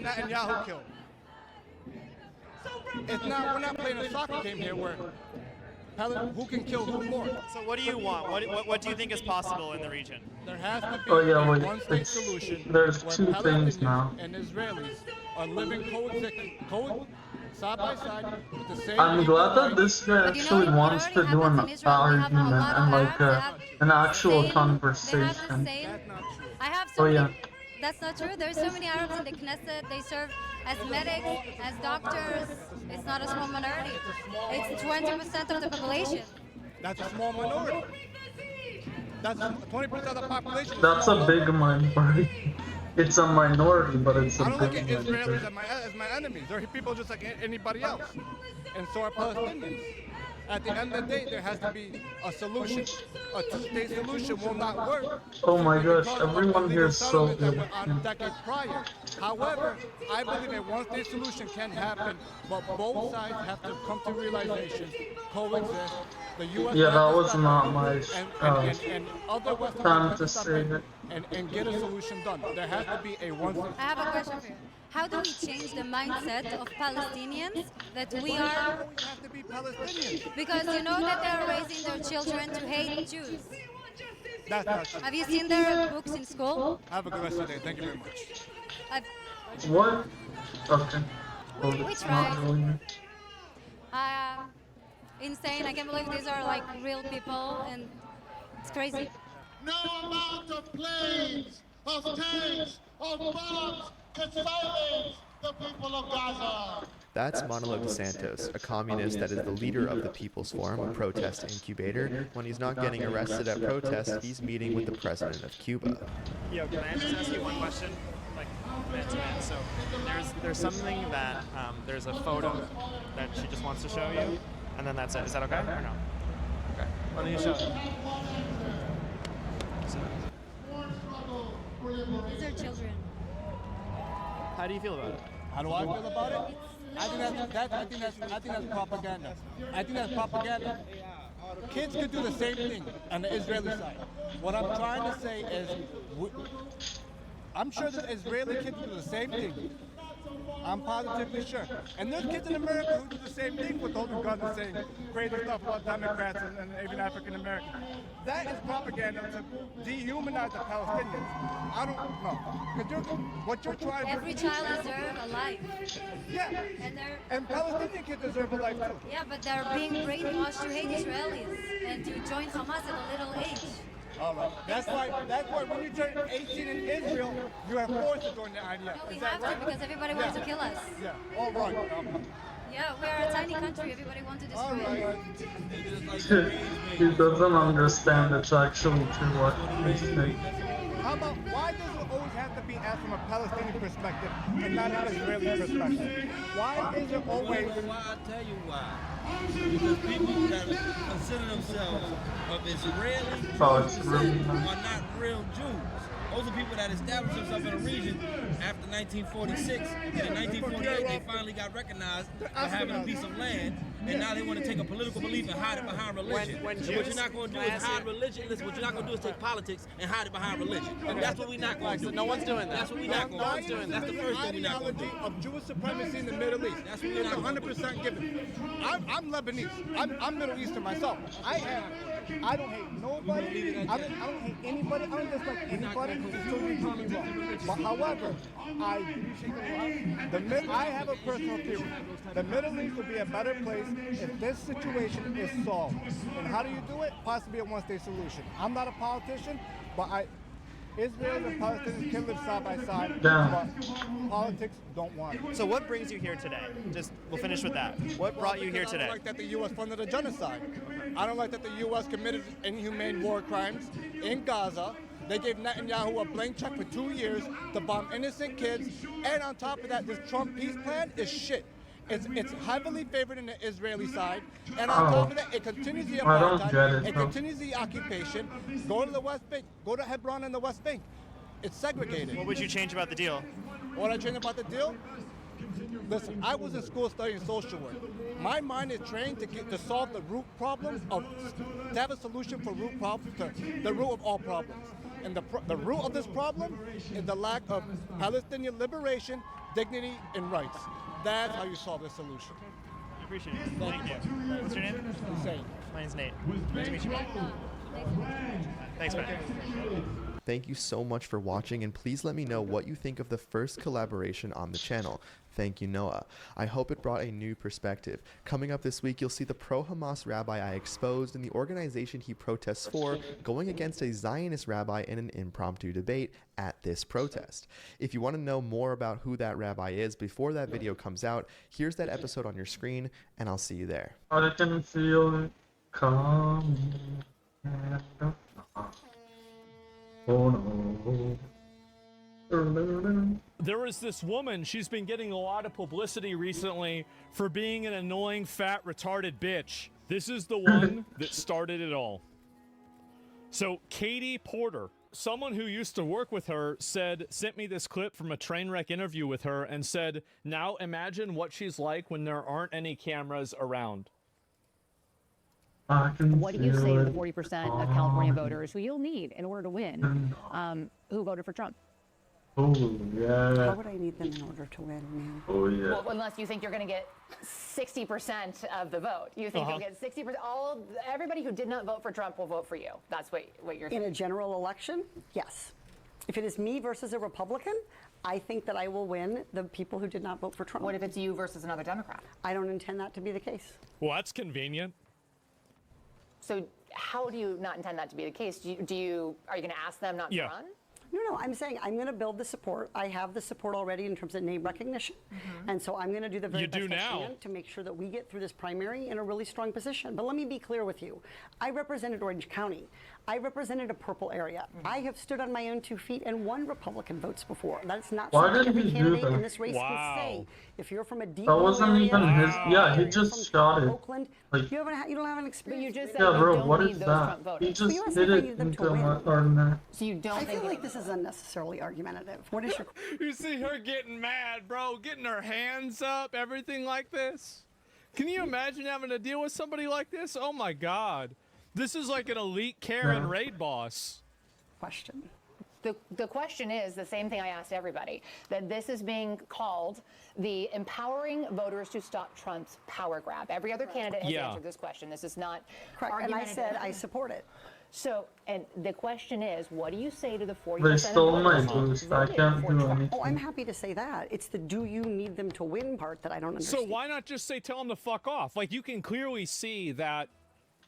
Netanyahu killed. We're not playing a soccer game here where who can kill who more. So what do you want? What do you think is possible in the region? There has to be yeah, a wait, one-state solution there's where two things Palestinians now. and Israelis are living side by side with the same I'm equal glad that rights. this guy But actually wants to do an argument and like an actual conversation. That's not true. I have so Oh many, yeah. That's not true. There's so many Arabs in the Knesset. They serve as medics, as doctors. It's not a small minority. It's 20% of the population. That's a small minority. That's 20% of the population. is That's small. a big minority. It's a minority, but it's a I don't look big at Israelis minority. as my enemies. They're people just like anybody else. And so are Palestinians. At the end of the day, there has to be a solution. A two-state solution will not work. Oh my simply gosh, because of everyone illegal here is so settlements that good. were on decades prior. However, I believe a one-state solution can happen, but both sides have to come to realization, coexist. The U.S. Yeah, has that to was step not up, my and other Western time countries to have step say in it. and get a solution done. There has to be a one-state. I have a question for you. How do we change the mindset of Palestinians that we are? We have to be Palestinians. Because you know that they're raising their children to hate Jews. That's not true. Have you seen their books in school? Have a good rest of the day. Thank you very much. I've, What? Okay. Well, We it's not tried. really. insane. I can't believe these are like real people, and it's crazy. No amount of planes, of tanks, of bombs can silence the people of Gaza. That's Manolo dos Santos, a communist that is the leader of the People's Forum, a protest incubator. When he's not getting arrested at protests, he's meeting with the president of Cuba. Yo, can I just ask you one question? Like, man to man. So, there's something that, there's a photo that she just wants to show you, and then that's it. Is that okay, or no? Okay. Why don't you show it? So, These are children. how do you feel about it? How do I feel about it? I think that's propaganda. I think that's propaganda. Kids could do the same thing on the Israeli side. What I'm trying to say is, I'm sure that Israeli kids do the same thing. I'm positively sure. And there's kids in America who do the same thing with holding guns and saying crazy stuff about Democrats and even African Americans. That is propaganda to dehumanize the Palestinians. I don't know. What you're trying to Every child deserves a life. Yeah. And Palestinian kids deserve a life too. Yeah, but they're being brainwashed to hate Israelis and to join Hamas at a little age. All right. That's why when you turn 18 in Israel, you are forced to join the IDF. No, we Is that have right? to because everybody wants to kill us. Yeah. All right. Yeah, we are a tiny country. Everybody wants to All destroy right. it. He doesn't understand it's actually true what he's saying. How about why does it always have to be asked from a Palestinian perspective and not an Israeli perspective? Why is it always? Why? I'll tell you why. Because people that consider themselves of Israeli Oh, it's descent really are nice. not real Jews. Those are people that established themselves in a region after 1946, and in 1948 they finally got recognized for having a piece of land, and now they want to take a political belief and hide it behind religion. When And what Jews- you're not going to do can I is ask hide you- religion. Listen, what you're not going to do is take politics and hide it behind religion. And that's what we're not going to do. No one's doing that. That's what we're not going to do. That's the first thing we're not going to do. Ideology of Jewish supremacy in the Middle East. That's what It's we're not 100% given. I'm Lebanese. I'm Middle Eastern myself. I don't hate nobody. I don't hate anybody. I don't dislike anybody until you tell me wrong. But however, I have a personal theory. The Middle East would be a better place if this situation is solved. And how do you do it? Possibly a one-state solution. I'm not a politician, but Israel and Palestinians can live side by side, Yeah. but politics don't want it. So what brings you here today? We'll finish with that. What brought you here Because I today? don't like that the U.S. funded a genocide. I don't like that the U.S. committed inhumane war crimes in Gaza. They gave Netanyahu a blank check for 2 years to bomb innocent kids. And on top of that, this Trump peace plan is shit. It's heavily favored in the Israeli side. And on top of that, it continues the I don't apartheid. get it, though. continues the occupation. Go to the West Bank. Go to Hebron and the West Bank. It's segregated. What would you change about the deal? What I trained about the deal? Listen, I was in school studying social work. My mind is trained to solve the root problems to have a solution for the root of all problems. And the root of this problem is the lack of Palestinian liberation, dignity and rights. That's how you solve this solution. I appreciate it. Thank you. What's your name? Insane. My name's Nate. Nice to meet you. Thanks, man. Thank you so much for watching, and please let me know what you think of the first collaboration on the channel. Thank you, Noah. I hope it brought a new perspective. Coming up this week, you'll see the pro-Hamas rabbi I exposed and the organization he protests for going against a Zionist rabbi in an impromptu debate at this protest. If you want to know more about who that rabbi is before that video comes out, here's that episode on your screen, and I'll see you there. I can feel it coming. Oh no. There was this woman, she's been getting a lot of publicity recently for being an annoying, fat, retarded bitch. This is the one that started it all. So, Katie Porter, someone who used to work with her, sent me this clip from a train wreck interview with her and said, now imagine what she's like when there aren't any cameras around. What do you say to the 40% of California voters who you'll need in order to win, who voted for Trump? Oh, yeah. How would I need them in order to win, man? Oh, yeah. Well, unless you think you're going to get 60% of the vote. You think you'll get 60%. Everybody who did not vote for Trump will vote for you. That's what you're In a general election, yes. If it is me versus a Republican, I think that I will win the people who did not vote for Trump. What if it's you versus another Democrat? I don't intend that to be the case. Well, that's convenient. So how do you not intend that to be the case? Are you going to ask them not to run? No, I'm saying I'm going to build the support. I have the support already in terms of name recognition. And so I'm going to do the very best I can to make sure that we get through this primary in a really strong position. But let me be clear with you. I represented Orange County. I represented a purple area. I have stood on my own 2 feet and won Republican votes before. That's not something every candidate in this race can say. If you're from a deep That wasn't area, even his. Yeah, he just shot it. Oakland, Like, you don't have an experience. But you just said yeah, you bro, don't what need is those that? Trump voters. He just you asked did if I it needed them to into win. my ordinary. So you don't I think feel like this is unnecessarily argumentative. What is your You see her getting mad, bro, getting her hands up, everything like this. Can you imagine having to deal with somebody like this? Oh my God. This is like an elite Karen raid boss. question? The question is the same thing I asked everybody, that this is being called the empowering voters to stop Trump's power grab. Every other candidate has answered this question. This is not Correct. And I said I support it. So, and the question is, what do you say to the 40% They stole of my voters boost. I can't do anything. Oh, I'm happy to say that. It's the do you need them to win part that I don't understand. So why not just say tell them to fuck off? Like, you can clearly see that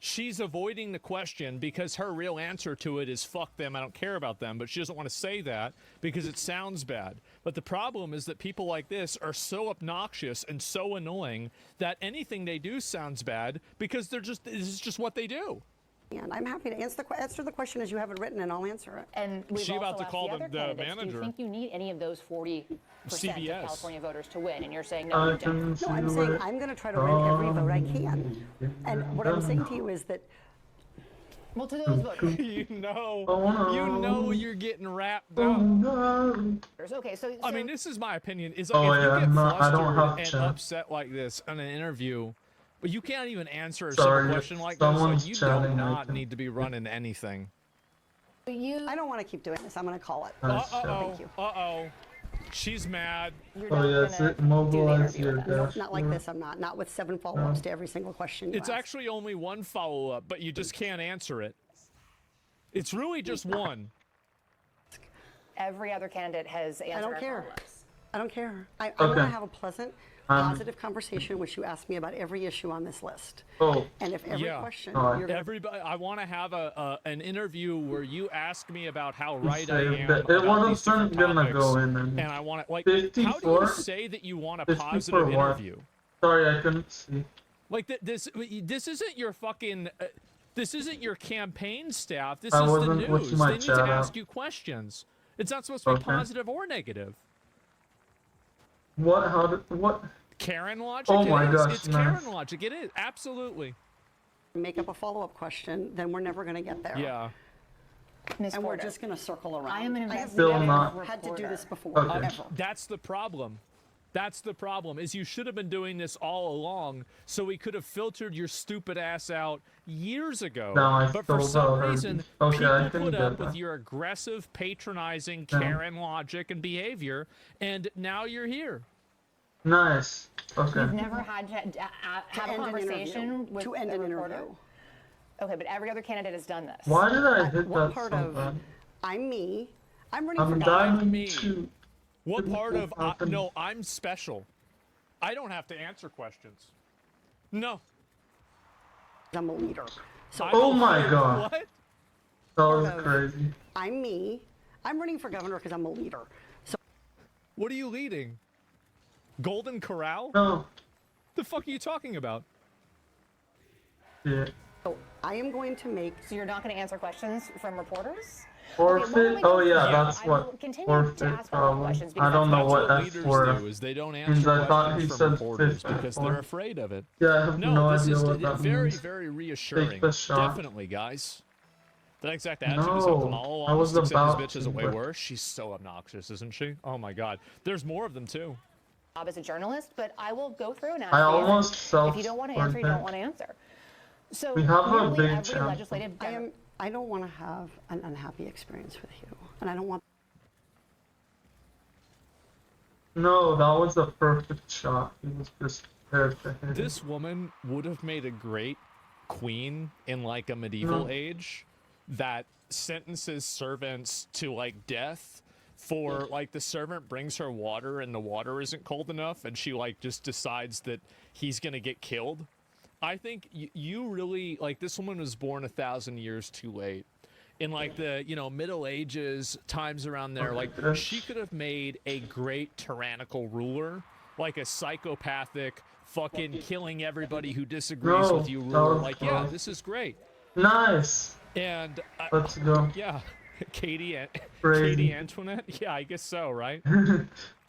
she's avoiding the question because her real answer to it is fuck them, I don't care about them, but she doesn't want to say that because it sounds bad. But the problem is that people like this are so obnoxious and so annoying that anything they do sounds bad because this is just what they do. And I'm happy to answer the question as you have it written, and I'll answer it. And we've She also about to asked call the the other candidates, do manager. you think you need any of those 40% CBS. of California voters to win? And you're saying no, you don't. No, I'm saying I'm going to try to win every vote I can. And what I'm saying to you is that Well, to those voters. you know you're getting wrapped up. Okay, so I mean, this is my opinion. Is Oh, if yeah, you get I don't have flustered and chat. upset like this in an interview, but you can't even answer a Sorry, simple if question like this, someone's like you do chatting, I not can- need to be running anything. I don't want to keep doing this. I'm going to call it. Uh-oh. Uh-oh. She's mad. Oh, yes, it mobilized your dash. Not like this, I'm not. Not with 7 follow-ups to every single question you It's ask. actually only one follow-up, but you just can't answer it. It's really just one. every other candidate has answered I don't our care. follow-ups. I don't care. I want to have a pleasant, positive conversation in which you ask me about every issue on this list. Oh. And if every Yeah. question you're gonna Everybody, I want to have an interview where you ask me about how right I Saved am it. It about these wasn't different gonna topics, go in and I want to, like, how do you 54? say that you want a 54 positive what? interview? Sorry, I couldn't see. Like this isn't your fucking. This isn't your campaign staff. This I is the wasn't news. looking my They need to chat ask up. you questions. It's not supposed to be Okay. positive or negative. What? How did? What? Karen logic. Oh it my is. gosh, It's nice. Karen logic. It is absolutely. make up a follow-up question, then we're never going to get there. Yeah. Ms. And we're Porter, just going to circle around. I am an have Still never not. had to do this before, Okay. ever. That's the problem. That's the problem, is you should have been doing this all along, so we could have filtered your stupid ass out years ago. No, I but for still some heard reason, you. Okay, I people can put get up that. with your aggressive, patronizing, Yeah. Karen logic and behavior, and now you're here. Nice. Okay. You've never had to have a end an conversation interview. with To end a an reporter? interview. Okay, but every other candidate has done this. Why did I hit What that part so of bad? I'm me? I'm running I'm for dying me. to. What part of happen? no, I'm special. I don't have to answer questions. No. I'm a leader. So I Oh don't my care. God. What? That was of- crazy. I'm me. I'm running for governor because I'm a leader. So What are you leading? Golden Corral? No. The fuck are you talking about? Yeah. I am going to make. So you're not going to answer questions from reporters? Forfeit? why don't we Oh go yeah, through- that's I will what continue to forfeit ask follow-up probably. questions I because don't know That's what what F leaders for. do, is they don't Means answer I thought he questions from said reporters 50 because before. they're afraid of it. Yeah, I have No, no this idea is what that very, means. very reassuring. Take the shot. Definitely, guys. That exact attitude is No, helping all I was along, except about this bitch is to, way but- worse. She's so obnoxious, isn't she? Oh my god. There's more of them too. job as a journalist, but I will go through and ask I these, almost and if you don't want to answer, you don't self-report want to answer. So We have a clearly big every chance. legislative I don't want to have an unhappy experience with you, and I don't want. No, that was a perfect shot. He was just there to hit it. This woman would have made a great queen in like a medieval age that sentences servants to like death for like the servant brings her water and the water isn't cold enough and she like just decides that he's gonna get killed. I think you really like this woman was born 1,000 years too late. In like the Middle Ages, times around there, like she could have made a great tyrannical ruler, like a psychopathic, fucking killing everybody who disagrees No, with you that ruler. was Like, yeah, close. this is great. Nice. And Let's go. yeah, Katie Crazy. Antoinette. Yeah, I guess so, right?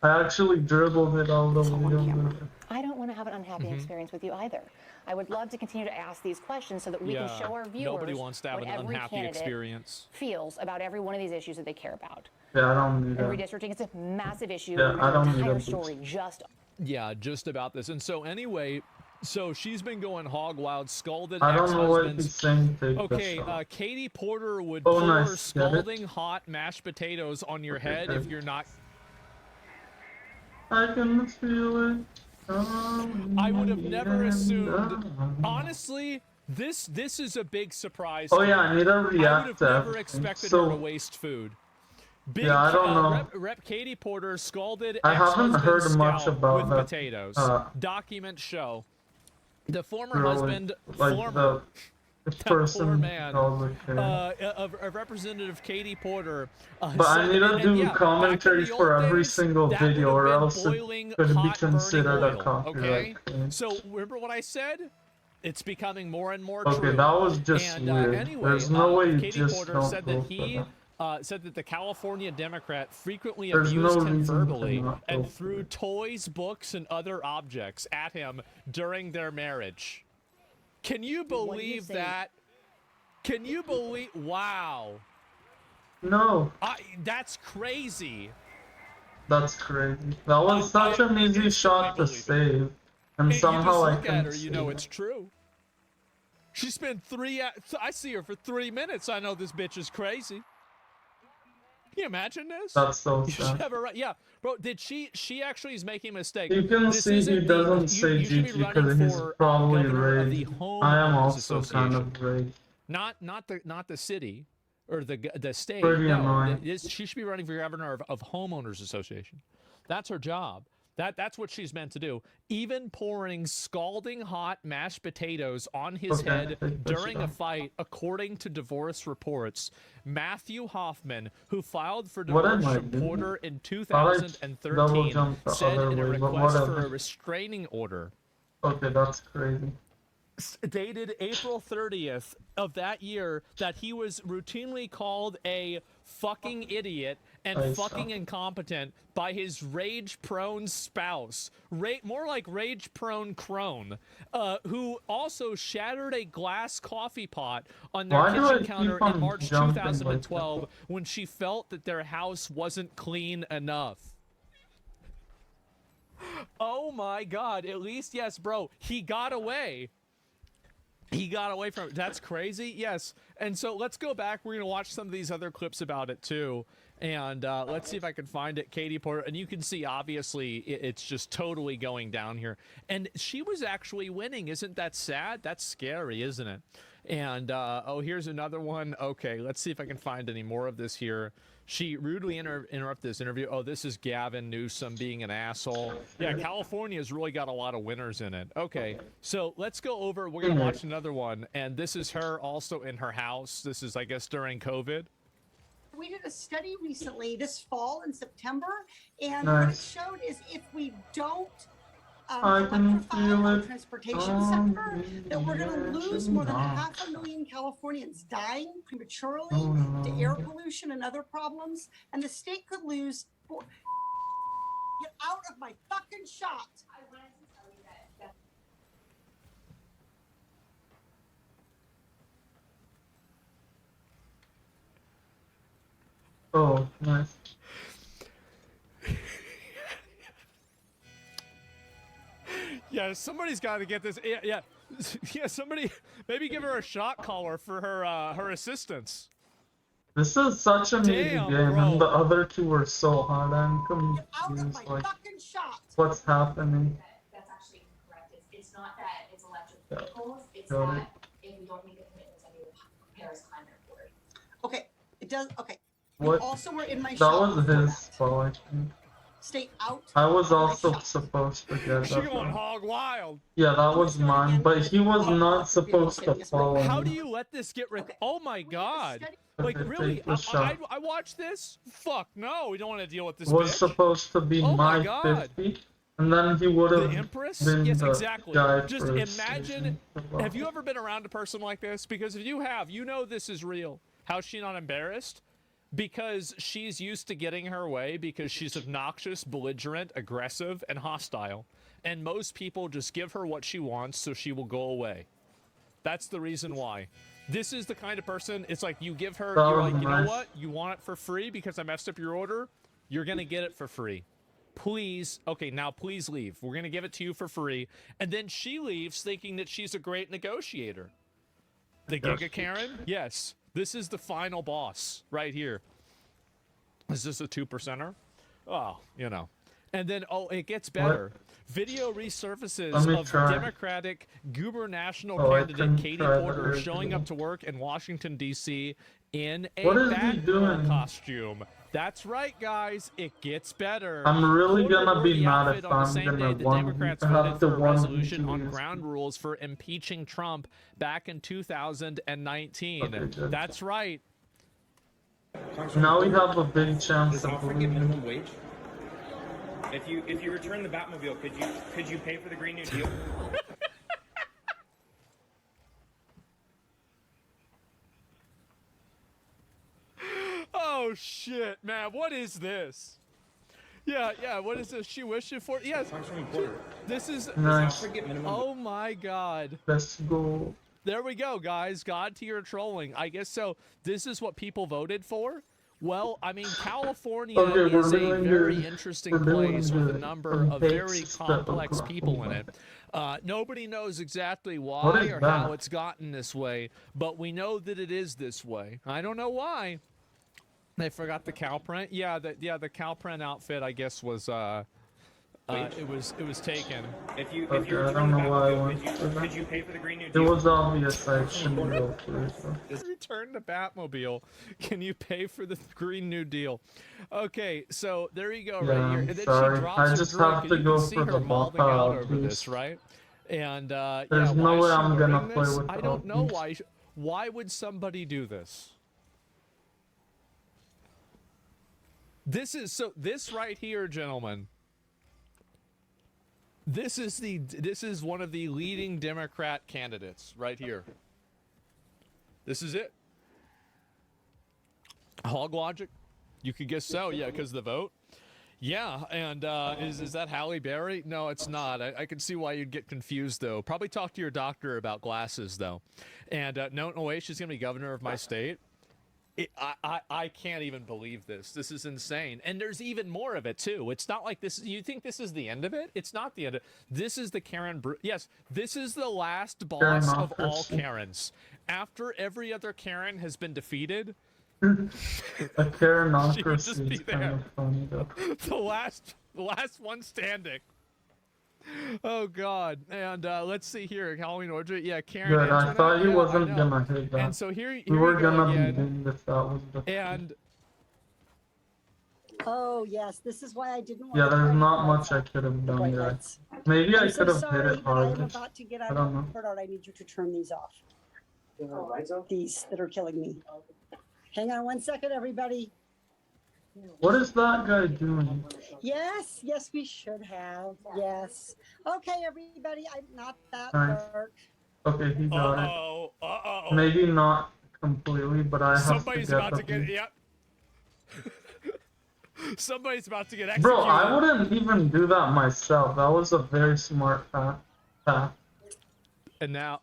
I actually dribbled it all the way over. I don't want to have an unhappy Mm-hmm. experience with you either. I would love to continue to ask these questions so that we Yeah, can show our viewers nobody wants to have what an every unhappy candidate experience. feels about every one of these issues that they care about. Yeah, I don't need And it. redistricting is a massive issue. Yeah, and I don't an need entire a story just Yeah, just about this. And so anyway, so she's been going hog wild, scalded I don't know what he's ex-husbands. saying. Take the Okay, shot. Katie Porter would Oh, pour nice. Get it? scalding hot mashed potatoes on your head if you're not. I can feel it. I would have never assumed. Honestly, this is a big surprise. Oh to yeah, me. I need to I would react have to never everything. expected So, her to waste food. Big, Yeah, I don't know. Rep Katie Porter scalded I haven't ex-husband heard much scalp about with that, potatoes. Documents show. The former really, husband, like former the that poor person man, called the kid. of Representative Katie Porter. But I said need that- to and do yeah, back in commentaries the for old every days, single that would video, have or been else it boiling, could be hot, burning considered a oil, copyright okay? claim. So remember what I said? It's becoming more and more Okay, true. that was just And weird. anyway, There's no way you Katie just Porter don't said vote that he for that. said that the California Democrat frequently There's no abused him reason to verbally not and vote for threw it. toys, books, and other objects at him during their marriage. Can you believe that? Can you believe? Wow. No, That's crazy. that's crazy. That was such an easy shot to save, and Hey, somehow I you just look at can her, you see know it. it's true. She spent I see her for 3 minutes. I know this bitch is crazy. Can you imagine this? That's so You should sad. have her right. Yeah, bro. Did she You is making a mistake. You can This see he isn't the- doesn't you- say you should be GG running because he's for, probably governor of the raged. I am Homeowners also kind of Association. raged. Not the city or the state. Pretty No, annoying. she should be running for governor of homeowners association. That's her job. That's what she's meant to do. Even pouring scalding hot mashed potatoes on his Okay, head take the during a shot. fight, according to divorce reports. Matthew Hoffman, who filed for What am divorce I from doing? Porter in Thought I double 2013, jumped the said other in a way, but request for whatever. a restraining order Okay, that's crazy. dated April 30th of that year that he was routinely called a fucking idiot and I fucking saw. incompetent by his rage-prone spouse, more like rage-prone crone, who also shattered a glass coffee pot on their Why do I kitchen keep counter on in March jumping like 2012 when she felt that their house wasn't clean enough. Oh my God! At least, yes, bro. He got away. He got away from it. That's crazy. Yes. And so let's go back. We're gonna watch some of these other clips about it too. And let's see if I can find it, Katie Porter. And you can see, obviously, it's just totally going down here. And she was actually winning. Isn't that sad? That's scary, isn't it? And, oh, here's another one. Okay, let's see if I can find any more of this here. She rudely interrupted this interview. Oh, this is Gavin Newsom being an asshole. Yeah, California's really got a lot of winners in it. Okay, so let's go over. We're going to watch another one. And this is her also in her house. This is, I guess, during COVID. We did a study recently this fall in September, and what it showed is if we don't electrify the transportation sector, that we're going to lose more than 500,000 Californians dying prematurely to air pollution and other problems, and the state could lose. Get out of my fucking shot! I wanted to tell you that. Oh, nice. Yeah, somebody's got to get this. Yeah. Somebody maybe give her a shot collar for her assistance. This is such an easy game, and the other two are so hard. I'm confused. Like, what's happening? That's actually correct. It's not that it's electric vehicles. It's that if we don't make a commitment to the Paris Climate Accord. Okay, it does. Okay. What? Also, we're in my that shop. was his fault, I think. Stay out. I was also supposed to get She that. going hog wild. Yeah, that was mine, but he was not supposed to follow How me. do you let this get rid? Oh my God! Like Okay, really? take the shot. I watched this. Fuck no, we don't want to deal with this. Was bitch. supposed to be Oh my my God. 50, and then he would have The Empress? been Yes, the exactly. guy Just for imagine. station. Have you ever been around a person like this? Because if you have, you know this is real. How's she not embarrassed? Because she's used to getting her way because she's obnoxious, belligerent, aggressive, and hostile. And most people just give her what she wants so she will go away. That's the reason why. This is the kind of person, it's like you give her, you're like, you know what? You want it for free because I messed up your order? You're going to get it for free. Please, okay, now please leave. We're going to give it to you for free. And then she leaves thinking that she's a great negotiator. The Giga Karen? Yes. This is the final boss right here. Is this a 2%er? Oh, you know. And then, oh, it gets better. Video resurfaces of Democratic gubernatorial candidate Katie Porter showing up to work in Washington, D.C. in a Batgirl costume. That's right, guys. It gets better. I'm really gonna be mad if on the I'm same gonna day the want Democrats to voted have the for a one resolution on who ground rules for impeaching Trump back in 2019. Okay, good. That's right. Now we have a big chance of get minimum wage? If you return the Batmobile, could you pay for the Green New Deal? Oh shit, man! What is this? Yeah. What is this? She wishing for? Yes. This is. Nice. Oh my God. Let's go. There we go, guys. God tier trolling. I guess so. This is what people voted for. Well, I mean, California is a very interesting place with a number of very complex people in it. Nobody knows exactly why or how it's gotten this way, but we know that it is this way. I don't know why. They forgot the cow print. Yeah, the cow print outfit, I guess, was it was taken. If you I don't know why I went for that. could you pay for the Green New It Deal? was obvious I shouldn't go for it. So. Return the Batmobile. Can you pay for the Green New Deal? Okay, so there you go, Yeah, right here. I'm And then sorry. she drops I her just drink, have and to you go can see for her the mouthing out ball over please. this, right? And There's yeah, no why is way she I'm gonna wearing play this? with I don't know Alphys. why would somebody do this? This right here, gentlemen. This is one of the leading Democrat candidates right here. This is it. Hog logic? You could guess so, yeah, because of the vote. Yeah, and is that Halle Berry? No, it's not. I can see why you'd get confused, though. Probably talk to your doctor about glasses, though. And no way, she's going to be governor of my state. I can't even believe this. This is insane. And there's even more of it too. It's not like this. You think this is the end of it? It's not the end. This is the Karen. Yes, this is the last boss of all Karens. After every other Karen has been defeated, A Karenocracy she would just be is kind there. of funny though. the last one standing. Oh God! And let's see here, Halloween order. Yeah, Karen. Good, I Antoinette, thought he yeah, wasn't I know. gonna hit that. And so here we were we go gonna again. be doing this. That was the. And Oh yes, this is why I didn't want Yeah, to there's turn not the much I lights could have done bright there. lights. Maybe I I'm so could have hit sorry, it but I'm harder. about to get I out don't of know. Bernard, I need you to turn these off. These that are killing me. Hang on 1 second, everybody. What is that guy doing? Yes, yes, we should have. Yes. Okay, everybody, I'm not that Nice. dark. Okay, he got Uh-oh. it. Maybe not completely, but I have Somebody's to get about the to get. beat. Yep. Somebody's about to get executed. Bro, I wouldn't even do that myself. That was a very smart path. And now.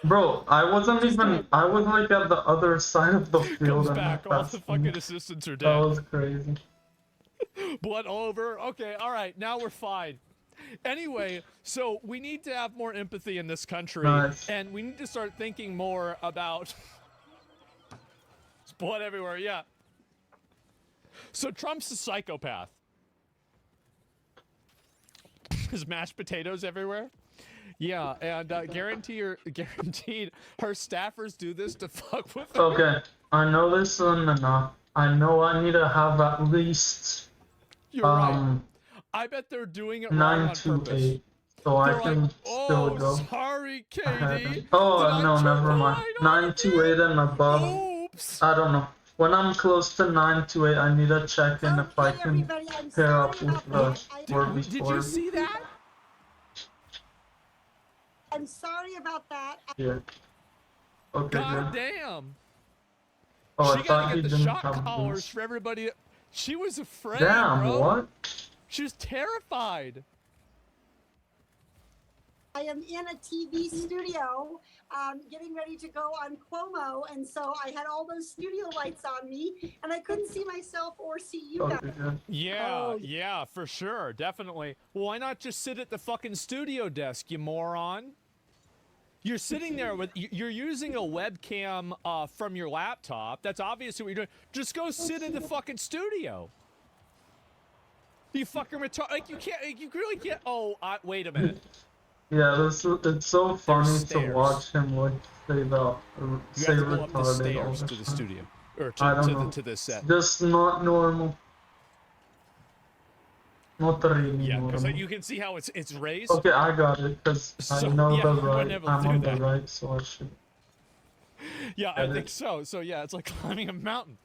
Bro, I wasn't even. I was like at the other side of the field. Comes and back. All that's the fucking assistants are That dead. was crazy. Blood all over. Okay, all right. Now we're fine. Anyway, so we need to have more empathy in this country, Nice. and we need to start thinking more about. There's blood everywhere. Yeah. So Trump's a psychopath. There's mashed potatoes everywhere. Yeah, and guaranteed her staffers do this to fuck with her. Okay, I know this isn't enough. I know I need to have at least You're right. I bet they're doing it wrong 9 on to purpose. 8, so I They're can like, still oh, go. sorry, ahead Katie. and- Oh Did I no, turn never the mind. light on 9 to 8 and above. Oops. I don't know. When I'm close to 9 to 8, I need to check in if I can everybody, I'm pair sorry up with about the that. or Did before. you see that? I'm sorry about that. Yeah. Okay, God good. damn. Oh, I She thought gotta he get the didn't shock have collars boots. for everybody. She was afraid, Damn, bro. what? She was terrified. I am in a TV studio getting ready to go on Cuomo, and so I had all those studio lights on me, and I couldn't see myself or see you guys. Okay, good. Yeah, yeah, for sure, definitely. Well, why not just sit at the fucking studio desk, you moron? You're sitting there with, you're using a webcam from your laptop. That's obviously what you're doing. Just go sit in the fucking studio. You fucking retard. Like, you can't, you really can't. Oh, wait a minute. Yeah, it's so funny to stairs. watch him like say You have to go up the retarded all stairs the to the time. studio. Or I don't to know. the set. It's just not normal. Not really Yeah, because normal. you can see how it's raised. Okay, I got it, because So, I know yeah, the we wouldn't right. able to I'm do on the that. right, so I should. Yeah, I Get think it. so. So yeah, it's like climbing a mountain.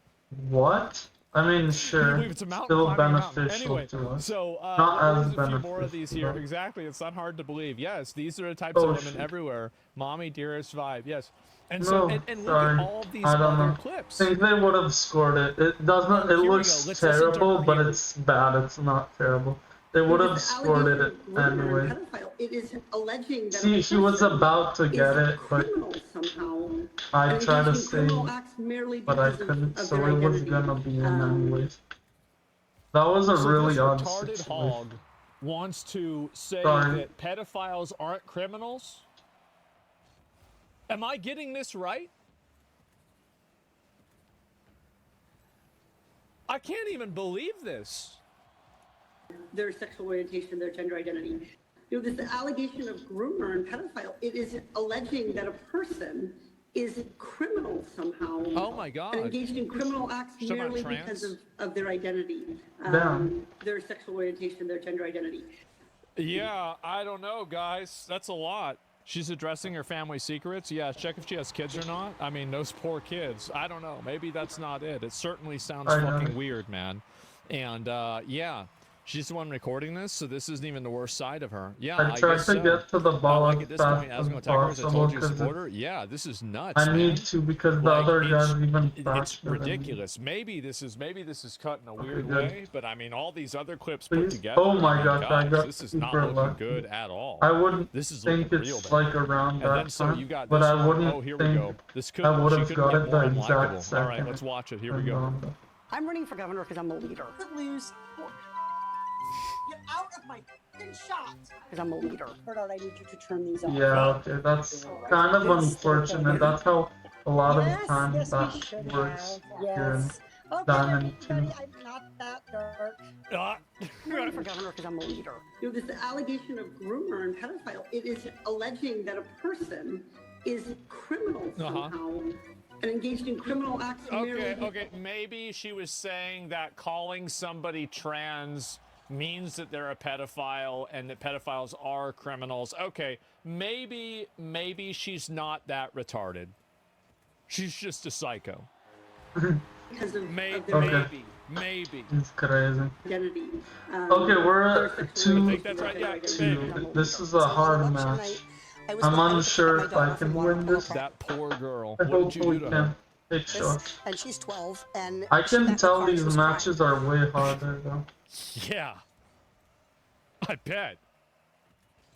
What? I mean, Can you sure. believe it's a mountain Still climbing a mountain? beneficial Anyway, to us. so Not there's as a few more of these beneficial, here. though. Exactly, it's not hard to believe. Yes, these are the types Oh, of women shit. everywhere. Mommy dearest vibe. Yes, and No, so and look sorry. at all of these I don't other know. clips. I think they would have scored it. It doesn't. It Here we go. looks Let's listen to terrible, her but here. it's bad. It's not terrible. They would have scored it anyway. It is alleging that See, he was about to get it, but somehow. I tried to engaged in say, criminal acts merely but I because couldn't, of so their it was identity. gonna be in anyways. That was a So really this odd retarded situation. hog wants to say Sorry. that pedophiles aren't criminals. Am I getting this right? I can't even believe this. Their sexual orientation, their gender identity. You know, this allegation of groomer and pedophile, it is alleging that a person is criminal somehow. Oh my God. And engaged in criminal acts Talking about merely trans? because of their identity. Damn. Their sexual orientation, their gender identity. Yeah, I don't know, guys. That's a lot. She's addressing her family secrets. Yeah, check if she has kids or not. I mean, those poor kids. I don't know. Maybe that's not it. It certainly sounds I know. fucking weird, man. And yeah, She's the one recording this, so this isn't even the worst side of her. Yeah, I tried guess to so. get to the ball Like as at this fast point, as Asmo Attackers, I possible told you a because supporter. Yeah, this is nuts. I man. need to because the Like, other it's- guys even It's faster than me. ridiculous. Maybe this is cut in a weird good. way, but I mean, all these other clips put Please? together. Oh my I mean, gosh, I got this is not super looking lucky. good at all. I wouldn't This is think looking real it's bad. like around And that then so time, you got but this I one. wouldn't Oh, here we think go. This I couldn't. would She have couldn't got get it more the unlikable. exact All second. right, let's watch it. Here we and go. on. I'm running for governor because I'm a leader. Lose. Get out of my fucking shot. Because I'm a leader. Bernard, I need you to turn these off. Yeah, okay, that's kind of unfortunate. That's how a lot of times yes, we that should works have. here in Yes. Okay, Diamond everybody, 2. I'm not that dark. I'm running for governor because I'm a leader. You know, this allegation of groomer and pedophile, it is alleging that a person is criminal somehow and engaged in criminal acts. Okay. Maybe she was saying that calling somebody trans means that they're a pedophile and that pedophiles are criminals. Okay, maybe she's not that retarded. She's just a psycho. Because of Maybe. It's crazy. identity. Okay, we're at 2 think that's right, yeah, 2. This is a hard match. I'm unsure if I can win this. That poor girl. I What hope did you we do to can. her? Take shots. And she's 12, and I she can met tell the car, she these was crying. matches are way harder though. Yeah. I bet.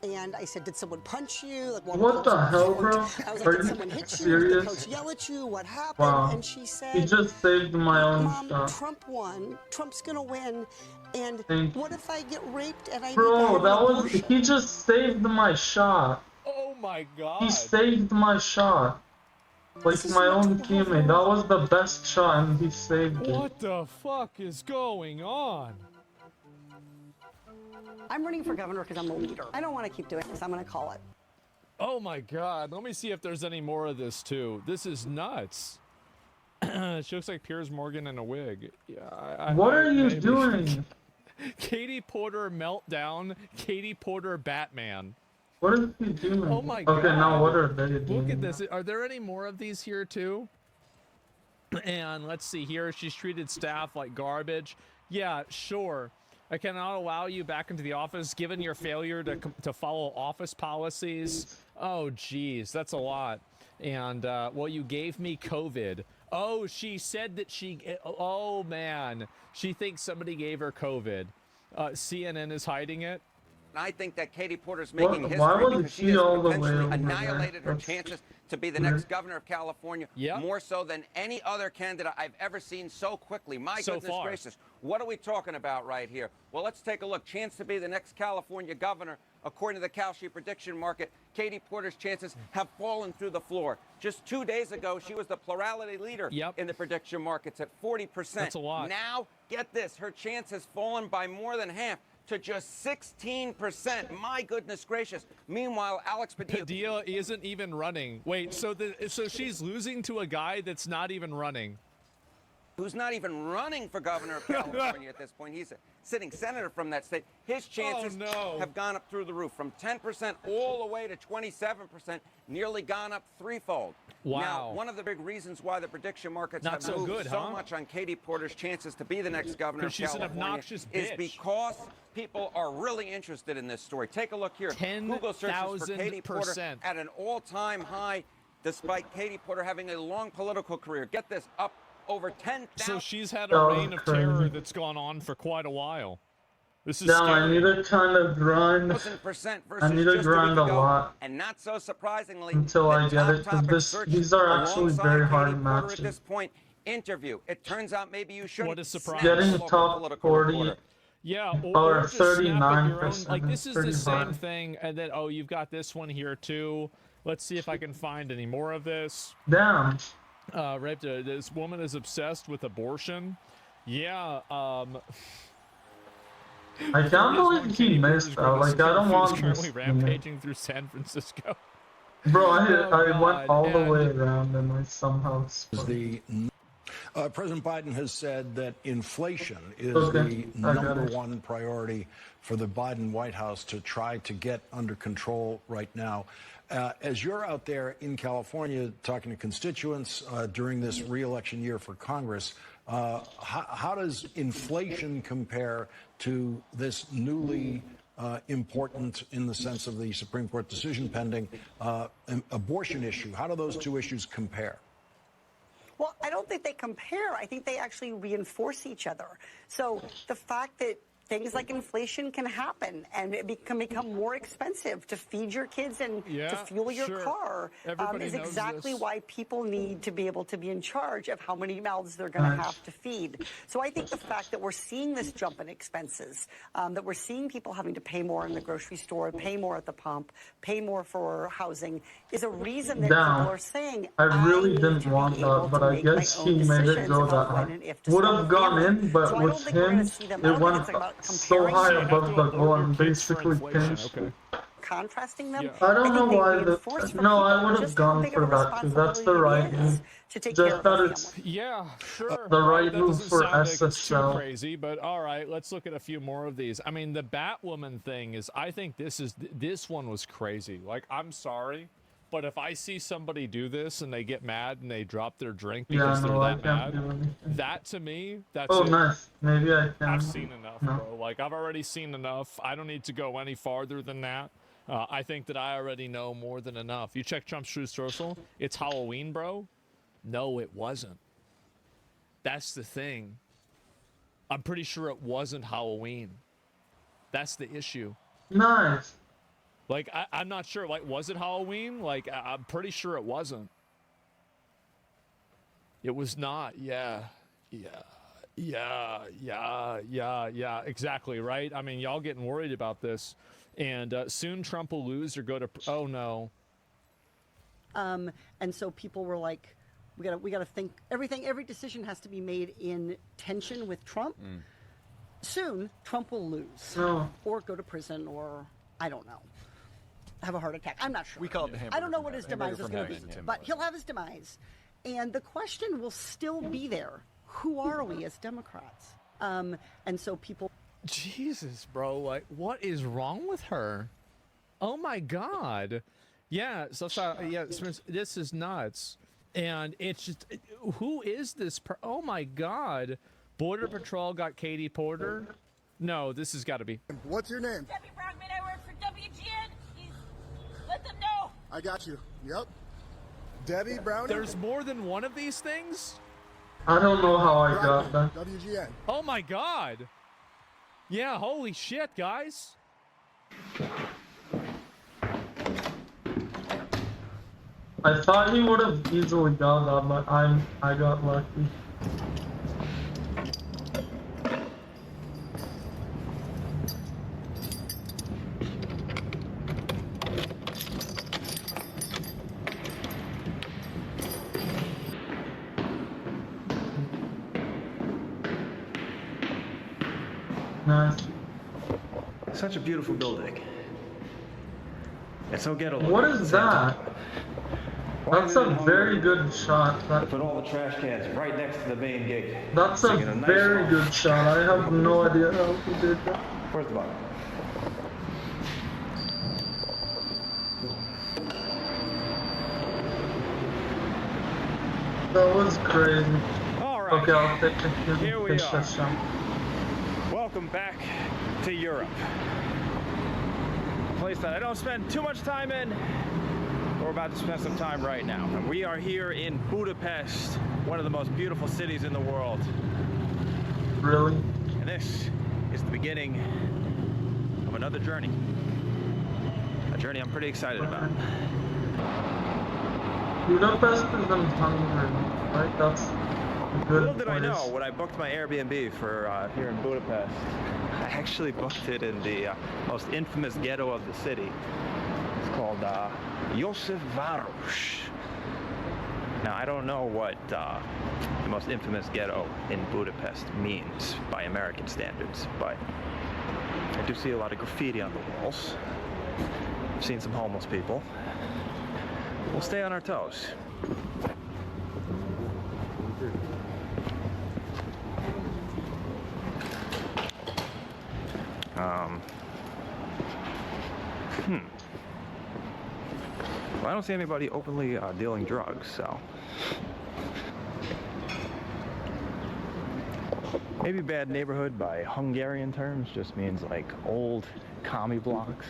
And I said, did someone punch you? Like, What the hell, bro? I was like, Are did you someone hit you? Did the serious? coach yell at you? What happened? Wow. And she said, He just saved my own Mom, shot. Trump won. Trump's gonna win. And Thank what if I get raped and I need to Bro, have that an was abortion? he just saved my shot. Oh my god. He saved my shot. Like This is my much own more teammate. That was the best shot and he saved it. What the fuck is going on? I'm running for governor because I'm a leader. I don't want to keep doing this. I'm gonna call it. Oh my god. Let me see if there's any more of this too. This is nuts. She looks like Piers Morgan in a wig. Yeah, What are you maybe. doing? Katie Porter meltdown. Katie Porter Batman. What is he doing? Oh my god. Okay, now what are they doing? Look at this. Are there any more of these here too? And let's see here. She's treated staff like garbage. Yeah, sure. I cannot allow you back into the office given your failure to follow office policies. Oh, geez, that's a lot. And, well, you gave me COVID. Oh, she said that oh, man. She thinks somebody gave her COVID. CNN is hiding it. I think that Katie Porter's making Why history was because she she has all the way potentially over there? annihilated her That's chances to be the weird. next governor of California more so than any other candidate I've ever seen so quickly. My So goodness far. gracious. What are we talking about right here? Well, let's take a look. Chance to be the next California governor. According to the Kalshi prediction market, Katie Porter's chances have fallen through the floor. Just 2 days ago, she was the plurality leader in the prediction markets at 40%. That's a lot. Now, get this, her chance has fallen by more than half to just 16%. My goodness gracious. Meanwhile, Alex Padilla Padilla isn't even running. Wait, so she's losing to a guy that's not even running. who's not even running for governor of California at this point. He's a sitting senator from that state. His chances have gone up through the roof from 10% all the way to 27%, nearly gone up threefold. Wow. Now, one of the big reasons why the prediction markets Not have so moved good, so huh? much on Katie Porter's chances to be the next governor of She's an California obnoxious is bitch. because people are really interested in this story. Take a look here. Google searches for Katie Porter 10,000%. at an all-time high, despite Katie Porter having a long political career. Get this, up over 10,000. So she's had a reign of terror that's gone on for quite a while. This is Now I scary. need to kind of grind. 1,000% I need to versus just grind a week ago. lot And not so surprisingly, until the I get top it, because topic this search these are actually alongside very Katie hard Porter at matches. this point, interview. It turns out maybe you shouldn't. What a surprise. Getting local top political 40 reporter. Yeah, or just snap at your own. 39%. Like this is Pretty the same hard. thing, and then you've got this one here too. Let's see if I can find any more of this. Damn. Right, this woman is obsessed with abortion. Yeah. I can't believe he missed that. Like, I don't want currently this. rampaging through San Francisco. Bro, I Oh, went all the God, way around and I somehow. President Biden has said that inflation is Okay, the I got number it. one priority for the Biden White House to try to get under control right now. As you're out there in California talking to constituents during this re-election year for Congress, how does inflation compare to this newly important, in the sense of the Supreme Court decision pending, abortion issue? How do those two issues compare? Well, I don't think they compare. I think they actually reinforce each other. So the fact that things like inflation can happen and it can become more expensive to feed your kids and to fuel your car is exactly why people need to be able to be in charge of how many mouths they're going to have to feed. So I think the fact that we're seeing this jump in expenses, that we're seeing people having to pay more in the grocery store, pay more at the pump, pay more for housing, is a reason that people are saying, I really didn't want that, but I guess he made it go that high. Would have gone in, but with him, it went so high above the goal and basically pinched it. Contrasting them. I don't know why no, I would have gone for that too. That's the right move. Just that it's the right move for SSL. Too crazy, but all right, let's look at a few more of these. I mean, the Batwoman thing is, I think this one was crazy. Like, I'm sorry, but if I see somebody do this and they get mad and they drop their drink because they're that mad, that to me, that's it. Nice. Maybe I can. I've seen enough, bro. Like, I've already seen enough. I don't need to go any farther than that. I think that I already know more than enough. You check Trump's Truth Social, it's Halloween, bro. No, it wasn't. That's the thing. I'm pretty sure it wasn't Halloween. That's the issue. Nice. Like, I'm not sure. Like, was it Halloween? Like, I'm pretty sure it wasn't. It was not. Yeah. Exactly, right? I mean, y'all getting worried about this. And soon Trump will lose or go to... Oh, no. And so people were like, we gotta think every decision has to be made in tension with Trump. Soon, Trump will lose or go to prison or, I don't know, have a heart attack. I'm not sure. We call it the hamburger. I don't know what his demise is going to be, but he'll have his demise. And the question will still be there. Who are we as Democrats? And so people... Jesus, bro, like, what is wrong with her? Oh, my God. Yeah, this is nuts. And it's just, who is this? Oh, my God. Border Patrol got Katie Porter? No, this has got to be. What's your name? Debbie Brockman, I work for WGN. Let them know. I got you. Yep. Debbie Brown. There's more than one of these things? I don't know how I got that. WGN. Oh, my God. Yeah, holy shit, guys. I thought he would have easily got that, but I got lucky. Nice. Such a beautiful building. It's so ghetto. What is that? That's a very good shot. Put all the trash cans right next to the main gate. That's a very good shot. I have no idea how he did that. Where's the bottom? That was crazy. All right. Okay, I'll take it. Here we are. Shot. Welcome back to Europe. A place that I don't spend too much time in. We're about to spend some time right now. And we are here in Budapest, one of the most beautiful cities in the world. Really? And this is the beginning of another journey. A journey I'm pretty excited about. Budapest is in Hungary, right? That's a good Little did I place. know when I booked my Airbnb for here in Budapest, I actually booked it in the most infamous ghetto of the city. It's called Josef Város. Now, I don't know what the most infamous ghetto in Budapest means by American standards, but I do see a lot of graffiti on the walls. I've seen some homeless people. We'll stay on our toes. Well, I don't see anybody openly dealing drugs, so. Maybe bad neighborhood by Hungarian terms just means like old commie blocks.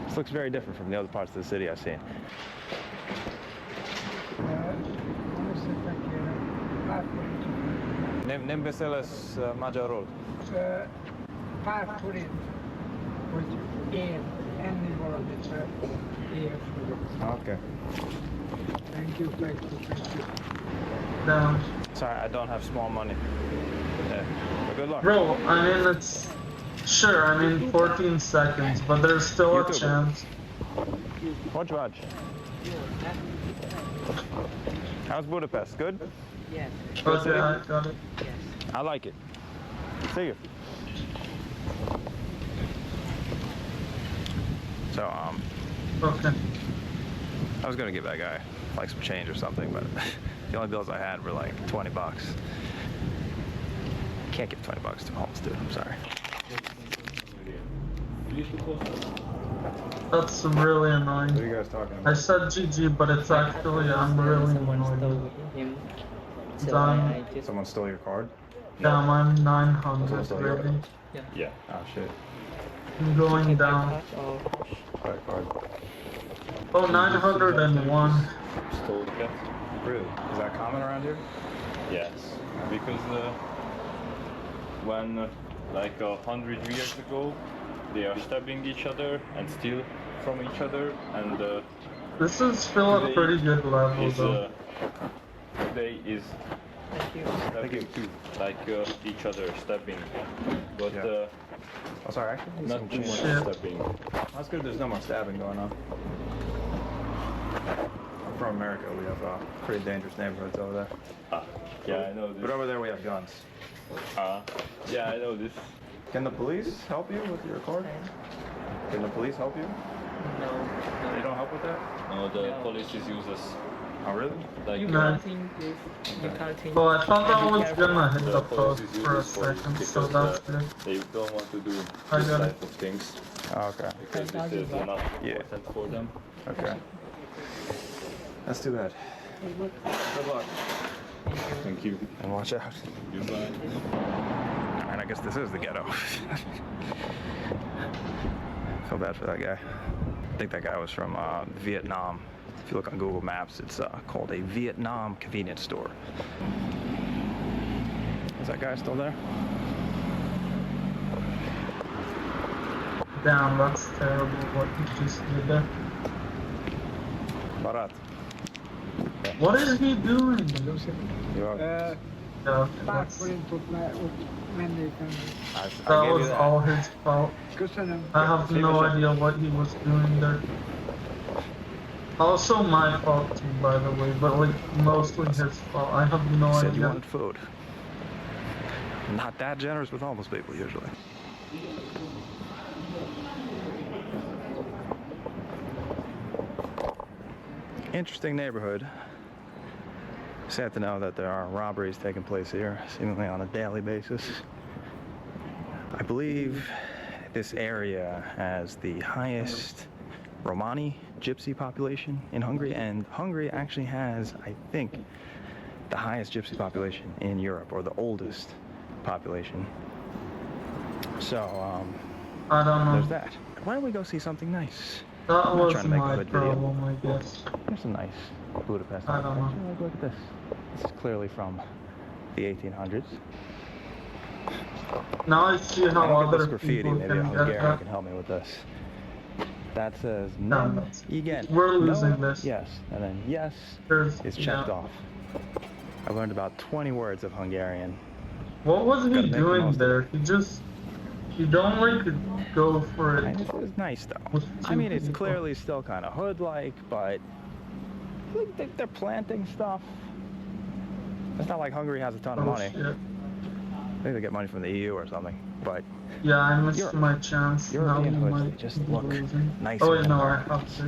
This looks very different from the other parts of the city I've seen. Nem beszélsz magyarul? Pár forint, hogy én enni valamit éhes vagyok. Okay. Thank you, thank you. Down. Sorry, I don't have small money. Yeah. But good luck. Bro, I mean, it's... Sure, I mean 14 seconds, but there's still a chance. Watch. How's Budapest? Good? Yes. Okay, I got it. I like it. See you. So, Okay. I was gonna give that guy like some change or something, but the only bills I had were like 20 bucks. Can't give 20 bucks to a homeless dude, I'm sorry. That's really annoying. What are you guys talking about? I said GG, but it's actually, I'm really annoyed. Done. Someone stole your card? Damn, I'm 900 stole your already. card? Yeah. Oh shit. I'm going down. Credit card. Oh, 901. Stole it? Really? Is that common around here? Yes, because when like 100 years ago, they are stabbing each other and steal from each other, and This is still a pretty good level, though. Today is stabbing too, like each other stabbing, but oh, sorry, actually, not too much stabbing. That's good. There's no more stabbing going on. I'm from America. We have pretty dangerous neighborhoods over there. Yeah, I know this. But over there we have guns. Yeah, I know this. Can the police help you with your card? Can the police help you? No. They don't help with that? No, the police is useless. Oh, really? Like, You can't think this. You can't think. Well, I thought I was gonna hit the the post police is for a useless for second, because so that's good. they don't want to do I this got it. type of things. Oh, okay. Because this is not important for them. Okay. That's too bad. Good luck. Thank you. And watch out. Goodbye. And I guess this is the ghetto. Feel bad for that guy. I think that guy was from Vietnam. If you look on Google Maps, it's called a Vietnam convenience store. Is that guy still there? Damn, that's terrible what you just did there. Barat. What is he doing? Yeah, Pár forintot mennék enni. That was all his fault. Köszönöm. I have no idea what he was doing there. Also my fault too, by the way, but like mostly his fault. I have no Said you idea. wanted food. Not that generous with homeless people usually. Interesting neighborhood. Sad to know that there are robberies taking place here, seemingly on a daily basis. I believe this area has the highest Romani gypsy population in Hungary, and Hungary actually has, I think, the highest gypsy population in Europe, or the oldest population. So, I don't know. there's that. Why don't we go see something nice? That I'm not was trying to make a my hood video. problem, I guess. There's a nice Budapest. I don't know. architecture. Look at this. This is clearly from the 1800s. Now I see I how don't get other this graffiti. people Maybe a can get Hungarian that. can help me with this. That says No, no, igen. we're losing no, this. Yes, and then yes is checked off. I learned about 20 words of Hungarian. What was Gotta he make the doing most of there? You don't like go for it. This is nice though. I mean, it's clearly still kind of hood-like, but look, they're planting stuff. It's not like Hungary has a ton of Oh, money. shit. I think they get money from the EU or something, but Yeah, I missed Europe. my chance. Now European we hoods, might they just be look losing. nicer Oh, than no, I ours. have to.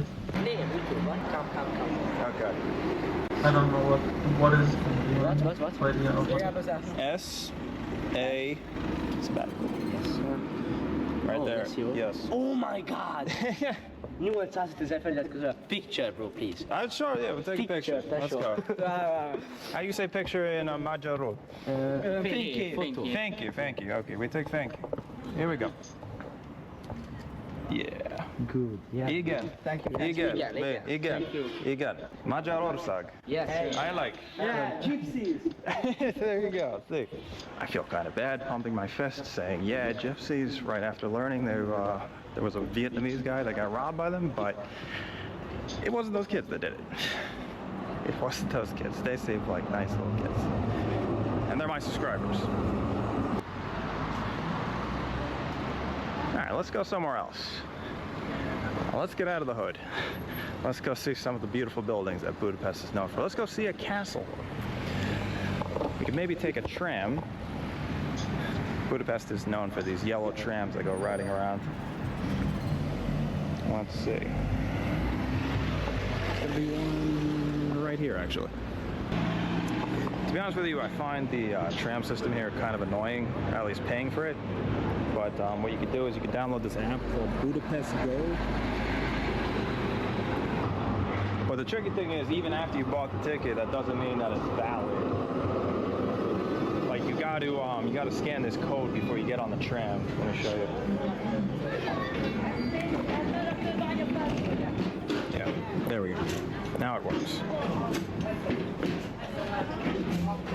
Okay. I don't know what is doing. But yeah, okay. S A sabbatical. Yes, sir. Right there. Yes. Oh my God. Nu înțeles să te referi picture, bro, please. Sure, yeah, we'll take a picture. Let's go. How you say picture in Majaro? Thank you. Okay, we take thank you. Here we go. Yeah. Good. Yeah. Igen. Thank you. Igen. Magyarország. Yes. I like. Yeah. Gypsies. There you go. See. I feel kind of bad pumping my fist saying, yeah, gypsies, right after learning there was a Vietnamese guy that got robbed by them, but it wasn't those kids that did it. It wasn't those kids. They seemed like nice little kids. And they're my subscribers. All right, let's go somewhere else. Let's get out of the hood. Let's go see some of the beautiful buildings that Budapest is known for. Let's go see a castle. We could maybe take a tram. Budapest is known for these yellow trams that go riding around. Let's see. Could be one right here, actually. To be honest with you, I find the tram system here kind of annoying, at least paying for it. But what you could do is you could download this app called Budapest Go. But the tricky thing is, even after you bought the ticket, that doesn't mean that it's valid. Like you got to scan this code before you get on the tram. I'm gonna show you. Yeah, there we go. Now it works.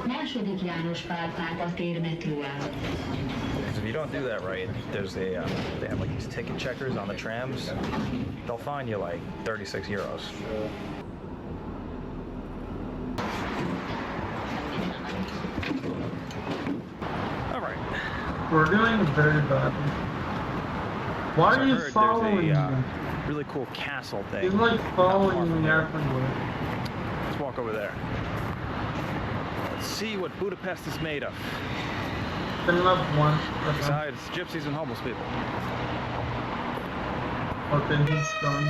Második János Pál pápa tér metróállomás. Because if you don't do that right, there's they have like these ticket checkers on the trams. They'll fine you like 36 euros. All right. We're doing very badly. Why are you following me? Really cool castle thing. He's like following me everywhere. Let's walk over there. Let's see what Budapest is made of. Besides gypsies and homeless people. Okay, he's gone.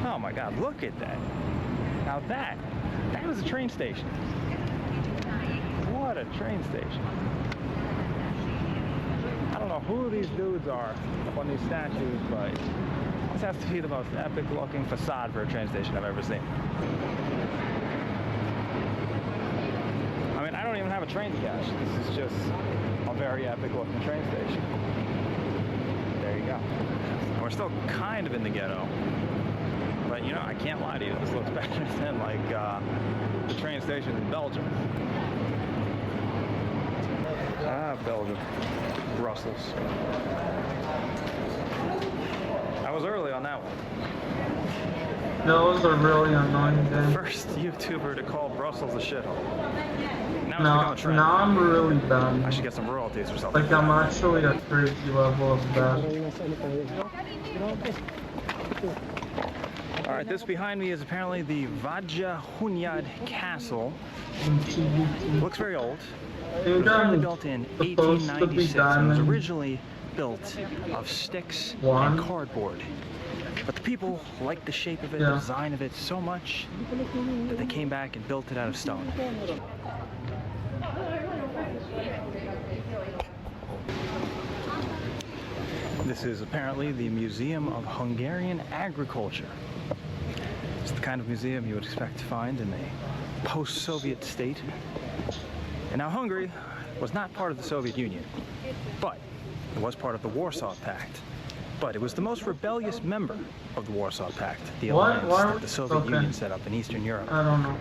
Oh my God, look at that. Now that is a train station. What a train station. I don't know who these dudes are up on these statues, but this has to be the most epic looking facade for a train station I've ever seen. I mean, I don't even have a train to catch. This is just a very epic looking train station. There you go. And we're still kind of in the ghetto. But you know, I can't lie to you, this looks better than like the train station in Belgium. Belgium. Brussels. I was early on that one. Those are really annoying things. First YouTuber to call Brussels a shithole. Now it's become a trend. Now I'm really bad. I should get some royalties or something. Like I'm actually a crazy level of bad. Alright, this behind me is apparently the Vajra Hunyad Castle. Looks very old. It was only built in 1896 and was originally built of sticks and cardboard. But the people liked the shape of it, the design of it so much that they came back and built it out of stone. This is apparently the Museum of Hungarian Agriculture. It's the kind of museum you would expect to find in a post-Soviet state. And now Hungary was not part of the Soviet Union, but it was part of the Warsaw Pact. But it was the most rebellious member of the Warsaw Pact, the alliance that the Soviet Union set up in Eastern Europe. I don't know.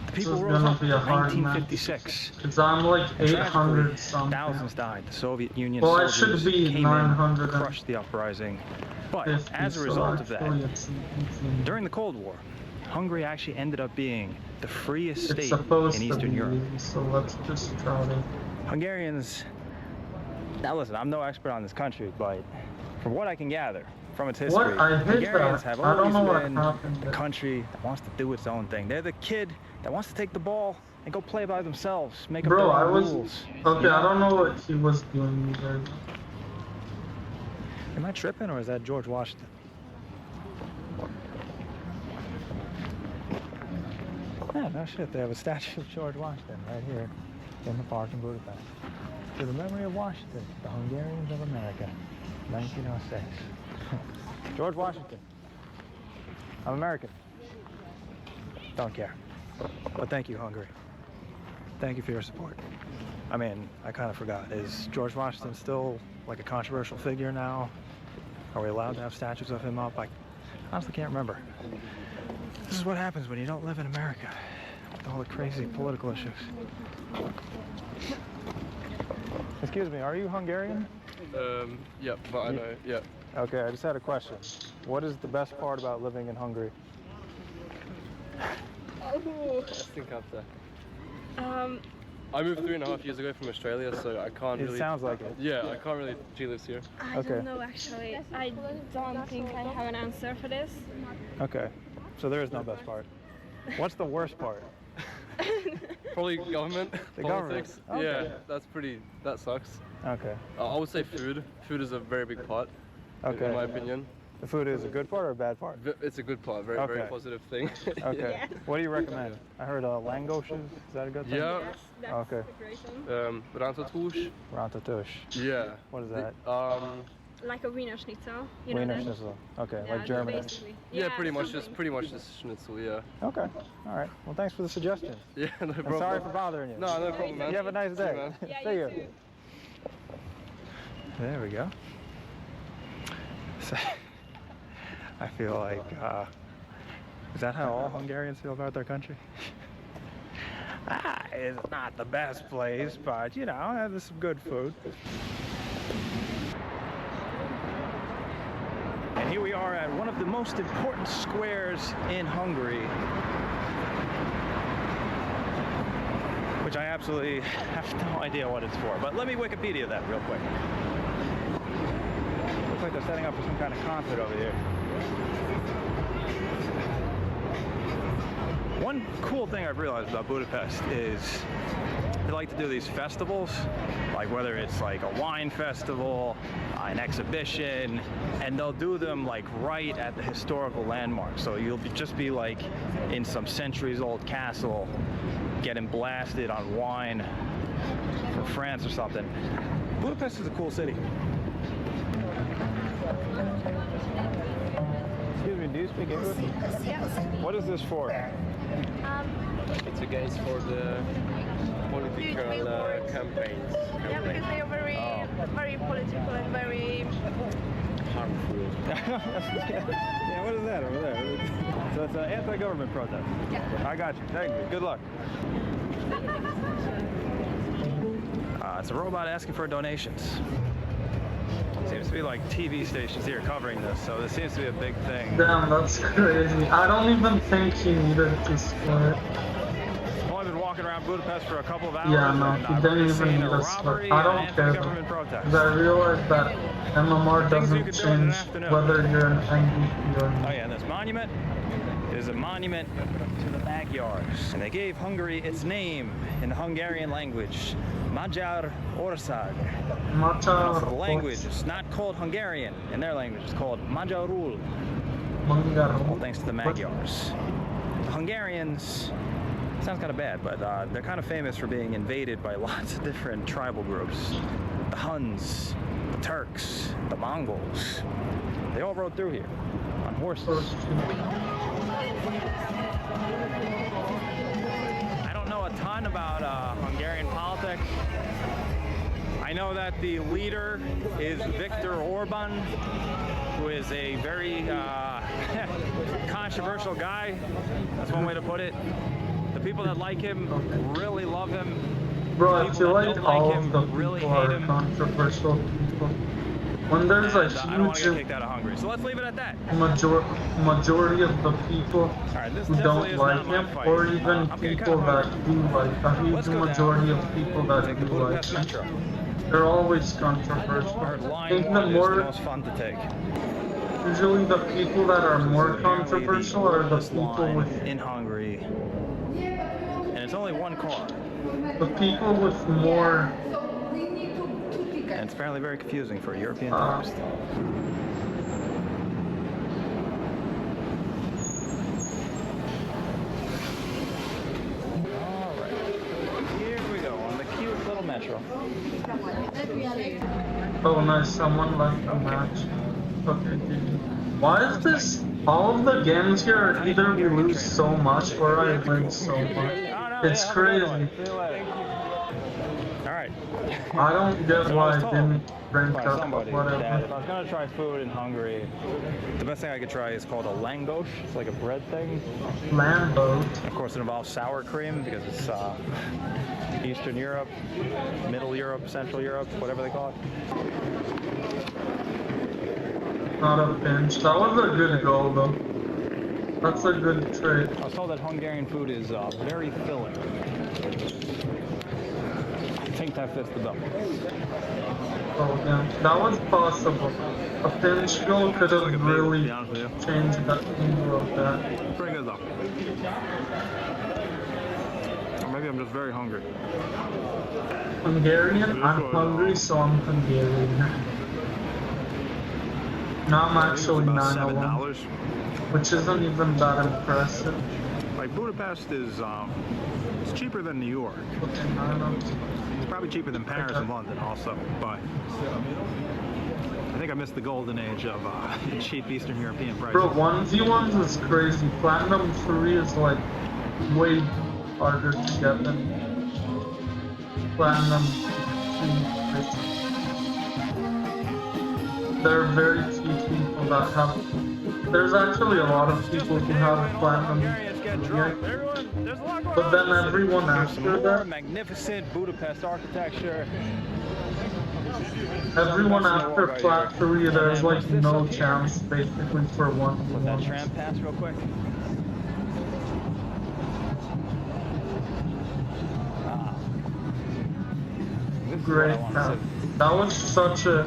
The people rose up in 1956. Because I'm like 800 something. Thousands died. The Soviet Union soldiers came 900 in, crushed the uprising. But as a result of that, during the Cold War, Hungary actually ended up being the freest state in Eastern Europe. So let's just try to... Hungarians, now listen, I'm no expert on this country, but from what I can gather from its history, Hungarians have always been a country that wants to do its own thing. They're the kid that wants to take the ball and go play by themselves, make up their own rules. Okay, I don't know what he was doing either. Am I tripping or is that George Washington? Yeah, no shit, they have a statue of George Washington right here in the park in Budapest. To the memory of Washington, the Hungarians of America, 1906. George Washington. I'm American. Don't care. But thank you, Hungary. Thank you for your support. I mean, I kind of forgot. Is George Washington still like a controversial figure now? Are we allowed to have statues of him up? I honestly can't remember. This is what happens when you don't live in America, with all the crazy political issues. Excuse me, are you Hungarian? Yeah, but I know, yeah. Okay, I just had a question. What is the best part about living in Hungary? Let's think after. I moved 3.5 years ago from Australia, so I can't really... It sounds like it. Yeah, I can't really... She lives here. I don't know, actually. I don't think I have an answer for this. Okay, so there is no best part. What's the worst part? Probably government, The politics. government. Okay. Yeah, that sucks. Okay. I would say food. Food is a very big part, Okay. in my opinion. The food is a good part or a bad part? It's a good part, very Okay. positive thing. Okay. Yeah. What do you recommend? I heard langoshes. Is that a good thing? Yeah. Okay. Rántatús. Rántatús. Yeah. What is that? Like a Wiener Schnitzel. You know Wiener that? Schnitzel. Okay, Yeah, like German. basically. Yeah, pretty much something. just schnitzel, yeah. Okay. All right. Well, thanks for the suggestion. Yeah, no I'm problem. sorry for bothering you. No, no problem, man. You have a nice See you, day. man. See you. There we go. So, I feel like, is that how all Hungarians feel about their country? It's not the best place, but you know, there's some good food. And here we are at one of the most important squares in Hungary, which I absolutely have no idea what it's for. But let me Wikipedia that real quick. Looks like they're setting up for some kind of concert over here. One cool thing I've realized about Budapest is they like to do these festivals, like whether it's like a wine festival, an exhibition, and they'll do them like right at the historical landmark. So you'll just be like in some centuries-old castle getting blasted on wine from France or something. Budapest is a cool city. Excuse me, do you speak English? Yes. What is this for? It's against for the political campaigns. Yeah, because they are very political and very harmful. Yeah, what is that over there? So it's an anti-government protest. Yeah. I got you. Thank you. Good luck. It's a robot asking for donations. Seems to be like TV stations here covering this, so this seems to be a big thing. Damn, that's crazy. I don't even think he needed to split. I've only been walking around Budapest for a couple of hours. Yeah, no, and he I've didn't already even seen need a a split. robbery I and don't an care. anti-government protest. Because I realized that MMR doesn't change whether you're an NDP or not. Oh yeah, and this monument is a monument to the Magyars. And they gave Hungary its name in the Hungarian language, Magyar Ország. Magyar The language is not called Hungarian. In their language, it's called Magyarul. All thanks to the Magyars. The Hungarians, sounds kind of bad, but they're kind of famous for being invaded by lots of different tribal groups. The Huns, the Turks, the Mongols. They all rode through here on horses. I don't know a ton about Hungarian politics. I know that the leader is Viktor Orban, who is a very controversial guy. That's one way to put it. The people that like him really love him. Bro, I feel like all of the really people are hate him. controversial people. When there's a I don't want to get huge kicked out of Hungary, so let's leave it at that. majority of the people this who definitely don't is like not my him, fight. or even I'm getting people kinda that do like, a huge majority of people that do like Budapest him, Metro. they're always controversial. I think the Line 1 is the more, most fun to take. usually the people that are more controversial are the people with, in Hungary, and it's only one car. the people with more, And it's apparently very confusing for a European tourist. metro. Oh, nice. Someone left a match. Okay, GG. Why is this? All of the games here, either we lose so much or I win so much. It's crazy. Alright. I don't get why I didn't rank by up, somebody whatever. that if I was gonna try food in Hungary, the best thing I could try is called a langos. It's like a bread thing. Lambo. Of course, it involves sour cream because it's Eastern Europe, Middle Europe, Central Europe, whatever they call it. Not a pinch. That was a good goal, though. That's a good trade. I was told that Hungarian food is very filling. I think that fits the bill. Oh, yeah. That was possible. A pinch goal could have really changed that angle of that. Pretty good, though. Or maybe I'm just very hungry. Hungarian? I'm hungry, so I'm Hungarian. Now I'm actually $9, which isn't even that impressive. Like Budapest is it's cheaper than New York. Okay, $9. It's probably cheaper than Paris and London also, but I think I missed the golden age of cheap Eastern European prices. Bro, 1v1s is crazy. Platinum 3 is like way harder to get than Platinum 2. There are very few people that have. There's actually a lot of people who have Platinum 3. But then everyone after that. Magnificent Budapest architecture. Everyone after Plat 3, there's like no chance basically for 1v1. Put that tram pass real quick. Great pass. That was such a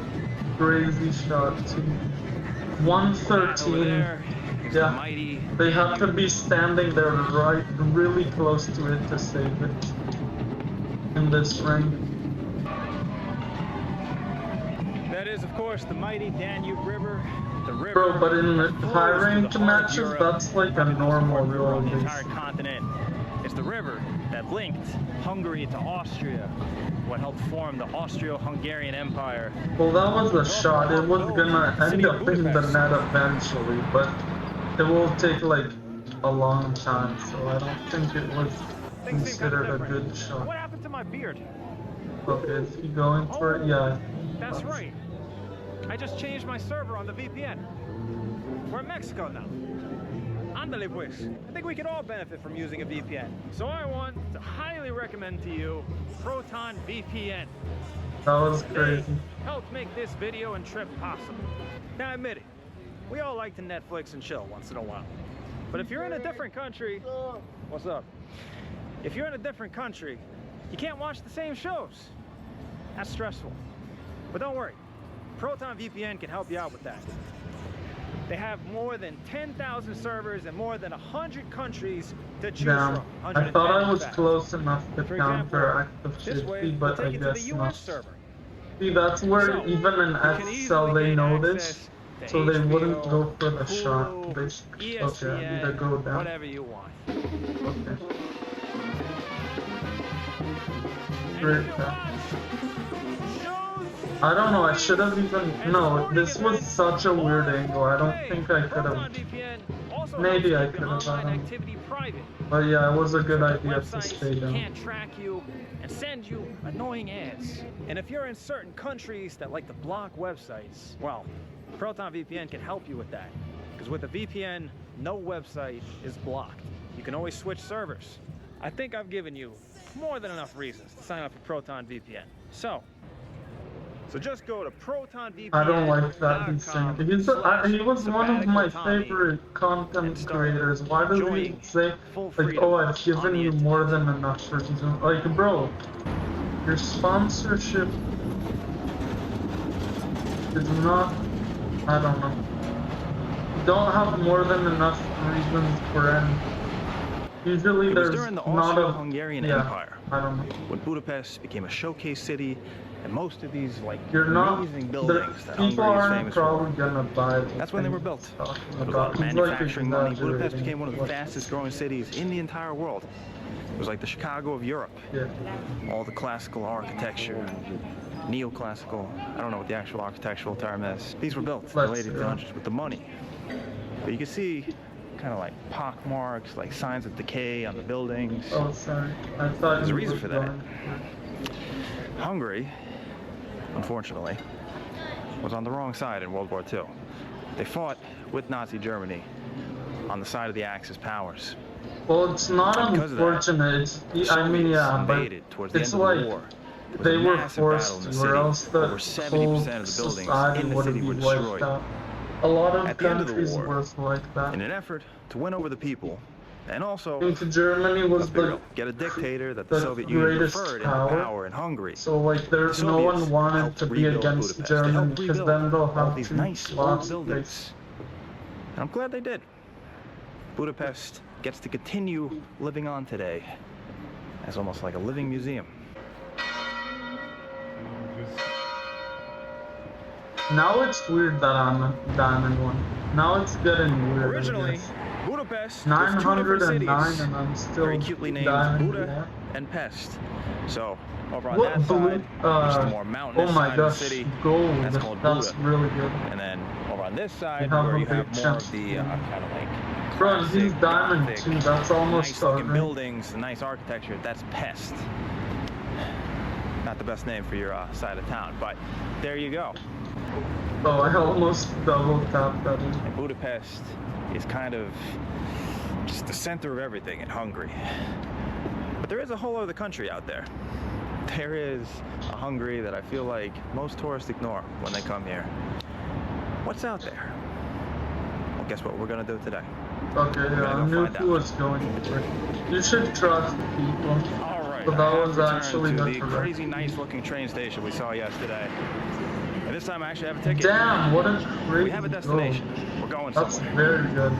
crazy shot too. 113. Yeah, they have to be standing there right, really close to it to save it in this ring. That is, of course, the mighty Danube River. The river. Bro, but in the high ranked matches, that's like a normal rule. The entire continent. It's the river that linked Hungary to Austria, what helped form the Austro-Hungarian Empire. Well, that was a shot. It was gonna end up in the net eventually, but it will take like a long time, so I don't think it was considered a good shot. What happened to my beard? Okay, is he going for it? Yeah. That's right. I just changed my server on the VPN. We're in Mexico now. Andale pues. I think we could all benefit from using a VPN. So I want to highly recommend to you Proton VPN. That was crazy. They helped make this video and trip possible. Now admit it, we all like to Netflix and chill once in a while. But if you're in a different country, what's up? If you're in a different country, you can't watch the same shows. That's stressful. But don't worry, Proton VPN can help you out with that. They have more than 10,000 servers in more than 100 countries to choose from. I thought I was close enough to counteract the 50, but I guess not. See, that's where even in XL they know this, so they wouldn't go for the shot, basically. Okay, I need to go down. Whatever you want. Okay. Great pass. I don't know, I should have even... No, this was such a weird angle. I don't think I could have... Maybe I could have, I don't know. But yeah, it was a good idea to stay down. Can't track you and send you annoying ads. And if you're in certain countries that like to block websites, well, Proton VPN can help you with that. Because with a VPN, no website is blocked. You can always switch servers. I think I've given you more than enough reasons to sign up for Proton VPN. So just go to protonvpn.com. I don't like that he's saying. He was one of my favorite content creators. Why does he say, like, oh, I've given you more than enough reasons? Like, bro, your sponsorship is not, I don't know. You don't have more than enough reasons for any. Usually there's during the not a... Austro-Hungarian Empire. I don't know. When Budapest became a showcase city, and most of these You're amazing buildings that people Hungary is aren't famous probably for. gonna buy them. That's when they were built. With a lot of manufacturing money, Budapest became one of the fastest growing cities in the entire world. It was like the Chicago of Europe. Yeah. All the classical architecture, neoclassical. I don't know what the actual architectural term is. These were built in the late 1800s with the money. But you can see kind of like pock marks, like signs of decay on the buildings. Oh, sorry. I thought there's a you reason were for that. going. Hungary, unfortunately, was on the wrong side in World War II. They fought with Nazi Germany on the side of the Axis powers. Well, it's not unfortunate. I mean, yeah, but it's like they were forced to, or else the whole society would be wiped out. A lot of countries were like that. In an effort to win over the people, and also Germany was get a dictator that the Soviet Union preferred in power in Hungary. So like, there's no one wanted to be against Germany because then they'll have these to nice old buildings. And I'm glad they did. Budapest gets to continue living on today as almost like a living museum. Now it's weird that I'm a diamond one. Now it's getting weird. Originally, Budapest 909 and I'm still very cutely named diamond, Buda and Pest. So over on What that side, which is the more mountainous side of the city, gold. that's called That's Buda. really good. And then over on this side, have where a you have big more of chance. the kind of like Bro, he's classic, diamond Gothic, too. That's almost nice looking alright. buildings, the nice architecture. That's Pest. Not the best name for your side of town, but there you go. Oh, I almost double tapped that in. And Budapest is kind of just the center of everything in Hungary. But there is a whole other country out there. There is a Hungary that I feel like most tourists ignore when they come here. What's out there? Well, guess what we're gonna do today? Okay, yeah, I knew who was going for it. You should trust the people. Alright, But that was actually to not the correct. crazy nice looking train station we saw yesterday. And this time I actually have a ticket. Damn, what a crazy We have a destination. We're going That's somewhere. very good.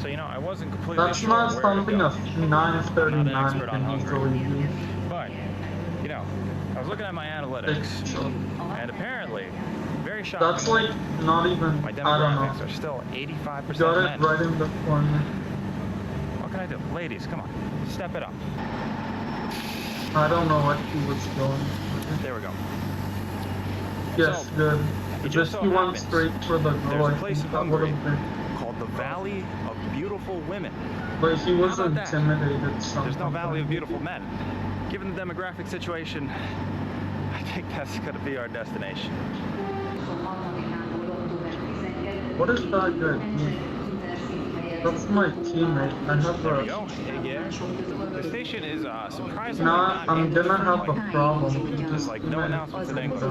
So, you know, I wasn't completely That's sure not where to something go. a 939 expert on can easily do. But, you know, I was looking at my analytics, and apparently, very shocking. That's like not even, my I don't demographics know. are still 85% Got men. it right in the corner. What can I do? Ladies, come on, step it up. I don't know what he was going for. There we go. Yes, good. It If just so he went happens straight for the there's girl, a I place think in that would Hungary have been. called the Valley of Beautiful Women. But he was How about that? intimidated somehow. There's no Valley of Beautiful Men. Given the demographic situation, I think that's going to be our destination. What is that good? That's my teammate. I have There we a... go. Yeah. The station is surprisingly Nah, not I'm gonna have a problem. Just like no announcements in English.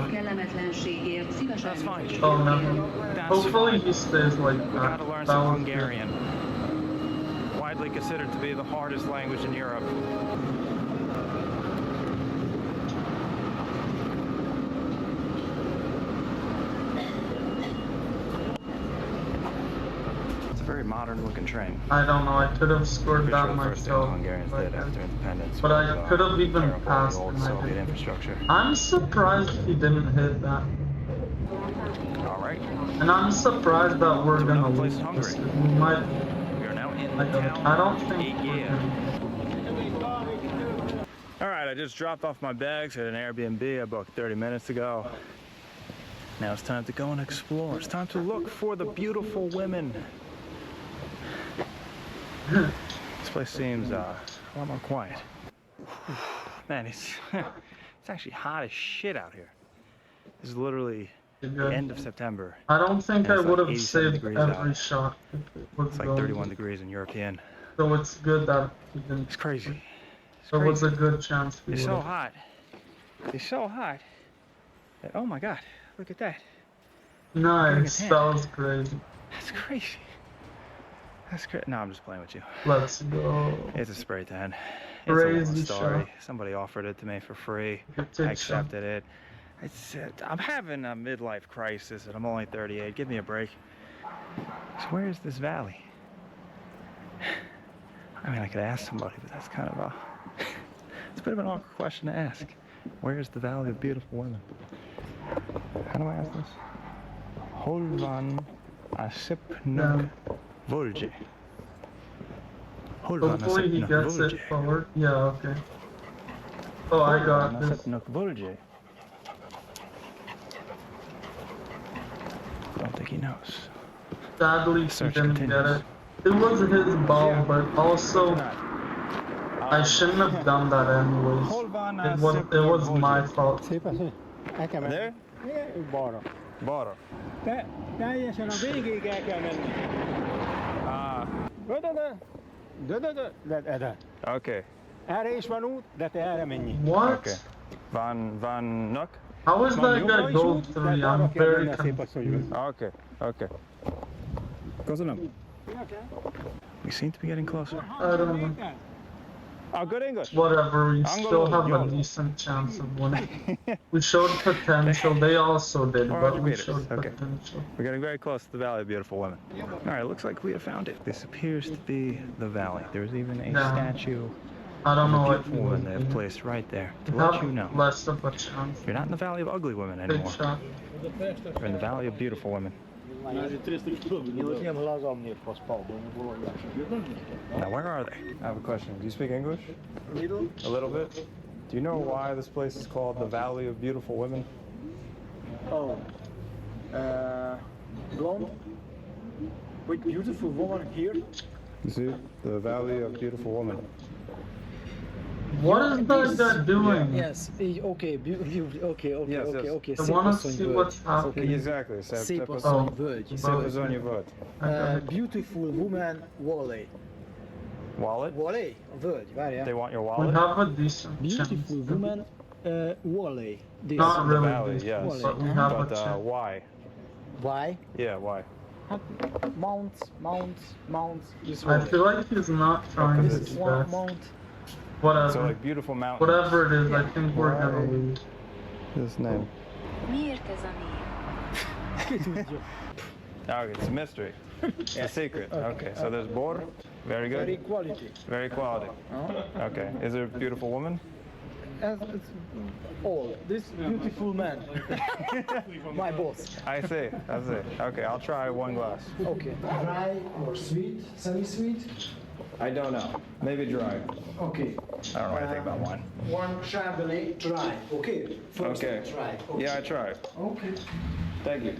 That's fine. Oh, no. That's Hopefully fine. he stays like We that. gotta learn That some was good. Hungarian. Widely considered to be the hardest language in Europe. It's a very modern looking train. I don't know, I could have scored Pretty sure that the first thing the myself. Hungarians but did after independence but was, I could have even tear up all the passed old and I Soviet didn't. infrastructure. I'm surprised he didn't hit that. All right. And I'm surprised that we're To gonna another place lose in this. Hungary. We might... We are now in I the don't, town I don't of think we're Egea. gonna... All right, I just dropped off my bags at an Airbnb I booked 30 minutes ago. Now it's time to go and explore. It's time to look for the beautiful women. This place seems a lot more quiet. Man, it's actually hot as shit out here. This is literally the end of September. I don't think and I it's would like have 87 saved degrees every out. shot if it was It's like going 31 to. degrees in European. So it's good that he didn't. It's crazy. There was a good chance we It's would so have. hot. It's so hot that, oh my God, look at that. Nice, Doing a that 10. was crazy. That's crazy. That's great. No, I'm just playing with you. Let's go. It's a spray tan. It's Crazy a long story. shot. Somebody offered it to me for free. Good I shot. accepted it. I'm having a midlife crisis and I'm only 38. Give me a break. So where is this valley? I mean, I could ask somebody, but that's kind of a... it's a bit of an awkward question to ask. Where is the Valley of Beautiful Women? How do I ask this? Holvan Asipnug Volje. Hopefully he gets it forward. Yeah, okay. Oh, I got this. Don't think he knows. Sadly, he didn't get it. It was his ball, but also I shouldn't have done that anyways. It was my fault. There? Balra. Balra. Teljesen a végéig el kell menni. De. Okay. Erre is van út, de te erre menj. What? Okay. Van Nook? How is that guy goal 3? I'm very confused. Okay, okay. Köszönöm. We seem to be getting closer. I don't know. Oh, good English. Whatever, we still have a decent chance of winning. We showed potential, they also did, but we showed potential. We're getting very close to the Valley of Beautiful Women. Alright, looks like we have found it. This appears to be the valley. There's even a statue I don't know of a beautiful woman they have placed right there to let you know. Less of a chance. You're not in the Valley of Ugly Women anymore. You're in the Valley of Beautiful Women. Now, where are they? I have a question. Do you speak English? A little bit. Do you know why this place is called the Valley of Beautiful Women? Oh. Blonde. With beautiful woman here. You see? The Valley of Beautiful Women. What is that doing? Yes, okay, okay. I want to see what's happening. Exactly. Szép asszony völgy. Szép asszony völgy. Beautiful woman, Wally. Wallet? Wally, a völgy, várjál. They want your We wallet? have a decent Beautiful chance. woman, Wally. Not really, Valley, yes. but we have a But chance. why? Why? Yeah, why? Mounts. This I feel like he's not trying his best. Mount. So Whatever. like beautiful mountains. Whatever it is, I think we're gonna lose. This name. Miért ez a név? Okay, it's a mystery. It's a secret. Okay, so there's Bor. Very good. Very quality. Very quality. Okay, is there a beautiful woman? It's all. This beautiful man. My boss. I see. Okay, I'll try one glass. Okay. Dry or sweet? Semi-sweet? I don't know. Maybe dry. Okay. I don't know anything about wine. One Chardonnay dry. Okay. First Okay. try. Okay. Yeah, I tried. Okay. Thank you.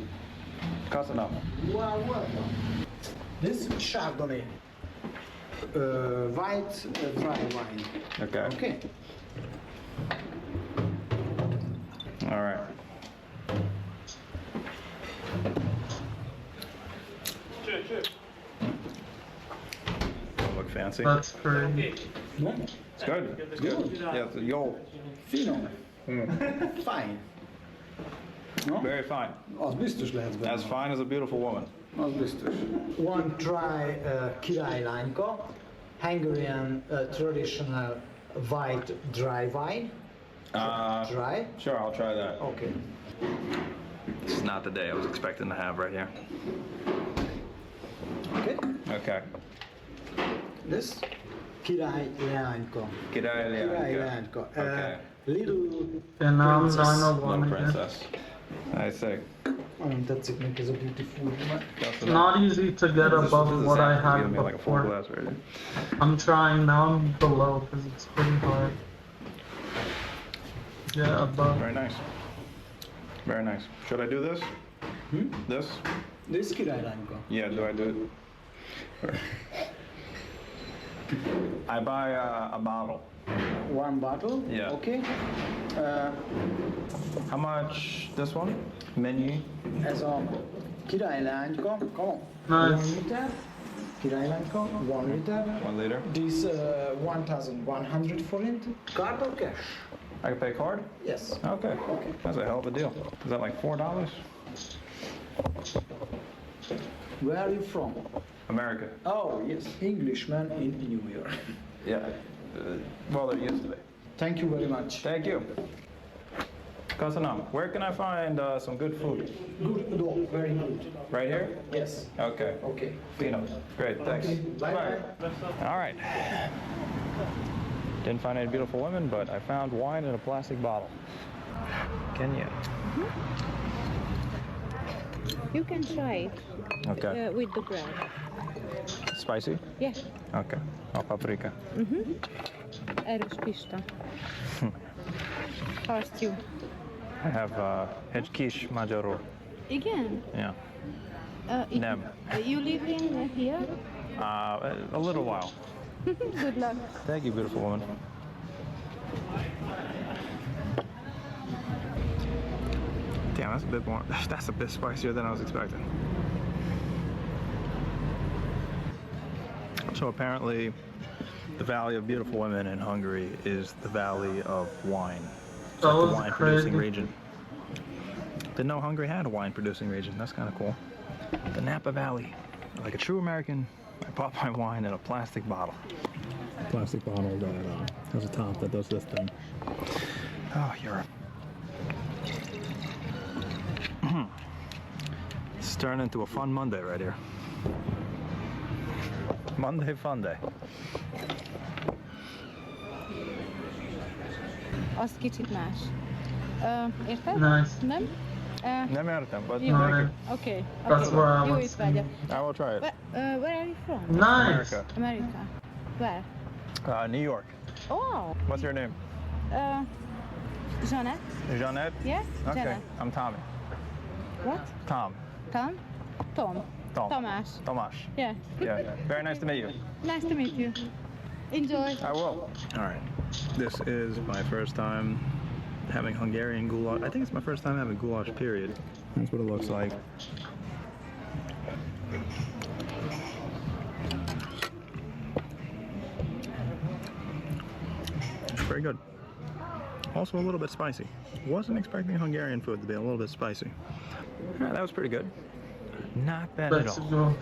Cost enough. Wow, welcome. This Chardonnay. White dry wine. Okay. Okay. All right. Look fancy. That's great. It's good. It's good. Yeah, it's a Yol. Fino. Fine. No? Very fine. Az biztos lehet benne. As fine as a beautiful woman. Az biztos. One dry királylányka, Hungarian traditional white dry wine. Dry? Sure, I'll try that. Okay. This is not the day I was expecting to have right here. Okay. Okay. This királylányka. Királylányka. Okay. Little And now I'm princess. 901 Little again. princess. I see. Nagyon tetszik neki ez a beautiful woman. It's not easy to get above what I had Give me like a full before. glass right here. I'm trying now, I'm below because it's pretty hard. Yeah, above. Very nice. Very nice. Should I do this? This? This királylányka. Yeah, do I do it? I buy a bottle. One bottle? Yeah. Okay. How much this one? Menu? Ez a királylányka. Come on. Nice. 1 liter. Királylányka. 1 liter. 1 liter. This 1,100 forint. Card or cash? I can pay card? Yes. Okay. That's a hell of a deal. Is that like $4? Where are you from? America. Oh, yes. Englishman in New York. Yeah. Well, there used to be. Thank you very much. Thank you. Kasanam, where can I find some good food? Good, no, very good. Right here? Yes. Okay. Okay. Fino. Great, thanks. Okay, bye. All right. Didn't find any beautiful women, but I found wine in a plastic bottle. Kenya. You can try it Okay. with the bread. Spicy? Yeah. Okay. Oh, paprika. Erős pista. First you. I have egy kis magyarul. Igen? Yeah. Nem. You live in here? A little while. Good luck. Thank you, beautiful woman. Damn, that's a bit more. That's a bit spicier than I was expecting. So apparently, the Valley of Beautiful Women in Hungary is the Valley of Wine. It's like the wine-producing region. Didn't know Hungary had a wine-producing region. That's kind of cool. The Napa Valley. Like a true American, I bought my wine in a plastic bottle. Plastic bottle that has a top that does this thing. Oh, Europe. It's turning into a fun Monday right here. Monday fun day. Az kicsit más. Érted? Nice. Nem? Nem értem, but Jó. thank you. Okay. That's where I Jó was étvágyat. I will try it. Where are you from? Nice. America. America. Where? New York. Oh. What's your name? Jeanette. Jeanette? Yes? Okay, Jeanette. I'm Tommy. What? Tom. Tom? Tom. Tom. Tomasz. Tomasz. Yeah. Yeah. Very nice to meet you. Nice to meet you. Enjoy. I will. All right. This is my first time having Hungarian goulash. I think it's my first time having goulash, period. That's what it looks like. Very good. Also a little bit spicy. Wasn't expecting Hungarian food to be a little bit spicy. All right, that was pretty good. Not bad at all.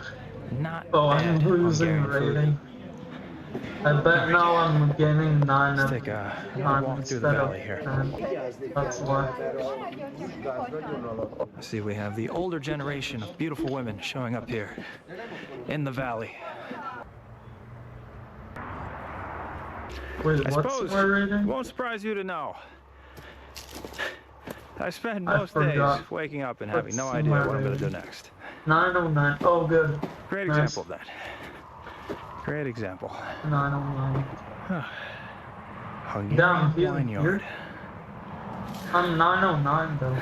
Not bad. I'm losing rating. I bet now I'm getting 9 Let's take a walk through the valley here. That's why. See, we have the older generation of beautiful women showing up here in the valley. Wait, I what's suppose my rating? it won't surprise you to know. I spend most days waking up and having no idea what I'm going to do next. 909. Oh, good. Great example of that. Great example. 909. Hungarian Vineyard. I'm 909 though.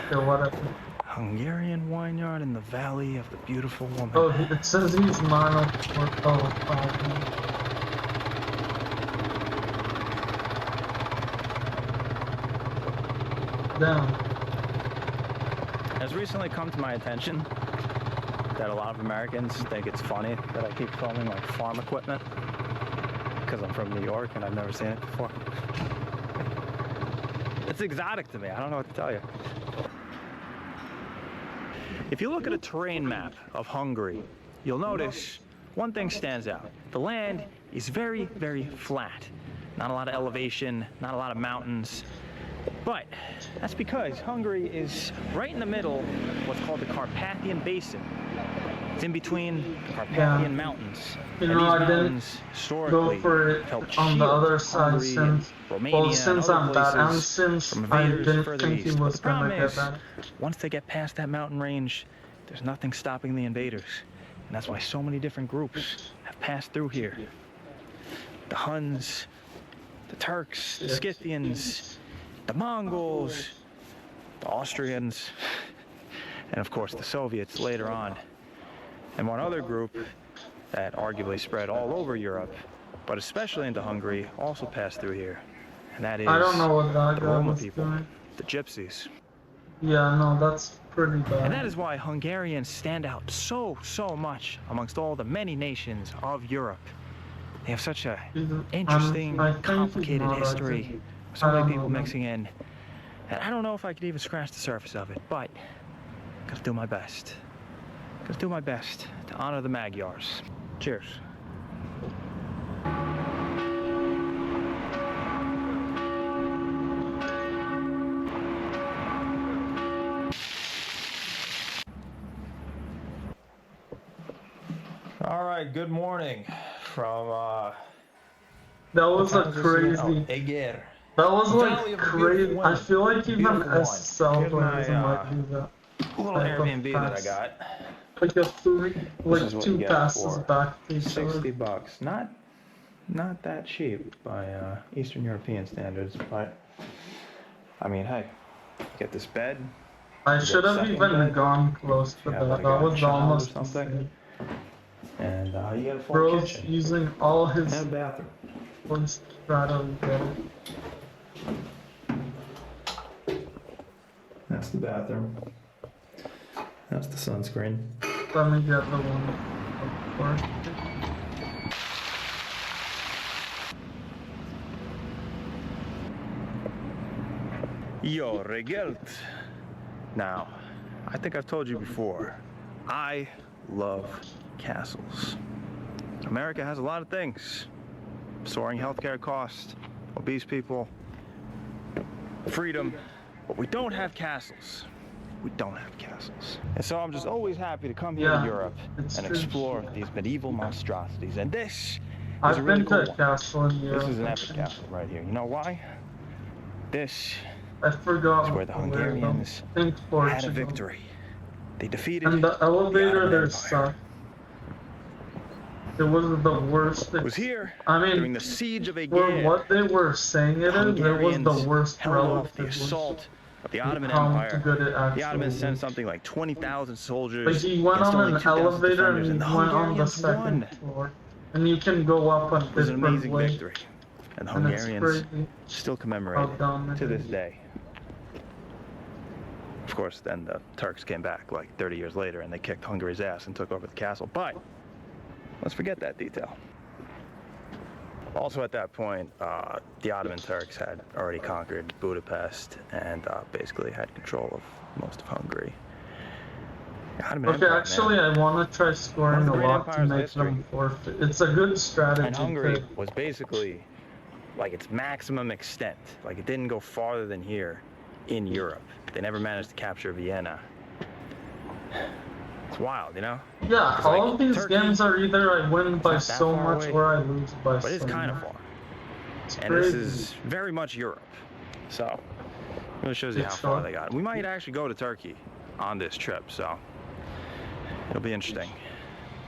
So whatever. Hungarian Vineyard in the Valley of the Beautiful Woman. Oh, it says he's 904. Oh, Down. It has recently come to my attention that a lot of Americans think it's funny that I keep filming like farm equipment because I'm from New York and I've never seen it before. It's exotic to me. I don't know what to tell you. If you look at a terrain map of Hungary, you'll notice one thing stands out. The land is very, very flat. Not a lot of elevation, not a lot of mountains. But that's because Hungary is right in the middle of what's called the Carpathian Basin. It's in between the Carpathian Mountains. You and know, these I mountains didn't go for it on the other side since, well, since I'm bad, and since I didn't think he was gonna get that. Once they get past that mountain range, there's nothing stopping the invaders. And that's why so many different groups have passed through here. The Huns, the Turks, the Scythians, the Mongols, the Austrians, and of course the Soviets later on. And one other group that arguably spread all over Europe, but especially into Hungary, also passed through here. And that is I don't know what that the guy Roma was people, doing. the Gypsies. Yeah, no, that's pretty bad. And that is why Hungarians stand out so much amongst all the many nations of Europe. They have such a interesting, complicated history. So many people mixing in. And I don't know if I could even scratch the surface of it, but I'm gonna do my best. Gonna do my best to honor the Magyars. Cheers. All right, good morning from that was a crazy. Eger. That was like crazy. I feel like even SL players might do that. Little Airbnb that I got. like a three, like This is what 2 you get passes for back to each other. $60. Not that cheap by Eastern European standards, but I mean, hey, you get this bed. I should have even gone close to that. Like That was almost something. And you get a full Bro's kitchen using all his and a bathroom. points to try to get it. That's the bathroom. That's the sunscreen. Let me get the one before. Yo, regelt. Now, I think I've told you before, I love castles. America has a lot of things. Soaring healthcare costs, obese people, freedom, but we don't have castles. We don't have castles. And so I'm just always happy to come here to Europe and explore these medieval monstrosities. And this is a really cool one. Castle in Europe. This is an epic castle right here. You know why? This I forgot is where the Hungarians had a victory. They defeated and the elevator the there Ottoman sucked. It was the worst. It was here I mean, during the siege of for Eger. what they were saying it is, it was the worst held off the relatively. assault of the Ottoman How Empire. good it The actually Ottomans was. sent something like 20,000 soldiers. Like he went against on only an 2,000 elevator and defenders, he the went on the Hungarians second won. floor. And you can go up on It was an different amazing ways. victory. And the And it's Hungarians crazy still commemorate how dumb it it to this is. day. Of course, then the Turks came back like 30 years later and they kicked Hungary's ass and took over the castle. But let's forget that detail. Also at that point, the Ottoman Turks had already conquered Budapest and basically had control of most of Hungary. The Ottoman Okay, Empire, actually, man, I want to try scoring One of a the great lot to empires of make history. them forfeit. It's a good strategy. and Hungary to- was basically like its maximum extent. Like it didn't go farther than here in Europe. They never managed to capture Vienna. It's wild, you know? Yeah, 'Cause, all like, of these Turkey, games are either I win by not that so far much away, or I lose by but it's so kind of much. far. It's And this crazy. is very much Europe. So, it really shows you how It's far short. they got. We might actually go to Turkey on this trip, so it'll be interesting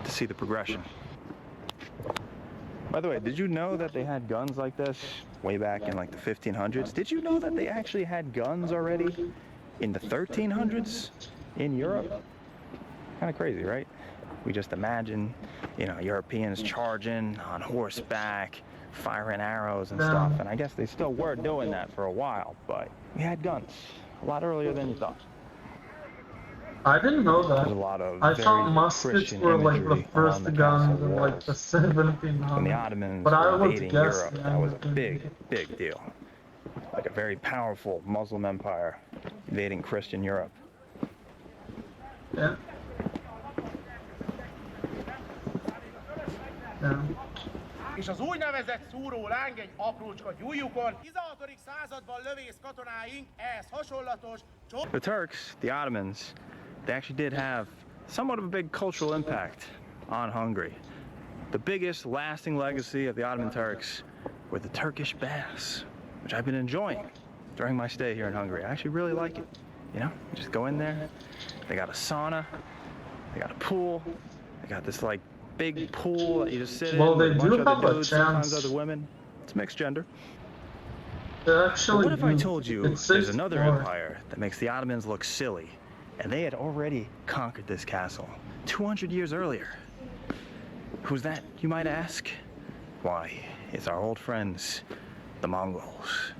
to see the progression. By the way, did you know that they had guns like this way back in like the 1500s? Did you know that they actually had guns already in the 1300s in Europe? Kind of crazy, right? We just imagine, you know, Europeans charging on horseback, firing arrows and stuff. And I guess they still were doing that for a while, but we had guns a lot earlier than you thought. I didn't know that. There's a lot of I very thought muskets Christian were like the imagery first on the guns castle in like the walls. 1700s. When the Ottomans but I were would invading guess Europe, that was a big, big deal. Like a very powerful Muslim empire invading Christian Europe. Yeah. Yeah. És az úgynevezett szúró láng egy aprócska gyújjukon. 16. században lövész katonáink ehhez hasonlatos The Turks, the Ottomans, they actually did have somewhat of a big cultural impact on Hungary. The biggest lasting legacy of the Ottoman Turks were the Turkish baths, which I've been enjoying during my stay here in Hungary. I actually really like it. You know, you just go in there, they got a sauna, they got a pool, they got this like big pool that you just sit Well, in they with a bunch do of have other a dudes, sometimes chance. other women. It's mixed gender. They actually But what if I do. told you It's there's 6th another floor. empire that makes the Ottomans look silly, and they had already conquered this castle 200 years earlier? Who's that, you might ask? Why, it's our old friends, the Mongols.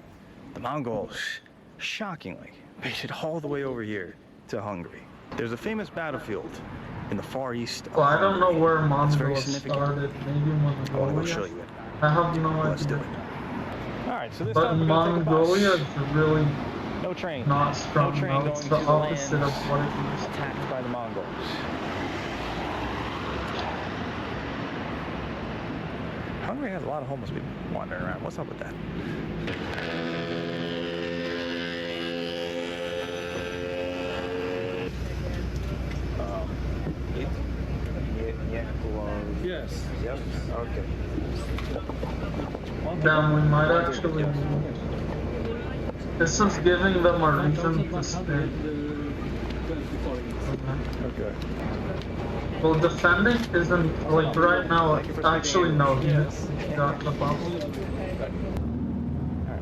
The Mongols, shockingly, made it all the way over here to Hungary. There's a famous battlefield in the far east of Well, I don't know where That's very Mongols significant. started. Maybe I want to go Mongolia. show you it. I have no Let's do idea. it. All right, so this But time we're gonna take a Mongolia bus. is really No train. not strong. No train now. going It's to the the opposite of lands what it used to attacked by the Mongols. Hungary has a lot of homeless people wandering around. What's up with that? Yes. Yep. Okay. Damn, we might actually. This is giving them a reason to stay. Okay. Well, defending isn't, like, right now, actually, no, he got the bubble. Alright,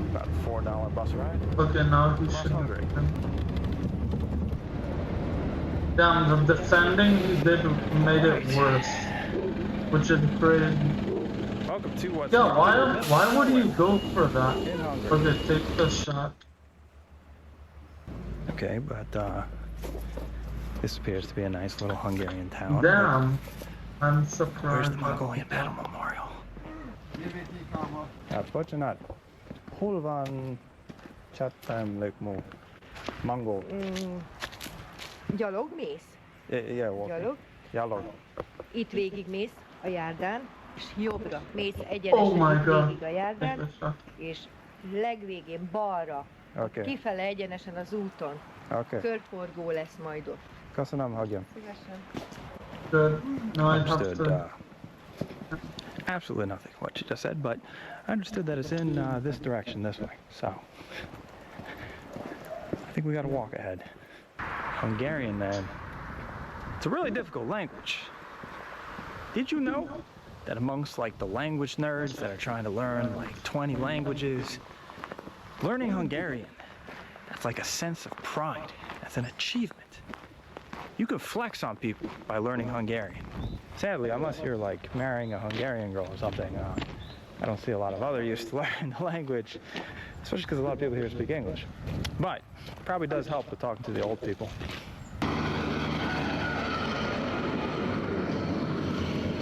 about a $4 bus ride. Okay, now he should. Damn, the defending he did made it worse, which is crazy. Welcome to what's Yeah, why would you go for that? Okay, take the shot. Okay, but this appears to be a nice little Hungarian town. Damn, I'm surprised. Where's the Mongolian Battle Memorial? Bocsánat, hol van Csatánlökmó? Mongol. Gyalog mész? Yeah, Gyalog? Gyalog. Itt végig mész a járdán, és jobbra mész egyenesen végig a járdán, és legvégén balra, kifele egyenesen az úton. Körforgó lesz majd ott. Köszönöm, hagyjam. Szívesen. Good. No, I have Understood. to. Absolutely nothing what you just said, but I understood that it's in this direction, this way. So I think we got to walk ahead. Hungarian, man. It's a really difficult language. Did you know that amongst like the language nerds that are trying to learn like 20 languages, learning Hungarian, that's like a sense of pride. That's an achievement. You can flex on people by learning Hungarian. Sadly, unless you're like marrying a Hungarian girl or something, I don't see a lot of other use to learn the language, especially because a lot of people here speak English. But it probably does help with talking to the old people.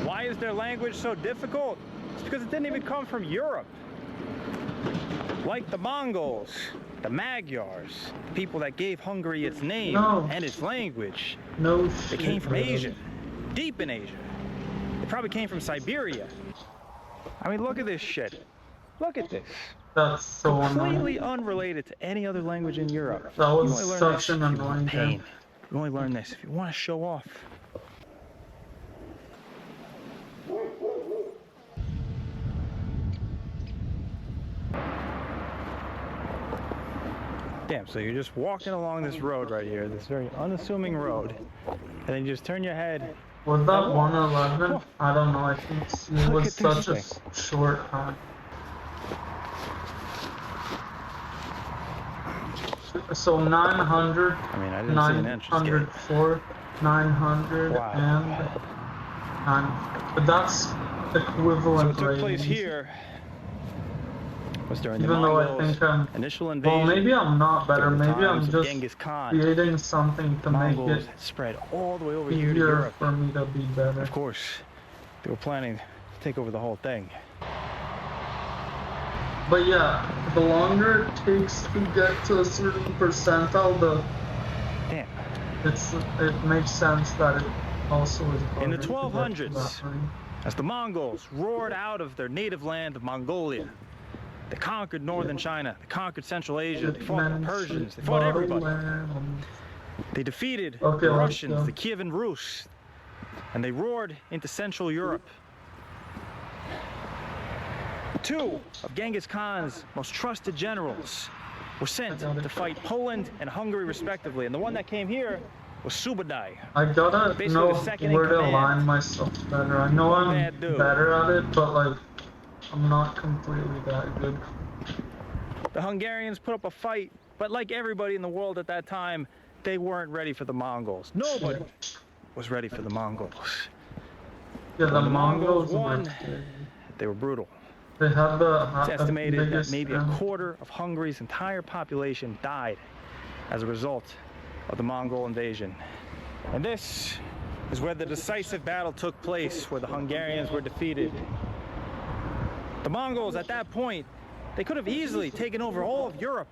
Why is their language so difficult? It's because it didn't even come from Europe. Like the Mongols, the Magyars, people that gave Hungary its name and its language. They came from Asia, deep in Asia. They probably came from Siberia. I mean, look at this shit. Look at this. That's so completely annoying. Unrelated to any other language in Europe. That was you only learn such this an if you want annoying pain. game. You only learn this if you want to show off. Damn, so you're just walking along this road right here, this very unassuming road, and then you just turn your head. Was that 111? I don't know, I think it was such a short time. So 900, I mean, I didn't see an entrance gate. 904, 900, and 9, but that's equivalent. So it took place here. Was during Even the though Mongols' I think I'm, initial invasion. well, maybe I'm not better. Maybe I'm just Genghis Khan. creating something to make Mongols it spread all the way over here to easier Europe. for me to be better. Of course, they were planning to take over the whole thing. But yeah, the longer it takes to get to a certain percentile, the it makes sense that it also is harder. In the to get to 1200s, that range. as the Mongols roared out of their native land of Mongolia, they conquered northern China, they conquered Central Asia, they fought the Persians, they fought everybody. They defeated the Russians, the Kievan Rus, and they roared into Central Europe. Two of Genghis Khan's most trusted generals were sent to fight Poland and Hungary respectively, and the one that came here was Subadai. I gotta Basically know the second in where to command. align myself better. I know I'm Bad dude. better at it, but like, I'm not completely that good. The Hungarians put up a fight, but like everybody in the world at that time, they weren't ready for the Mongols. Nobody was ready for the Mongols. Yeah, the When the Mongols won, were- they were brutal. They had the It's estimated that biggest, maybe a quarter of Hungary's entire population died as a result of the Mongol invasion. And this is where the decisive battle took place, where the Hungarians were defeated. The Mongols at that point, they could have easily taken over all of Europe.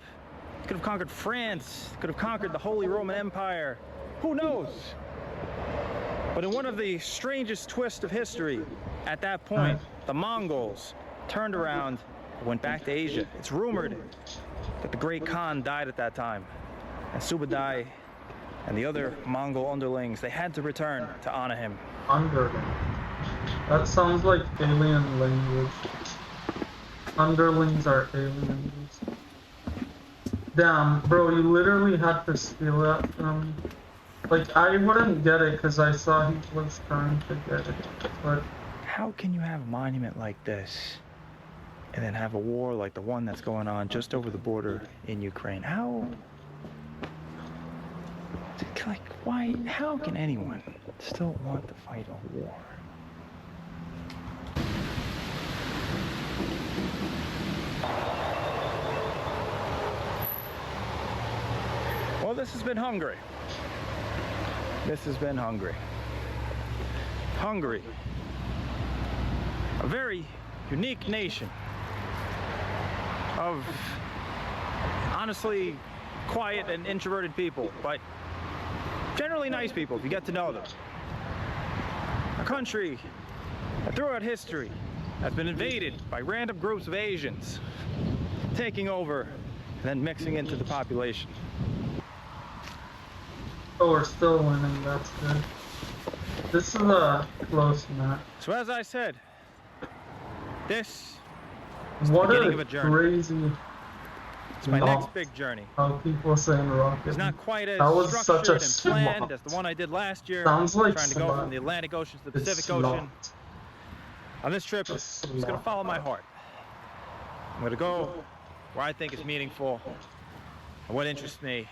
They could have conquered France, could have conquered the Holy Roman Empire. Who knows? But in one of the strangest twists of history, at that point, the Mongols turned around and went back to Asia. It's rumored that the great Khan died at that time, and Subadai and the other Mongol underlings, they had to return to honor him. Underling. That sounds like alien language. Underlings are aliens. Damn, bro, you literally had to steal that from me. Like, I wouldn't get it because I saw he was trying to get it, but... How can you have a monument like this and then have a war like the one that's going on just over the border in Ukraine? How... Like, why? How can anyone still want to fight a war? Well, this has been Hungary. This has been Hungary. Hungary, a very unique nation of honestly quiet and introverted people, but generally nice people if you get to know them. A country that throughout history has been invaded by random groups of Asians, taking over and then mixing into the population. Oh, we're still winning, that's good. This is a close match. So as I said, this is What the beginning a of a journey. crazy... It's my next big journey. How people saying rocket. It's not quite as that was structured such a and planned slot. as the one I did last year. Sounds like trying to go slot. from the Atlantic Ocean to the It's Pacific Ocean. slot. On this trip, I'm just going to follow my heart. I'm going to go where I think is meaningful and what interests me,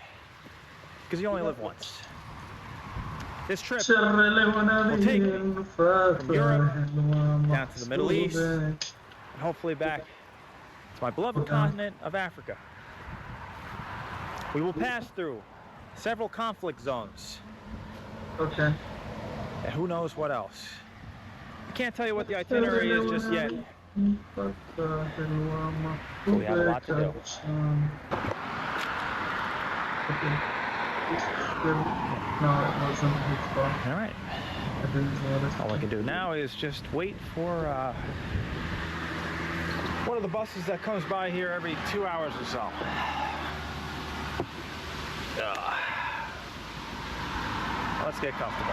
because you only live once. This trip will take me from Europe down to the Middle East and hopefully back to my beloved continent of Africa. We will pass through several conflict zones. Okay. And who knows what else. I can't tell you what the itinerary is just yet. So we have a lot to do. No, it wasn't his fault. Alright. I didn't notice. All I can do now is just wait for one of the buses that comes by here every 2 hours or so. Let's get comfortable.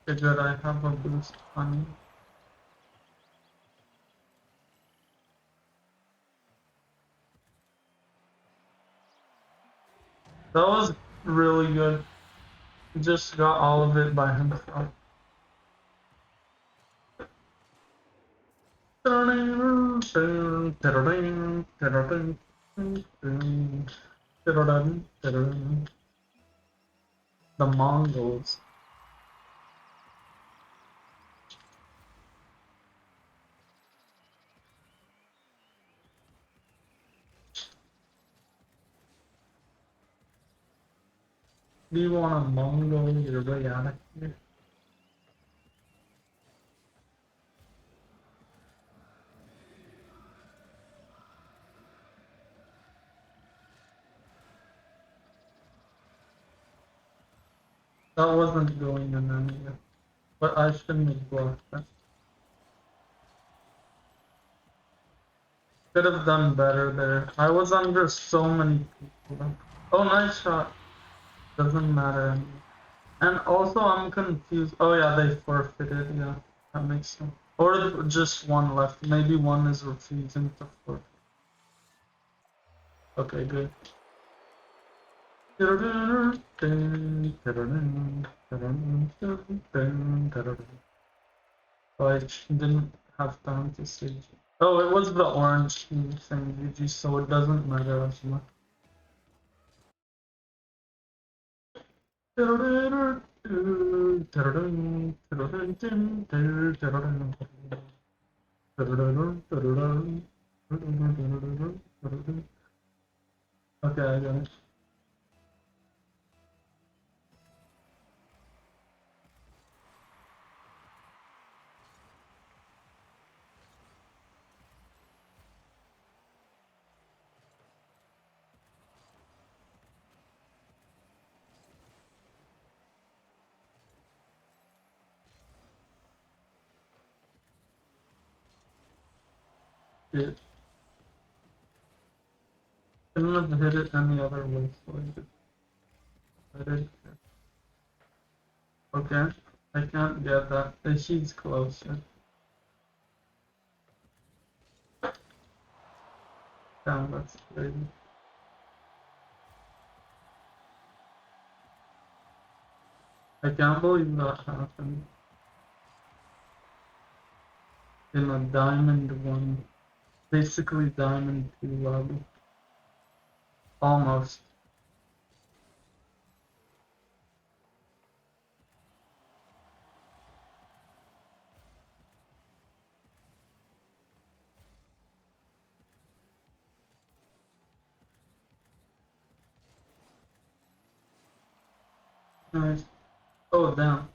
Okay, good, I have a boost on me. That was really good. He just got all of it by himself. The Mongols. Do you want a Mongol your way out of here? That wasn't going in anywhere, but I shouldn't have blocked that. Could have done better there. I was under so many people. Oh, nice shot. Doesn't matter anymore. And also, I'm confused. Oh yeah, they forfeited. Yeah, that makes sense. Or just one left. Maybe one is refusing to forfeit. Okay, good. Oh, I didn't have time to see. Oh, it was the orange thing, UG, so it doesn't matter as much. Okay, I got it. Yeah. Couldn't have hit it any other way, so I did. Okay, I can't get that. She's closer. Damn, that's crazy. I can't believe that happened. In a Diamond 1. Basically Diamond 2 lobby. Almost. Nice. Oh, damn.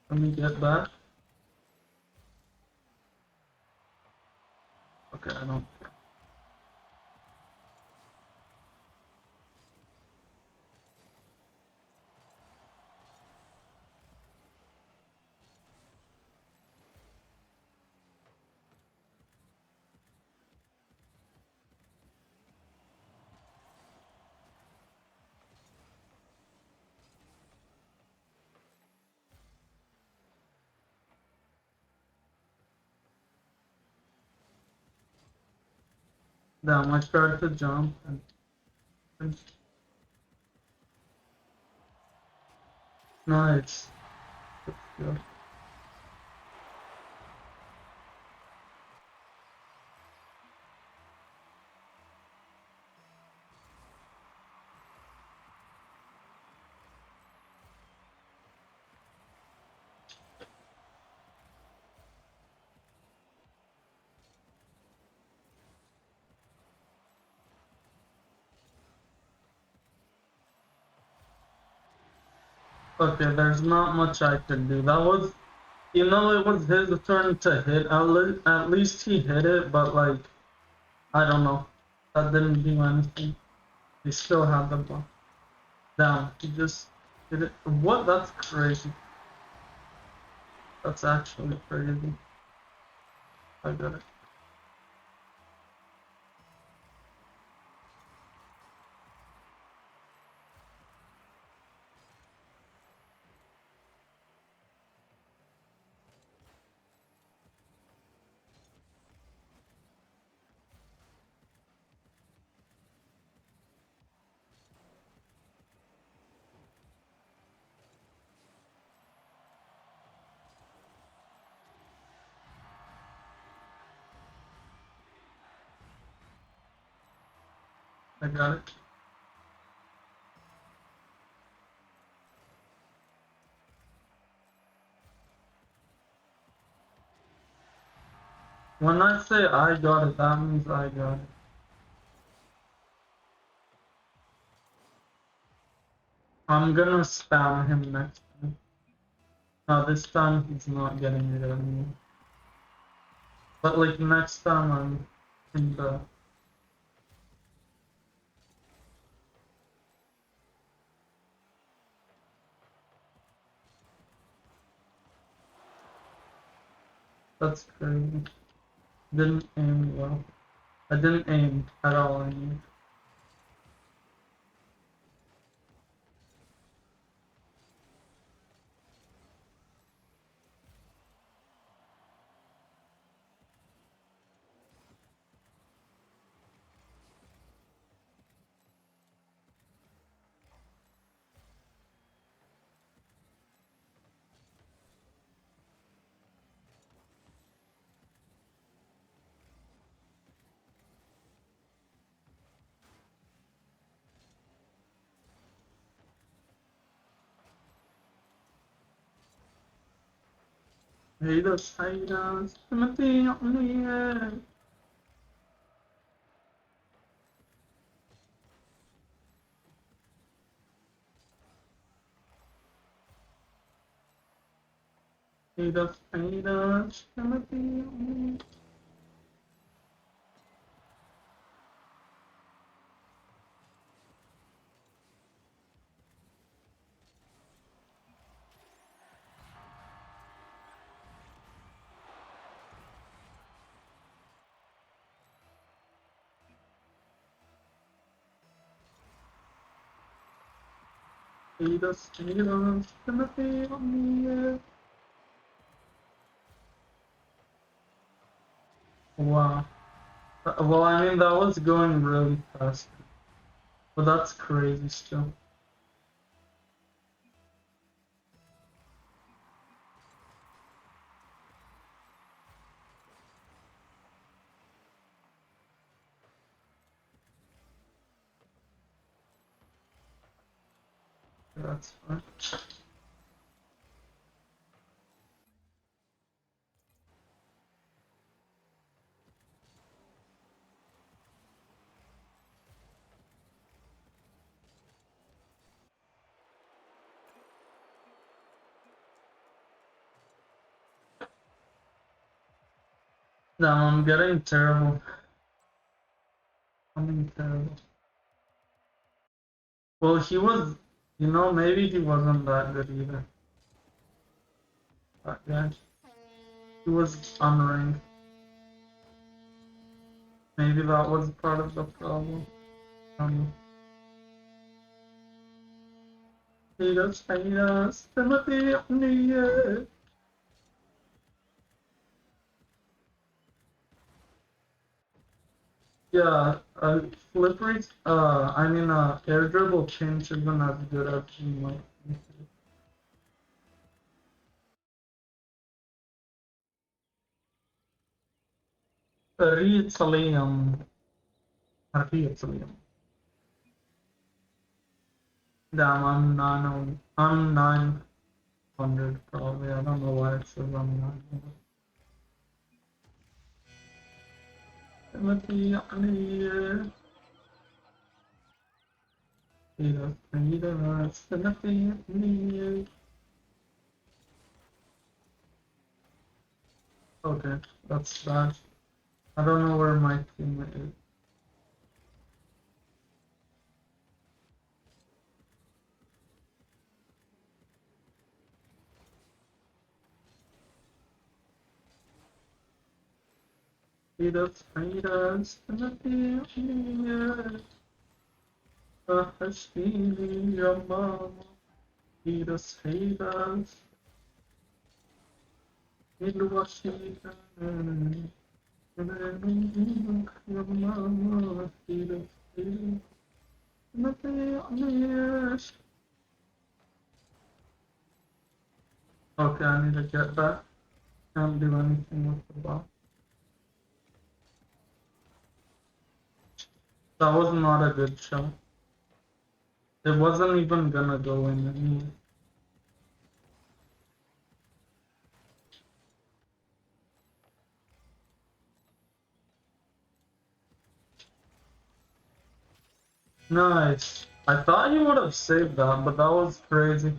Let me get back. Okay, I don't. Damn, I tried to jump and nice. That's good. Okay, there's not much I can do. That was, you know, it was his turn to hit. At least he hit it, but like, I don't know. That didn't do anything. He still had the ball. Down. He just hit it. What? That's crazy. That's actually crazy. I got it. I got it. When I say I got it, that means I got it. I'm gonna spam him next time. No, this time he's not getting it anymore. But like next time I'm in the... That's crazy. Didn't aim well. I didn't aim at all, I mean. Haters, Timothy on the air. Haters, Timothy on the air. Haters, Timothy on the air. Wow. Well, I mean, that was going really fast. But that's crazy still. that's fine. No, I'm getting terrible. I'm getting terrible. Well, he was, you know, maybe he wasn't that good either. That guy. He was unranked. Maybe that was part of the problem. Hate us, Timothy on the air. Yeah, Slippery, I mean, air dribble change isn't as good as you might think it is. Rizalium. Damn, I'm 900 probably. I don't know why it says I'm 900. Timothy on the air. Timothy on the air. Okay, that's bad. I don't know where my teammate is. Hate us, Timothy on the air. Hashini, your mama. Hate us. In Washington. Your mama. Hate us. Timothy on the air. Okay, I need to get back. Can't do anything with the ball. That was not a good shot. It wasn't even gonna go in anyway. Nice. I thought you would have saved that, but that was crazy.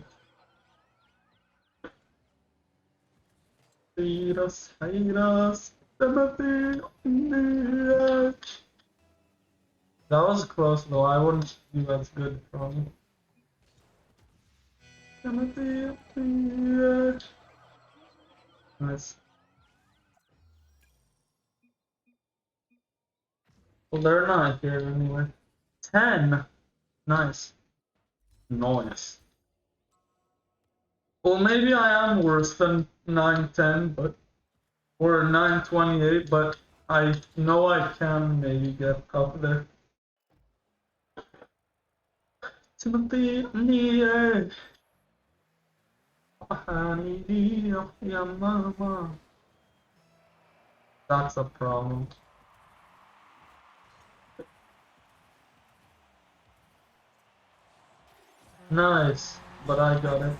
Hate us, Timothy on the edge. That was close though, I wouldn't do as good probably. Timothy on the edge. Nice. Well, they're not here anyway. 10. Nice. Nice. Well, maybe I am worse than 910, but or 928, but I know I can maybe get up there. Timothy on the edge. Honey, your mama. That's a problem. Nice, but I got it.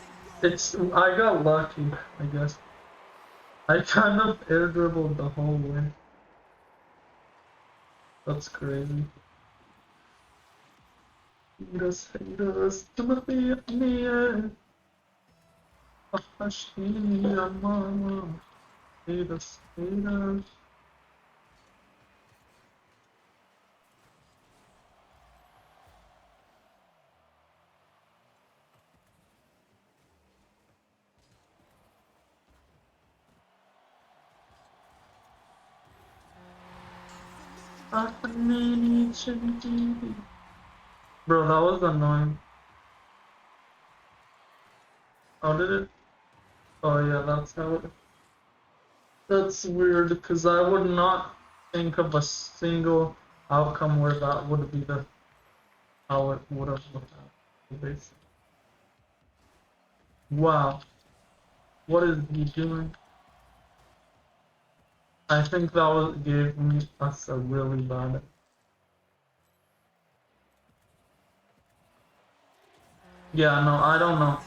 I got lucky, I guess. I kind of air dribbled the whole way. That's crazy. Hate us, Timothy on the air. Hashini, your mama. Hate us. Bro, that was annoying. How did it? Oh yeah, that's how it. That's weird, because I would not think of a single outcome where that would be the how it would have looked at. Basically. Wow. What is he doing? I think that gave us a really bad. Yeah, no, I don't know.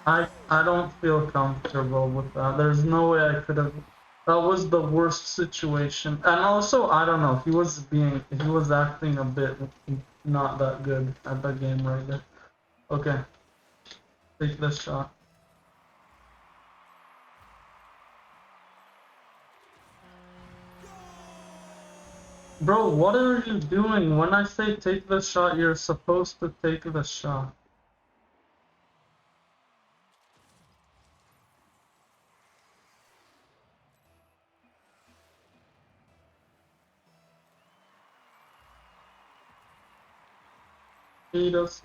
I don't feel comfortable with that. There's no way I could have. That was the worst situation. And also, I don't know. He was acting a bit not that good at the game right there. Okay. Take the shot. Bro, what are you doing? When I say take the shot, you're supposed to take the shot. Haters,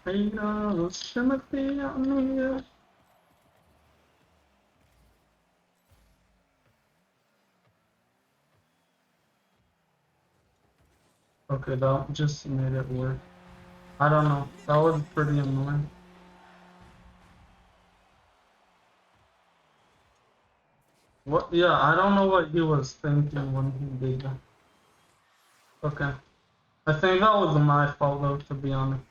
Timothy, I'm here. Okay, that just made it work. I don't know. That was pretty annoying. What? Yeah, I don't know what he was thinking when he did that. Okay. I think that was my fault though, to be honest.